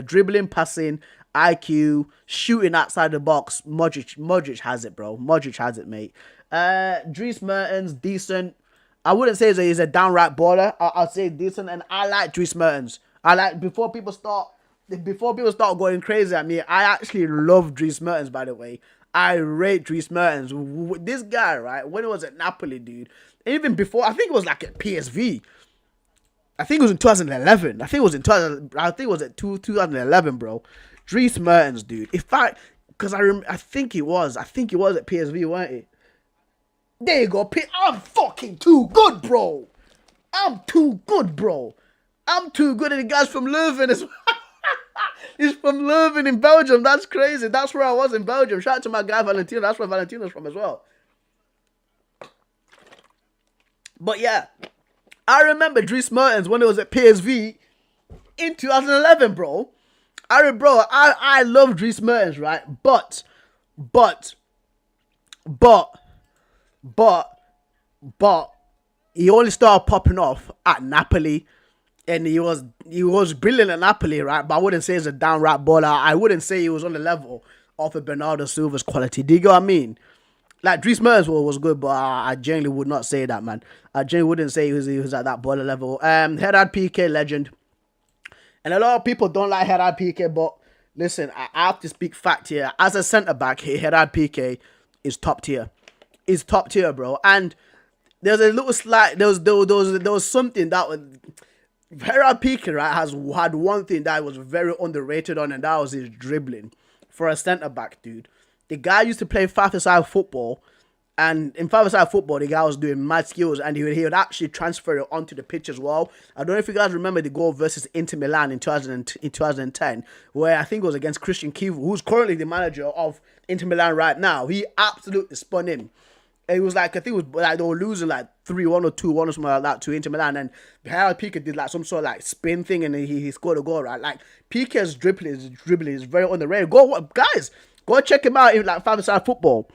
Dribbling, passing, IQ, shooting outside the box. Modric has it, bro. Modric has it, mate. Dries Mertens, decent. I wouldn't say he's a downright baller. I'll say decent, and I like Dries Mertens. Before people start going crazy at me, I actually love Dries Mertens, by the way. I rate Dries Mertens. This guy, right, when it was at Napoli, dude, even before, I think it was like at PSV. I think it was in 2011. I think it was at 2011, bro. Dries Mertens, dude. I think it was at PSV, weren't it? There you go. I'm fucking too good, bro. I'm too good. And the guy's from Leuven as well. He's from Leuven in Belgium. That's crazy. That's where I was in Belgium. Shout out to my guy Valentino. That's where Valentino's from as well. But yeah, I remember Dries Mertens when it was at PSV in 2011, bro. I love Dries Mertens, right? But he only started popping off at Napoli, and he was brilliant at Napoli, right? But I wouldn't say he's a downright baller. I wouldn't say he was on the level of a Bernardo Silva's quality. Do you get what I mean? Like, Dries Mertens was good, but I genuinely would not say that, man. I genuinely wouldn't say he was at that baller level. Gerard Piqué, legend. And a lot of people don't like Gerard Piqué, but listen, I have to speak fact here. As a centre-back, Gerard Piqué is top tier. Is top tier, bro. And there's a little slight, there was something that was, Gerard Piqué, right, had one thing that was very underrated on, and that was his dribbling. For a centre-back, dude. The guy used to play five-a-side football, and in five-a-side football, the guy was doing mad skills, and he would actually transfer it onto the pitch as well. I don't know if you guys remember the goal versus Inter Milan in 2010, where I think it was against Christian Kivu, who's currently the manager of Inter Milan right now. He absolutely spun him. It was like, I think it was like they were losing like 3-1 or 2-1 or something like that to Inter Milan, and Gerard Piqué did like some sort of like spin thing, and he scored a goal, right? Like, Piqué's dribbling is very underrated. Guys, go check him out in like five-a-side football.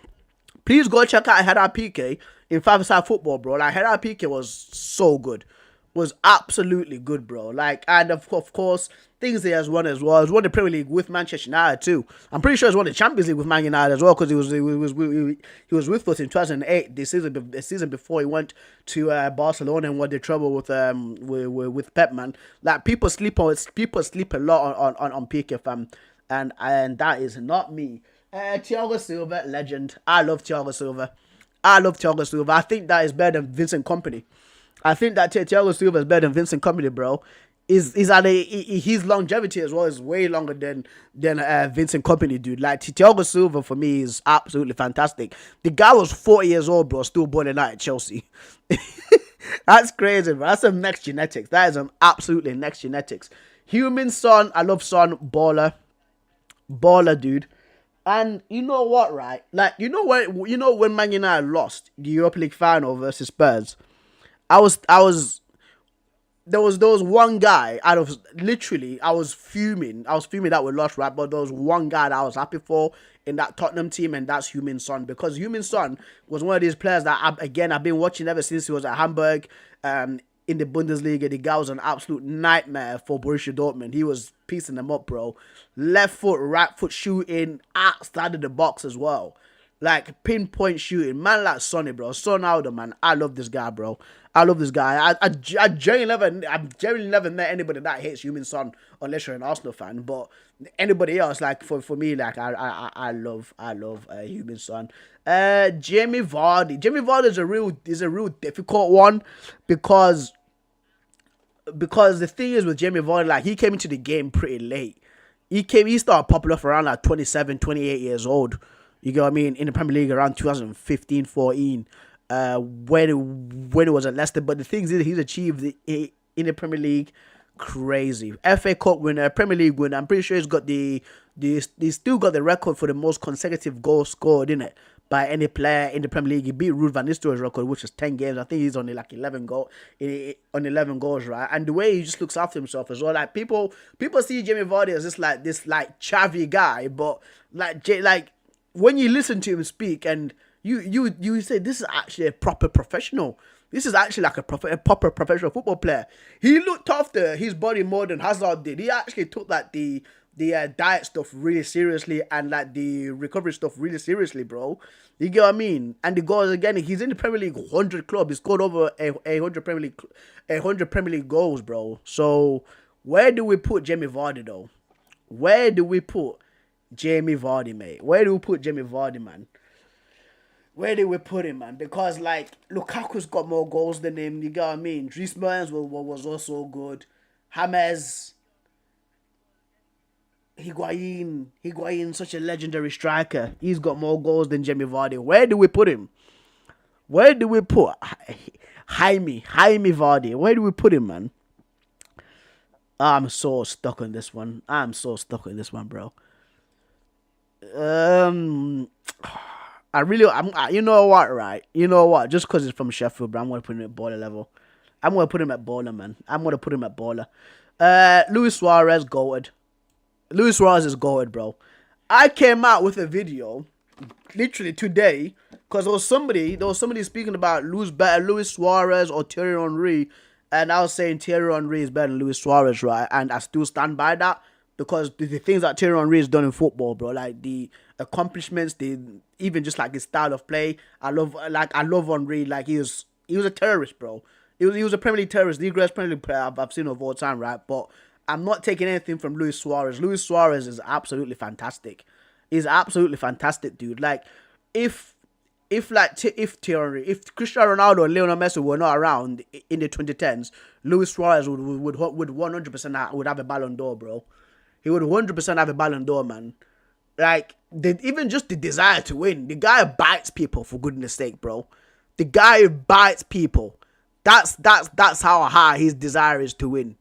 Please go check out Gerard Piqué in five-a-side football, bro. Like, Gerard Piqué was so good. Was absolutely good, bro. Like, and of course, things he has won as well. He's won the Premier League with Manchester United too. I'm pretty sure he's won the Champions League with Man United as well, because he was with us in 2008, the season before he went to Barcelona and won the trouble with Pep, man. Like, people sleep a lot on Piqué, fam, and that is not me. Thiago Silva, legend. I love Thiago Silva. I think that is better than Vincent Kompany. I think that Thiago Silva is better than Vincent Kompany, bro. His longevity as well is way longer than Vincent Kompany, dude. Like, Thiago Silva for me is absolutely fantastic. The guy was 40 years old, bro, still balling out at Chelsea. That's crazy, bro. That's some next genetics. That is some absolutely next genetics. Human Son, I love Son, baller, dude. And you know what, right? Like, you know when Man United lost the Europa League final versus Spurs, I was there was one guy out of literally I was fuming that we lost, right? But there was one guy that I was happy for in that Tottenham team, and that's Heung-min Son, because Heung-min Son was one of these players that I've been watching ever since he was at Hamburg. In the Bundesliga, the guy was an absolute nightmare for Borussia Dortmund. He was piecing them up, bro. Left foot, right foot shooting outside of the box as well. Like pinpoint shooting, man. Like Sonny, bro. Son Alder, man. I love this guy, bro. I love this guy. I generally never met anybody that hates Heung-min Son unless you're an Arsenal fan. But anybody else, like for me, like I love Heung-min Son. Jamie Vardy. Jamie Vardy is a real difficult one because the thing is with Jamie Vardy, like he came into the game pretty late. He started popping off around like 27, 28 years old. You get what I mean? In the Premier League around 2015, 14, when it was at Leicester. But the thing is, he's achieved in the Premier League crazy. FA Cup winner, Premier League winner. I'm pretty sure he's still got the record for the most consecutive goals scored, in it, by any player in the Premier League. He beat Ruud van Nistelrooy's record, which is 10 games. I think he's only like 11 goals, right? And the way he just looks after himself as well. Like people see Jamie Vardy as this chavvy guy, but like when you listen to him speak and you say this is actually a proper professional. This is actually like a proper professional football player. He looked after his body more than Hazard did. He actually took like the diet stuff really seriously and like the recovery stuff really seriously, bro. You get what I mean? And the goals again, he's in the Premier League 100 club. He scored over 100 Premier League goals, bro. So where do we put Jamie Vardy though? Where do we put Jamie Vardy, mate? Where do we put Jamie Vardy, man? Where did we put him, man? Because, like, Lukaku's got more goals than him. You get what I mean? Dries Mertens was also good. James, Higuain, such a legendary striker. He's got more goals than Jamie Vardy. Where do we put him? Where do we put Jaime Vardy? Where do we put him, man? I'm so stuck on this one. Bro. You know what, right? You know what? Just because it's from Sheffield, bro, I'm going to put him at baller level. I'm going to put him at baller, man. Luis Suarez, goated. Luis Suarez is goated, bro. I came out with a video, literally today, because there was somebody speaking about Luis Suarez or Thierry Henry, and I was saying Thierry Henry is better than Luis Suarez, right? And I still stand by that. Because the things that Thierry Henry has done in football, bro, like the accomplishments, even just like his style of play, I love Henry. Like he was a terrorist, bro. He was a Premier League terrorist, the greatest Premier League player I've seen of all time, right? But I'm not taking anything from Luis Suarez. Luis Suarez is absolutely fantastic. He's absolutely fantastic, dude. Like if Cristiano Ronaldo or Lionel Messi were not around in the 2010s, Luis Suarez would 100% would have a Ballon d'Or, bro. He would 100% have a Ballon d'Or, man. Like, even just the desire to win. The guy bites people, for goodness sake, bro. The guy bites people. That's how high his desire is to win.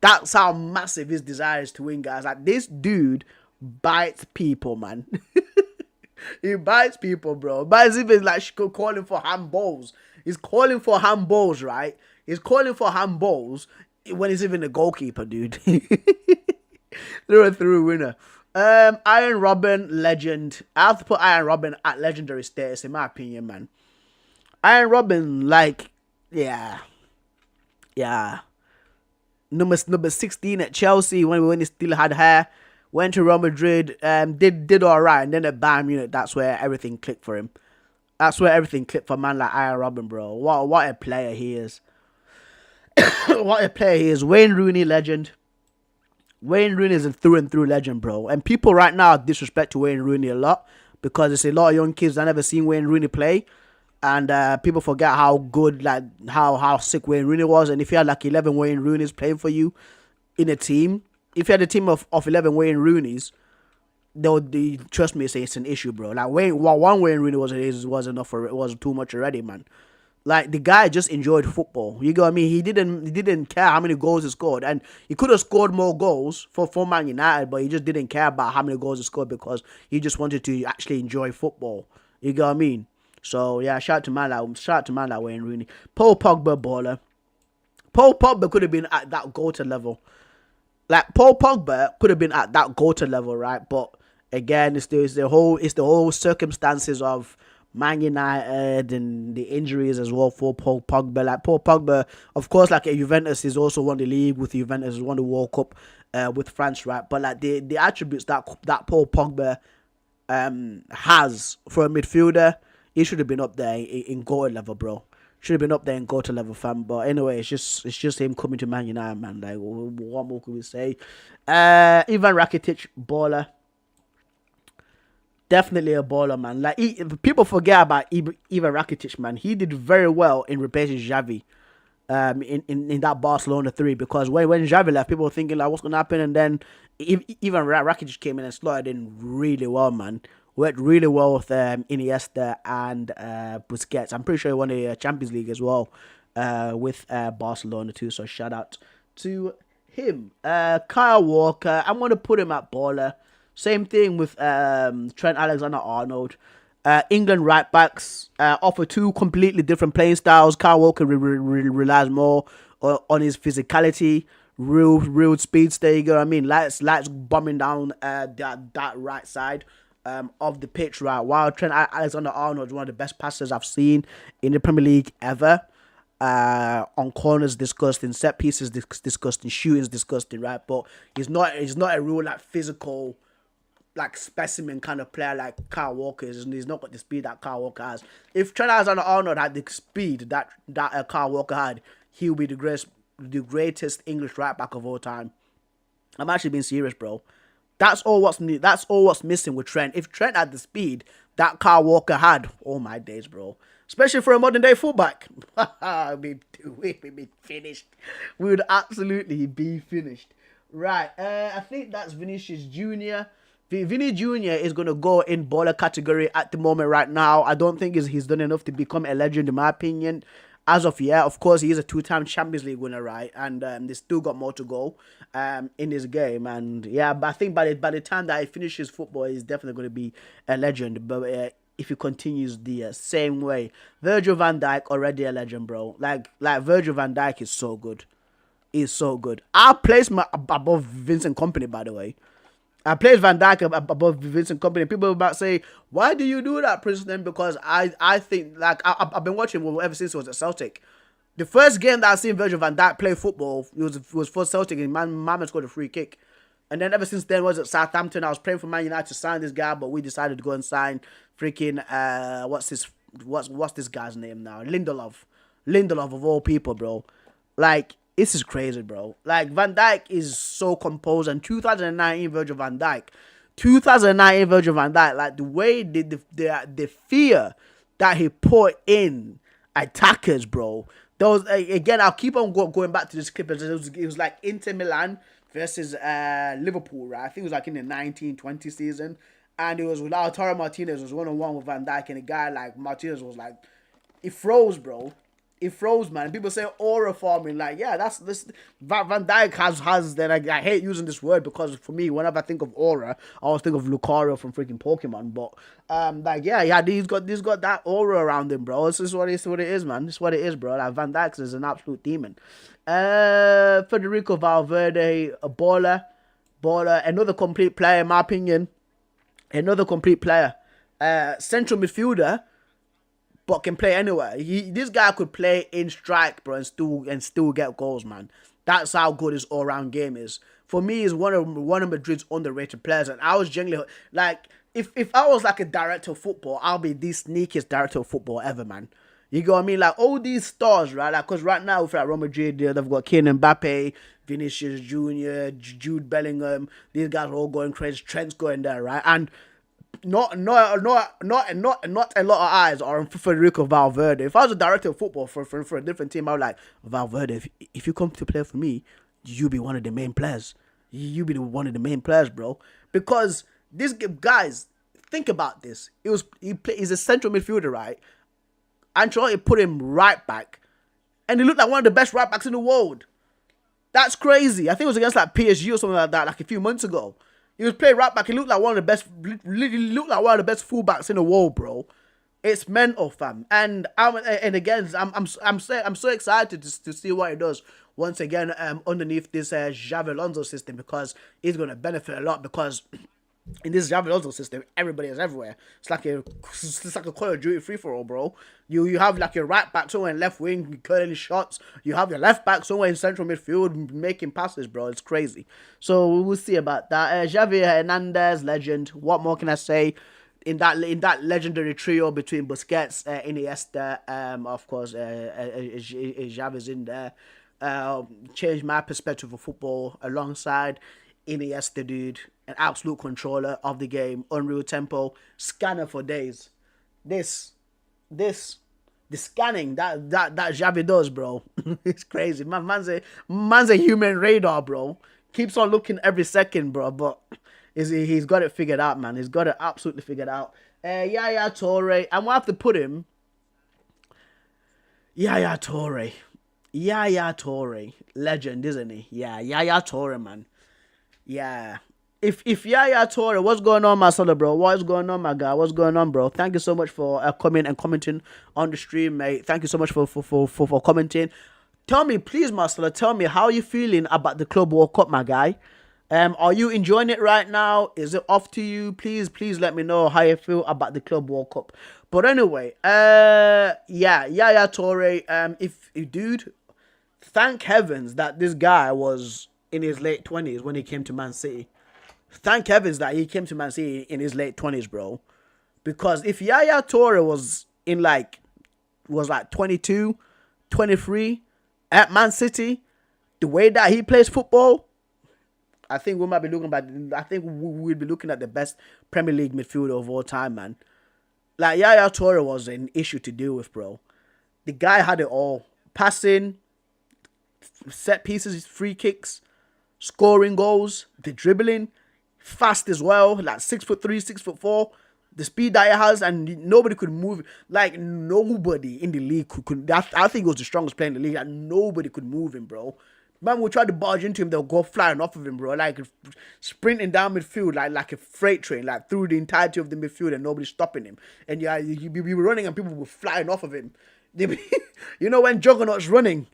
That's how massive his desire is to win, guys. Like, this dude bites people, man. He bites people, bro. But it's even like calling for handballs. He's calling for handballs, right? He's calling for handballs when he's even a goalkeeper, dude. Through winner. Iron Robin, legend. I have to put Iron Robin at legendary status, in my opinion, man. Iron Robin, like, yeah. Number 16 at Chelsea when he still had hair. Went to Real Madrid, did alright, and then at Bayern Munich, that's where everything clicked for him. That's where everything clicked for a man like Iron Robin, bro. What a player he is. What a player he is. Wayne Rooney, legend. Wayne Rooney is a through and through legend, bro. And people right now disrespect to Wayne Rooney a lot because there's a lot of young kids that never seen Wayne Rooney play, and people forget how good, like how sick Wayne Rooney was. And if you had like 11 Wayne Rooneys playing for you in a team, if you had a team of 11 Wayne Rooneys, trust me, it's an issue, bro. Like one Wayne Rooney was enough for it, was too much already, man. Like, the guy just enjoyed football. You get what I mean? He didn't care how many goals he scored. And he could have scored more goals for Man United, but he just didn't care about how many goals he scored because he just wanted to actually enjoy football. You get what I mean? So, yeah, shout out to man like Wayne Rooney. Paul Pogba, baller. Paul Pogba could have been at that goated level. Like Paul Pogba could have been at that goated level, right? But again, it's the whole circumstances of Man United and the injuries as well for Paul Pogba. Like Paul Pogba, of course, like at Juventus, he's also won the league with Juventus, won the World Cup with France, right? But like the attributes that Paul Pogba has for a midfielder, he should have been up there in goal level, bro. Should have been up there in goal level, fam. But anyway, it's just him coming to Man United, man. Like, what more could we say? Ivan Rakitic, baller. Definitely a baller, man. Like people forget about Ivan Rakitic, man. He did very well in replacing Xavi, in that Barcelona 3, because when Xavi left, people were thinking like, what's gonna happen? And then Ivan Rakitic came in and slotted in really well, man. Worked really well with Iniesta and Busquets. I'm pretty sure he won the Champions League as well with Barcelona too. So shout out to him. Kyle Walker, I'm gonna put him at baller. Same thing with Trent Alexander-Arnold. England right backs offer two completely different playing styles. Kyle Walker relies more on his physicality, real speedster. You know what I mean? Lights bombing down that right side of the pitch, right? While Trent Alexander-Arnold is one of the best passers I've seen in the Premier League ever. On corners, disgusting. Set pieces, disgusting. Shooting's disgusting, right? But he's not a real like physical, like specimen kind of player like Kyle Walker is, and he's not got the speed that Kyle Walker has. If Trent Alexander-Arnold had the speed that Kyle Walker had, he would be the greatest English right back of all time. I'm actually being serious, bro. That's all what's missing with Trent. If Trent had the speed that Kyle Walker had, oh my days, bro. Especially for a modern day fullback, we'd be finished. We would absolutely be finished. Right, I think that's Vinicius Jr. Vinny Jr. is going to go in baller category at the moment right now. I don't think he's done enough to become a legend in my opinion. As of yet, of course, he is a 2-time Champions League winner, right? And they still got more to go in his game. And yeah, but I think by the time that he finishes football, he's definitely going to be a legend. But if he continues the same way, Virgil van Dijk already a legend, bro. Like Virgil van Dijk is so good. He's so good. I place him above Vincent Kompany, by the way. I place Van Dijk above Vincent Kompany. People about say, why do you do that, President? Because I think, like, I've been watching him ever since he was at Celtic. The first game that I seen Virgil van Dijk play football was for Celtic, and Man scored a free kick. And then ever since then was at Southampton. I was praying for Man United to sign this guy, but we decided to go and sign freaking what's this guy's name now? Lindelof of all people, bro. Like, this is crazy, bro. Like, Van Dijk is so composed. And 2019 Virgil van Dijk, like, the way the fear that he put in attackers, bro. There was, again, I'll keep on going back to this clip. It was like Inter Milan versus Liverpool, right? I think it was like in the 1920 season. And it was with Lautaro Martinez was 1-on-1 with Van Dijk. And a guy like Martinez was like, he froze, bro. It froze, man. People say aura forming. Like, yeah, that's this. Van Dijk has. Then I hate using this word because for me, whenever I think of aura, I always think of Lucario from freaking Pokemon. But like, yeah, he's got that aura around him, bro. This is what it is, man. This is what it is, bro. Like, Van Dijk is an absolute demon. Federico Valverde, a baller, another complete player in my opinion. Another complete player. Central midfielder. But can play anywhere. This guy could play in strike, bro, and still get goals, man. That's how good his all-round game is. For me, he's one of Madrid's underrated players. And I was genuinely like, if I was like a director of football, I'll be the sneakiest director of football ever, man. You know what I mean? Like all these stars, right? Like, cause right now with like Real Madrid, they've got Kylian Mbappe, Vinicius Jr., Jude Bellingham. These guys are all going crazy. Trent's going there, right? And not a lot of eyes are on Federico Valverde. If I was a director of football for a different team, I would like, Valverde, if you come to play for me, you'll be one of the main players. You'll be one of the main players, bro. Because this guys, think about this. He's a central midfielder, right? Ancelotti put him right back, and he looked like one of the best right backs in the world. That's crazy. I think it was against like PSG or something like that, like a few months ago. He was playing right back. He looked like one of the best. Looked like one of the best fullbacks in the world, bro. It's mental, fam. And again, I'm so excited to see what he does once again underneath this Xavi Alonso system, because he's going to benefit a lot, because in this Xavi Alonso system, everybody is everywhere. It's like a Call of Duty free for all, bro. You have like your right back somewhere in left wing curling shots. You have your left back somewhere in central midfield making passes, bro. It's crazy. So we'll see about that. Xavi Hernandez, legend. What more can I say? In that legendary trio between Busquets, Iniesta, of course, Xavi's in there. Changed my perspective of football alongside Iniesta, dude. An absolute controller of the game, unreal tempo, scanner for days. The scanning that Xavi does, bro. It's crazy. Man's a human radar, bro. Keeps on looking every second, bro. But he's got it figured out, man. He's got it absolutely figured out. Yaya Toure. I'm gonna have to put him. Yaya Toure, legend, isn't he? Yeah, Yaya Toure, man. Yeah. If Yaya Toure, what's going on, Marcelo, bro? What is going on, my guy? What's going on, bro? Thank you so much for coming and commenting on the stream, mate. Thank you so much for commenting. Tell me, please, Marcelo, tell me how you feeling about the Club World Cup, my guy. Are you enjoying it right now? Is it off to you? Please let me know how you feel about the Club World Cup. But anyway, Yaya Toure, if dude, thank heavens that this guy was in his late 20s when he came to Man City. Thank heavens that he came to Man City in his late 20s, bro. Because if Yaya Toure was 22, 23 at Man City, the way that he plays football, I think we might be looking we'd be looking at the best Premier League midfielder of all time, man. Like, Yaya Toure was an issue to deal with, bro. The guy had it all. Passing, set pieces, free kicks, scoring goals, the dribbling, fast as well, like 6'3", 6'4", the speed that he has, and nobody could move. Like, nobody in the league could I think he was the strongest player in the league, and nobody could move him, bro. Man will try to barge into him, they'll go flying off of him, bro. Like sprinting down midfield like a freight train, like through the entirety of the midfield, and nobody's stopping him. And yeah, you'd be running and people were flying off of him. You know when Juggernaut's running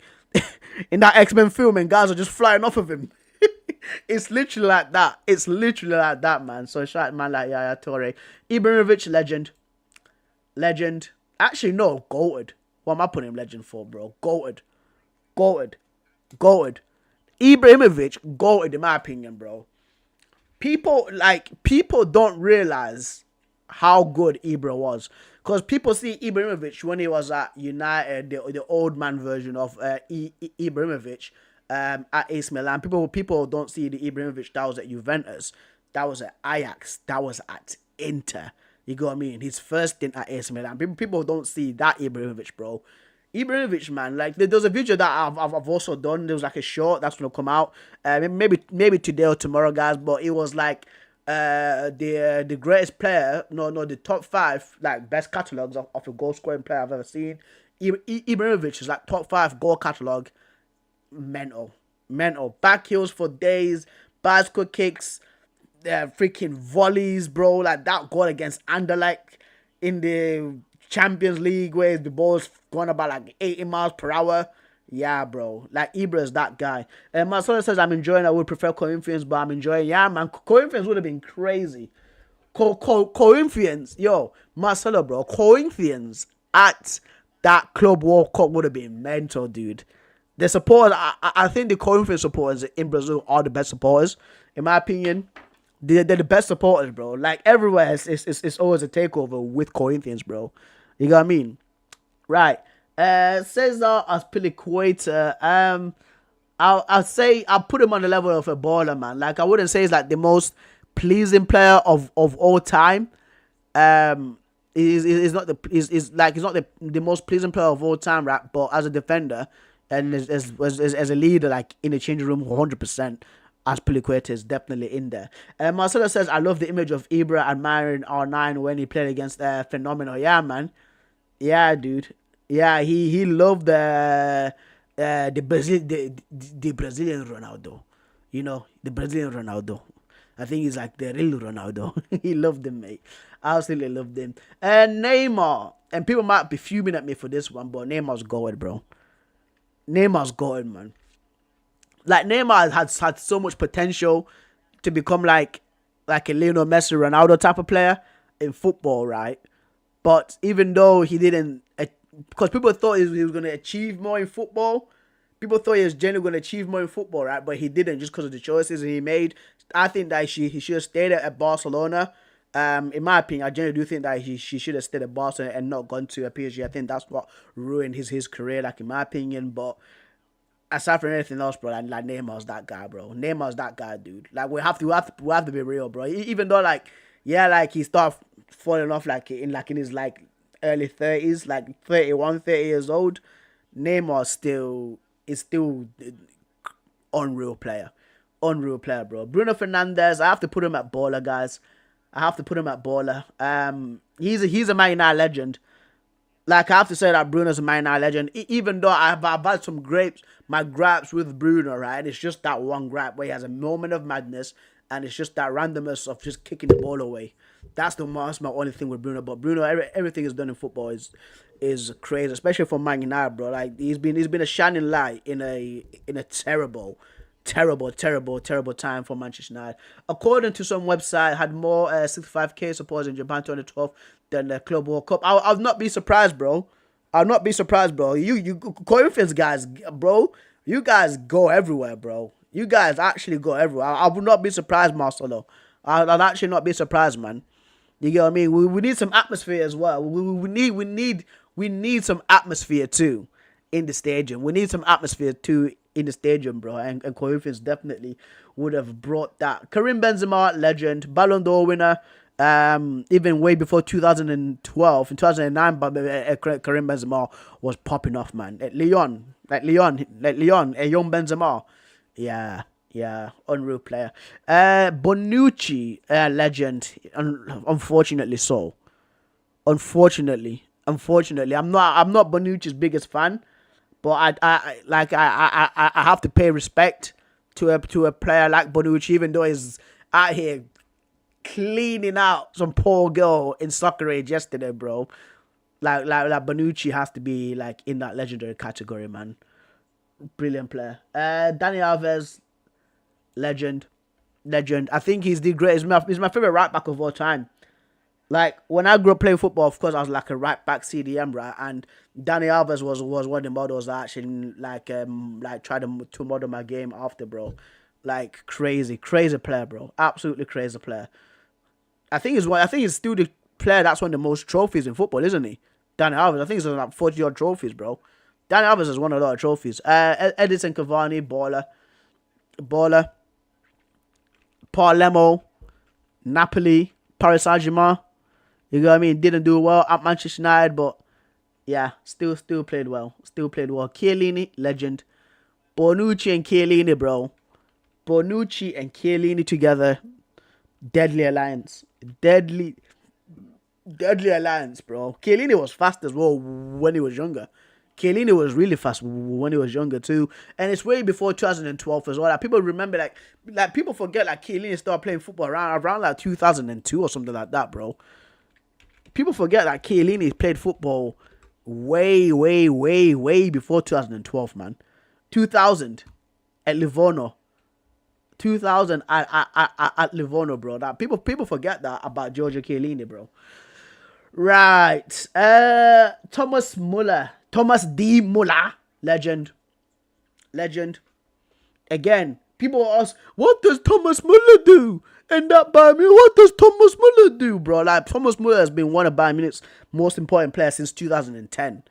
in that X-Men film and guys are just flying off of him. It's literally like that. It's literally like that, man. So shout out, man, like Yaya Toure. Ibrahimovic, legend. Actually, no, goated. What am I putting him legend for, bro? Goated. Ibrahimovic, goated in my opinion, bro. People don't realize how good Ibra was. Because people see Ibrahimovic when he was at United, the old man version of Ibrahimovic at AC Milan. People don't see the Ibrahimovic that was at Juventus, that was at Ajax, that was at Inter. You get what I mean? His first stint at AC Milan. People don't see that Ibrahimovic, bro. Ibrahimovic, man, like there's a video that I've also done. There was like a short that's gonna come out, maybe today or tomorrow, guys. But it was like the greatest player, the top 5 like best catalogs of a goal scoring player I've ever seen. Ibrahimovic is like top 5 goal catalog. Mental. Back heels for days, bicycle kicks, freaking volleys, bro. Like that goal against Anderlecht in the Champions League where the ball's going about like 80 miles per hour. Yeah, bro. Like, Ibra is that guy. And Marcelo says, I'm enjoying. I would prefer Corinthians, but I'm enjoying. Yeah, man. Corinthians would have been crazy. Corinthians, yo, Marcelo, bro. Corinthians at that Club World Cup would have been mental, dude. The supporters, I think the Corinthians supporters in Brazil are the best supporters, in my opinion. They're the best supporters, bro. Like, everywhere, it's always a takeover with Corinthians, bro. You know what I mean? Right. Cesar Azpilicueta. I'll say I'll put him on the level of a baller, man. Like, I wouldn't say he's like the most pleasing player of all time. He's not the most pleasing player of all time, right? But as a defender and as a leader, like in the changing room, 100%. Azpilicueta is definitely in there. Marcelo says, I love the image of Ibra admiring R9 when he played against Phenomenal. Yeah, man. Yeah, dude. Yeah, he loved the Brazilian Ronaldo. You know, the Brazilian Ronaldo. I think he's like the real Ronaldo. He loved him, mate. I absolutely loved him. And Neymar. And people might be fuming at me for this one, but Neymar's going, bro. Neymar's going, man. Like Neymar has had so much potential to become like a Lionel Messi, Ronaldo type of player in football, right? But even though he didn't, because people thought he was going to achieve more in football, people thought he was genuinely going to achieve more in football, right? But he didn't, just because of the choices he made. I think that he should have stayed at Barcelona. In my opinion, I genuinely do think that she should have stayed at Barcelona and not gone to a PSG. I think that's what ruined his career, like in my opinion. But aside from anything else, bro, like Neymar's that guy, bro. Neymar's that guy, dude. Like we have to be real, bro. Even though like he started falling off in his early 30s, like 31, 30 years old. Neymar is still unreal player, bro. Bruno Fernandes, I have to put him at baller, guys. I have to put him at baller. He's a Man United legend. Like, I have to say that Bruno's a Man United legend. Even though I've had some my gripes with Bruno, right? It's just that one gripe where he has a moment of madness, and it's just that randomness of just kicking the ball away. That's my only thing with Bruno. But Bruno, everything he's done in football is crazy, especially for Man United, bro. Like, he's been a shining light in a terrible time for Manchester United. According to some website, had more 65k supporters in Japan 2012 than the Club World Cup. I'll not be surprised, bro. I'll not be surprised, bro. You Corinthians guys, bro. You guys go everywhere, bro. You guys actually go everywhere. I would not be surprised, Marcelo. I'd actually not be surprised, man. You get what I mean? We need some atmosphere as well. We need some atmosphere too in the stadium. We need some atmosphere too in the stadium, bro. And Corinthians definitely would have brought that. Karim Benzema, legend, Ballon d'Or winner. Even way before 2012, in 2009, Karim Benzema was popping off, man. At Lyon, a young Benzema. Yeah, unreal player. Bonucci, legend. Unfortunately, so. Unfortunately, I'm not Bonucci's biggest fan, but I have to pay respect to a player like Bonucci, even though he's out here cleaning out some poor girl in Soccer Age yesterday, bro. Like Bonucci has to be like in that legendary category, man. Brilliant player. Dani Alves, legend. I think he's the greatest. He's my favorite right back of all time. Like, when I grew up playing football, of course, I was like a right back CDM, right? And Dani Alves was one of the models that actually tried to model my game after, bro. Like, crazy player, bro. Absolutely crazy player. I think he's still the player that's won the most trophies in football, isn't he? Dani Alves. I think he's like 40 odd trophies, bro. Dani Alves has won a lot of trophies. Edison Cavani, baller. Palermo, Napoli, Paris Saint-Germain. You know what I mean? Didn't do well at Manchester United, but yeah, still played well. Chiellini, legend. Bonucci and Chiellini, bro. Bonucci and Chiellini together, deadly alliance. Deadly alliance, bro. Chiellini was fast as well when he was younger. Chiellini was really fast when he was younger too, and it's way before 2012 as well. Like, people remember, like people forget, like Chiellini started playing football around like 2002 or something like that, bro. People forget that Chiellini played football way before 2012, man. 2000 at Livorno. 2000 at Livorno, bro. That people forget that about Giorgio Chiellini, bro. Right. Thomas D. Muller, legend. Again, people ask, what does Thomas Muller do? And that Bayern Munich, what does Thomas Muller do, bro? Like, Thomas Muller has been one of Bayern Munich's most important players since 2010.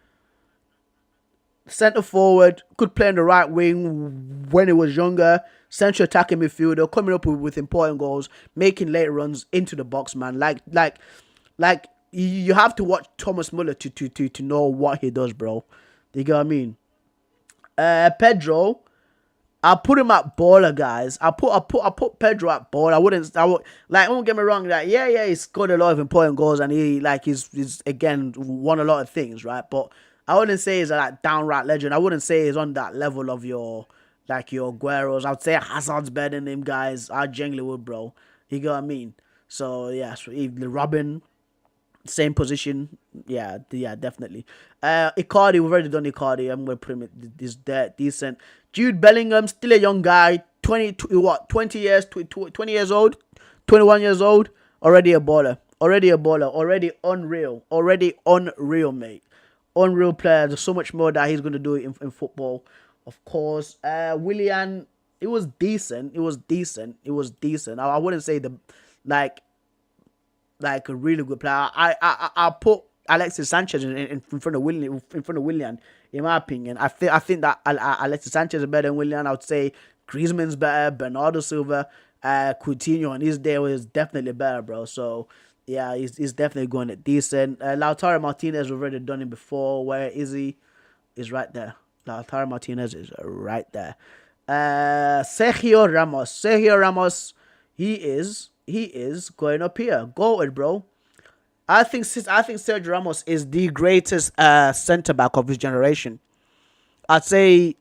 Centre forward, could play on the right wing when he was younger. Central attacking midfielder, coming up with important goals, making late runs into the box, man. Like you have to watch Thomas Muller to know what he does, bro. You get what I mean? Pedro, I'll put him at baller, guys. I'll put Pedro at baller. Don't get me wrong, yeah, he scored a lot of important goals, and he's again won a lot of things, right? But I wouldn't say he's a downright legend. I wouldn't say he's on that level of your Agueros. I would say Hazard's better than him, guys. I genuinely would, bro. You get what I mean? So yeah, Robin, Same position. Yeah, definitely. Icardi, we've already done Icardi. I'm going to put him at this decent. Jude Bellingham, still a young guy. 20 years, 20 years old, 21 years old. Already a baller. Already unreal. Already unreal, mate. Unreal player. There's so much more that he's going to do in football. Of course. Willian, it was decent. I wouldn't say like a really good player. I put Alexis Sanchez in front of Willian, in my opinion. I think that Alexis Sanchez is better than Willian. I would say Griezmann's better. Bernardo Silva, Coutinho on his day was definitely better, bro. So yeah, he's definitely going at decent. Lautaro Martinez, we've already done him before. Where is he? He's right there. Lautaro Martinez is right there. Sergio Ramos, he is going up here. Goated, bro. I think Sergio Ramos is the greatest centre back of his generation. I'd say,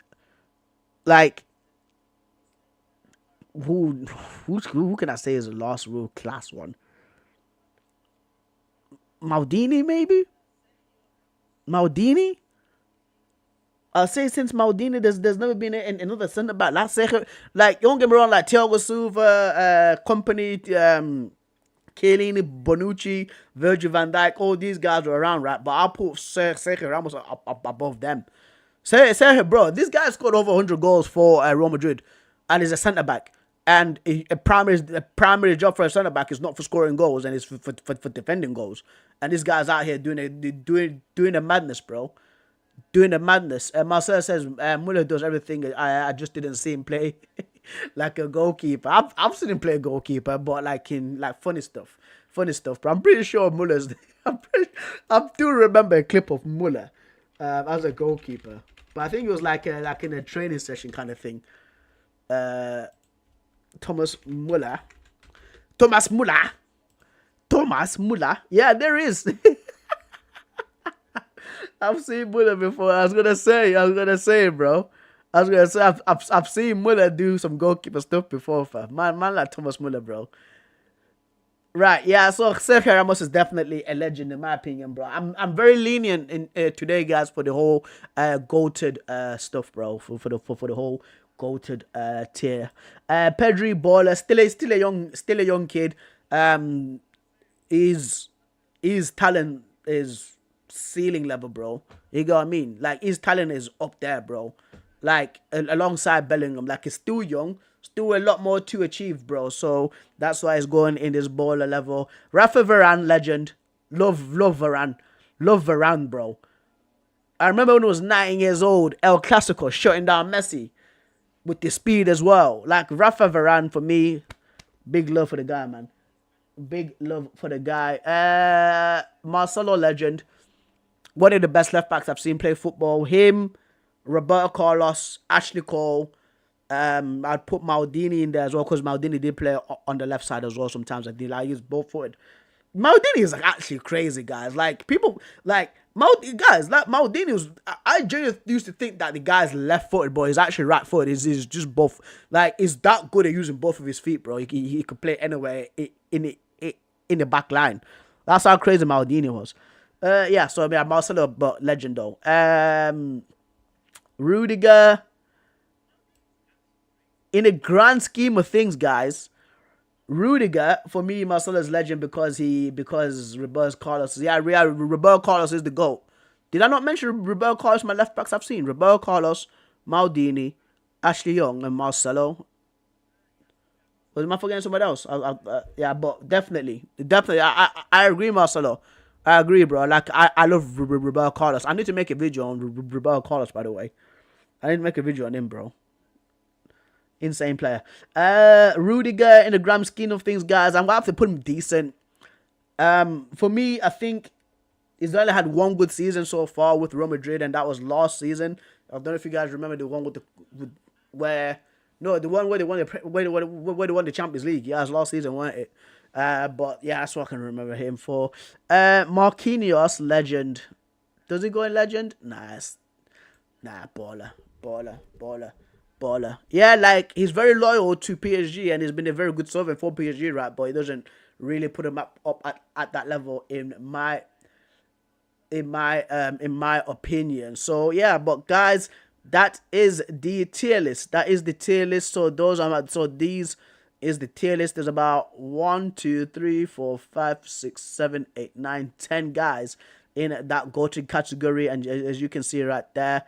like, who can I say is the last real class one? Maldini, maybe. Maldini. I'll say since Maldini, there's never been another centre back. Like, don't get me wrong, like Thiago Silva, company, Chiellini, Bonucci, Virgil van Dijk, all these guys are around, right? But I'll put Sergio Ramos up above them. Sergio, bro, this guy scored over 100 goals for Real Madrid, and is a centre back. And a primary job for a centre back is not for scoring goals, and it's for defending goals. And this guy's out here doing the madness, bro. Doing the madness. Marcel says Muller does everything. I just didn't see him play like a goalkeeper. I've seen him play goalkeeper, but like in like funny stuff. But I'm pretty sure Muller's. I do remember a clip of Muller as a goalkeeper, but I think it was like in a training session kind of thing. Thomas Muller. Yeah, there is. I've seen Muller before. I was gonna say, bro. I've seen Muller do some goalkeeper stuff before, fam. Man like Thomas Muller, bro. Right, yeah. So Sergio Ramos is definitely a legend in my opinion, bro. I'm very lenient in today, guys, for the whole goated stuff, bro. For the whole goated tier. Pedri baller, still a young kid. His talent is ceiling level, bro. You know what I mean? Like, his talent is up there, bro. Like, alongside Bellingham. Like, he's still young. Still a lot more to achieve, bro. So, that's why he's going in this baller level. Rafa Varane, legend. Love Varane. Love Varane, bro. I remember when he was 19 years old, El Clasico, shutting down Messi. With the speed as well. Like, Rafa Varane, for me, big love for the guy, man. Big love for the guy. Marcelo, legend. One of the best left backs I've seen play football. Him, Roberto Carlos, Ashley Cole. I'd put Maldini in there as well, because Maldini did play on the left side as well sometimes. I did. I use both footed. Maldini is like actually crazy, guys. Like, people like Maldini was. I genuinely used to think that the guy's left footed, but he's actually right footed. He's just both. Like, he's that good at using both of his feet, bro. He could play anywhere in the back line. That's how crazy Maldini was. Yeah, so I mean, Marcelo, but legend though. Rudiger. In the grand scheme of things, guys, Rudiger, for me, Marcelo's legend because Roberto Carlos. Yeah, Roberto Carlos is the GOAT. Did I not mention Roberto Carlos, my left backs I've seen? Roberto Carlos, Maldini, Ashley Young, and Marcelo. Was I forgetting somebody else? Yeah, but definitely, I agree, Marcelo. I agree, bro. Like, I love Roberto Carlos. I need to make a video on Roberto Carlos, by the way. I need to make a video on him, bro. Insane player. Rudiger, in the grand scheme of things, guys, I'm going to have to put him decent. For me, I think he's only had one good season so far with Real Madrid, and that was last season. I don't know if you guys remember the one where they won the Champions League. Yeah, it was last season, wasn't it? But yeah, that's what I can remember him for. Marquinhos, legend. Does he go in legend? Nah, baller. Yeah, like, he's very loyal to PSG, and he's been a very good servant for PSG, right? But he doesn't really put him up at that level in my opinion. So yeah, but guys, that is the tier list. That is the tier list. So these is the tier list. There's about 1, 2, 3, 4, 5, 6, 7, 8, 9, 10 guys in that go-to category, and as you can see right there,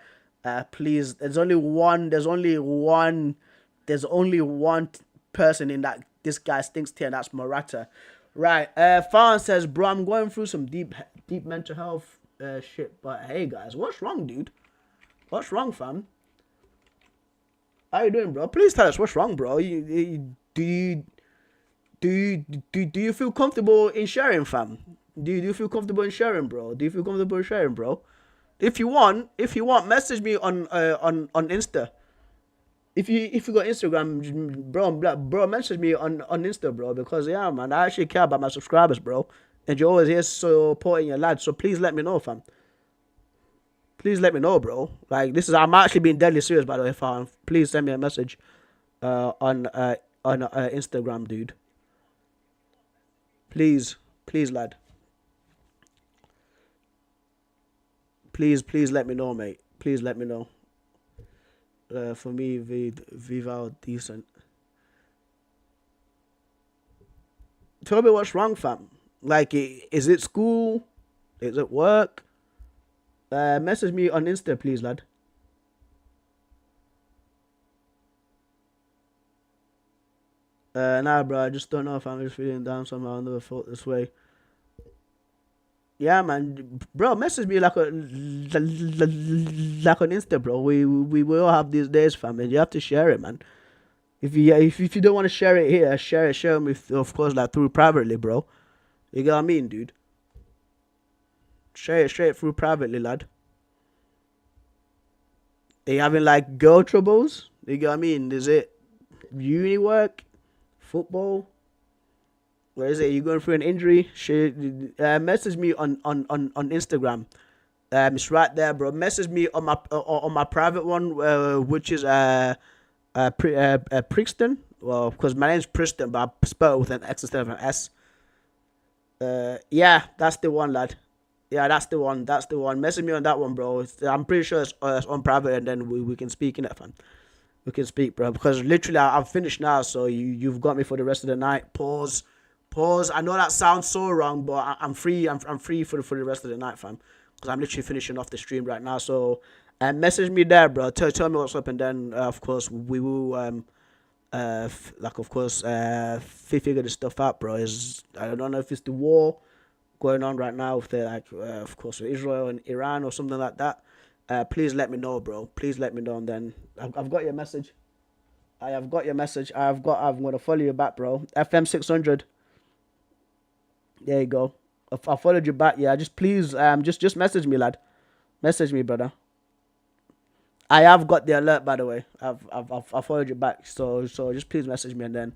please, there's only one person in that this guy stinks tier, and that's Morata. Right, Farhan says, bro, I'm going through some deep mental health shit, but hey guys, what's wrong, dude? What's wrong, fam? How you doing, bro? Please tell us what's wrong, bro. Do you feel comfortable in sharing, fam? Do you feel comfortable in sharing, bro? Do you feel comfortable in sharing, bro? If you want, message me on Insta. If you got Instagram, bro, message me on Insta, bro. Because yeah, man, I actually care about my subscribers, bro. And you're always here supporting your lads. So please let me know, fam. Please let me know, bro. Like, I'm actually being deadly serious, by the way, fam. Please send me a message on Instagram, dude. Please, lad. Please let me know, mate. Please let me know. For me, Viva decent. Tell me what's wrong, fam. Like, is it school? Is it work? Message me on Insta, please, lad. Nah, bro, I just don't know if I'm just feeling down somehow. I never felt this way. Yeah, man, bro, message me like on Insta, bro. We all have these days, fam, and you have to share it, man. If you don't want to share it here, share it with, of course, like through privately, bro. You get what I mean, dude? Share it straight through privately, lad. Are you having like girl troubles? You get what I mean? Is it uni work, football? Where is it? You going through an injury? Message me on Instagram. It's right there, bro. Message me on my private one, which is Prixton. Well, because my name's Priston, but I spell it with an X instead of an S. Yeah, that's the one, lad. Yeah, that's the one. Message me on that one, bro. I'm pretty sure it's on private, and then we can speak in it, fam. We can speak, bro. Because literally, I've finished now, so you've got me for the rest of the night. Pause. I know that sounds so wrong, but I'm free. I'm free for the rest of the night, fam. Because I'm literally finishing off the stream right now. So, message me there, bro. Tell me what's up, and then of course we will figure this stuff out, bro. I don't know if it's the war going on right now with of course, with Israel and Iran or something like that. Please let me know, bro. Please let me know, and then I've got your message. I have got your message. I'm gonna follow you back, bro. FM 600. There you go. I followed you back. Yeah, just please, just message me, lad. Message me, brother. I have got the alert, by the way. I've followed you back. So just please message me, and then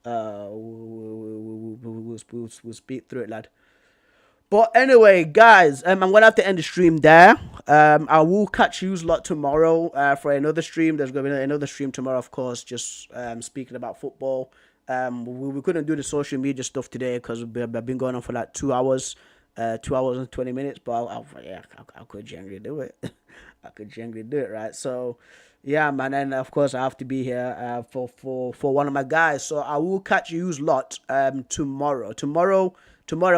we'll speak through it, lad. But anyway, guys, I'm gonna have to end the stream there. I will catch you lot tomorrow for another stream. There's gonna be another stream tomorrow, of course. Just speaking about football. We couldn't do the social media stuff today because I've been going on for like 2 hours, 2 hours and 20 minutes. But I could generally do it. I could generally do it, right? So, yeah, man. And of course, I have to be here for one of my guys. So I will catch you lot tomorrow. Tomorrow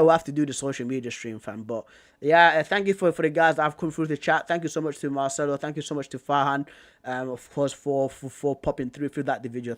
we'll have to do the social media stream, fam. But yeah, thank you for the guys that have come through the chat. Thank you so much to Marcelo. Thank you so much to Farhan. Of course, for popping through that video.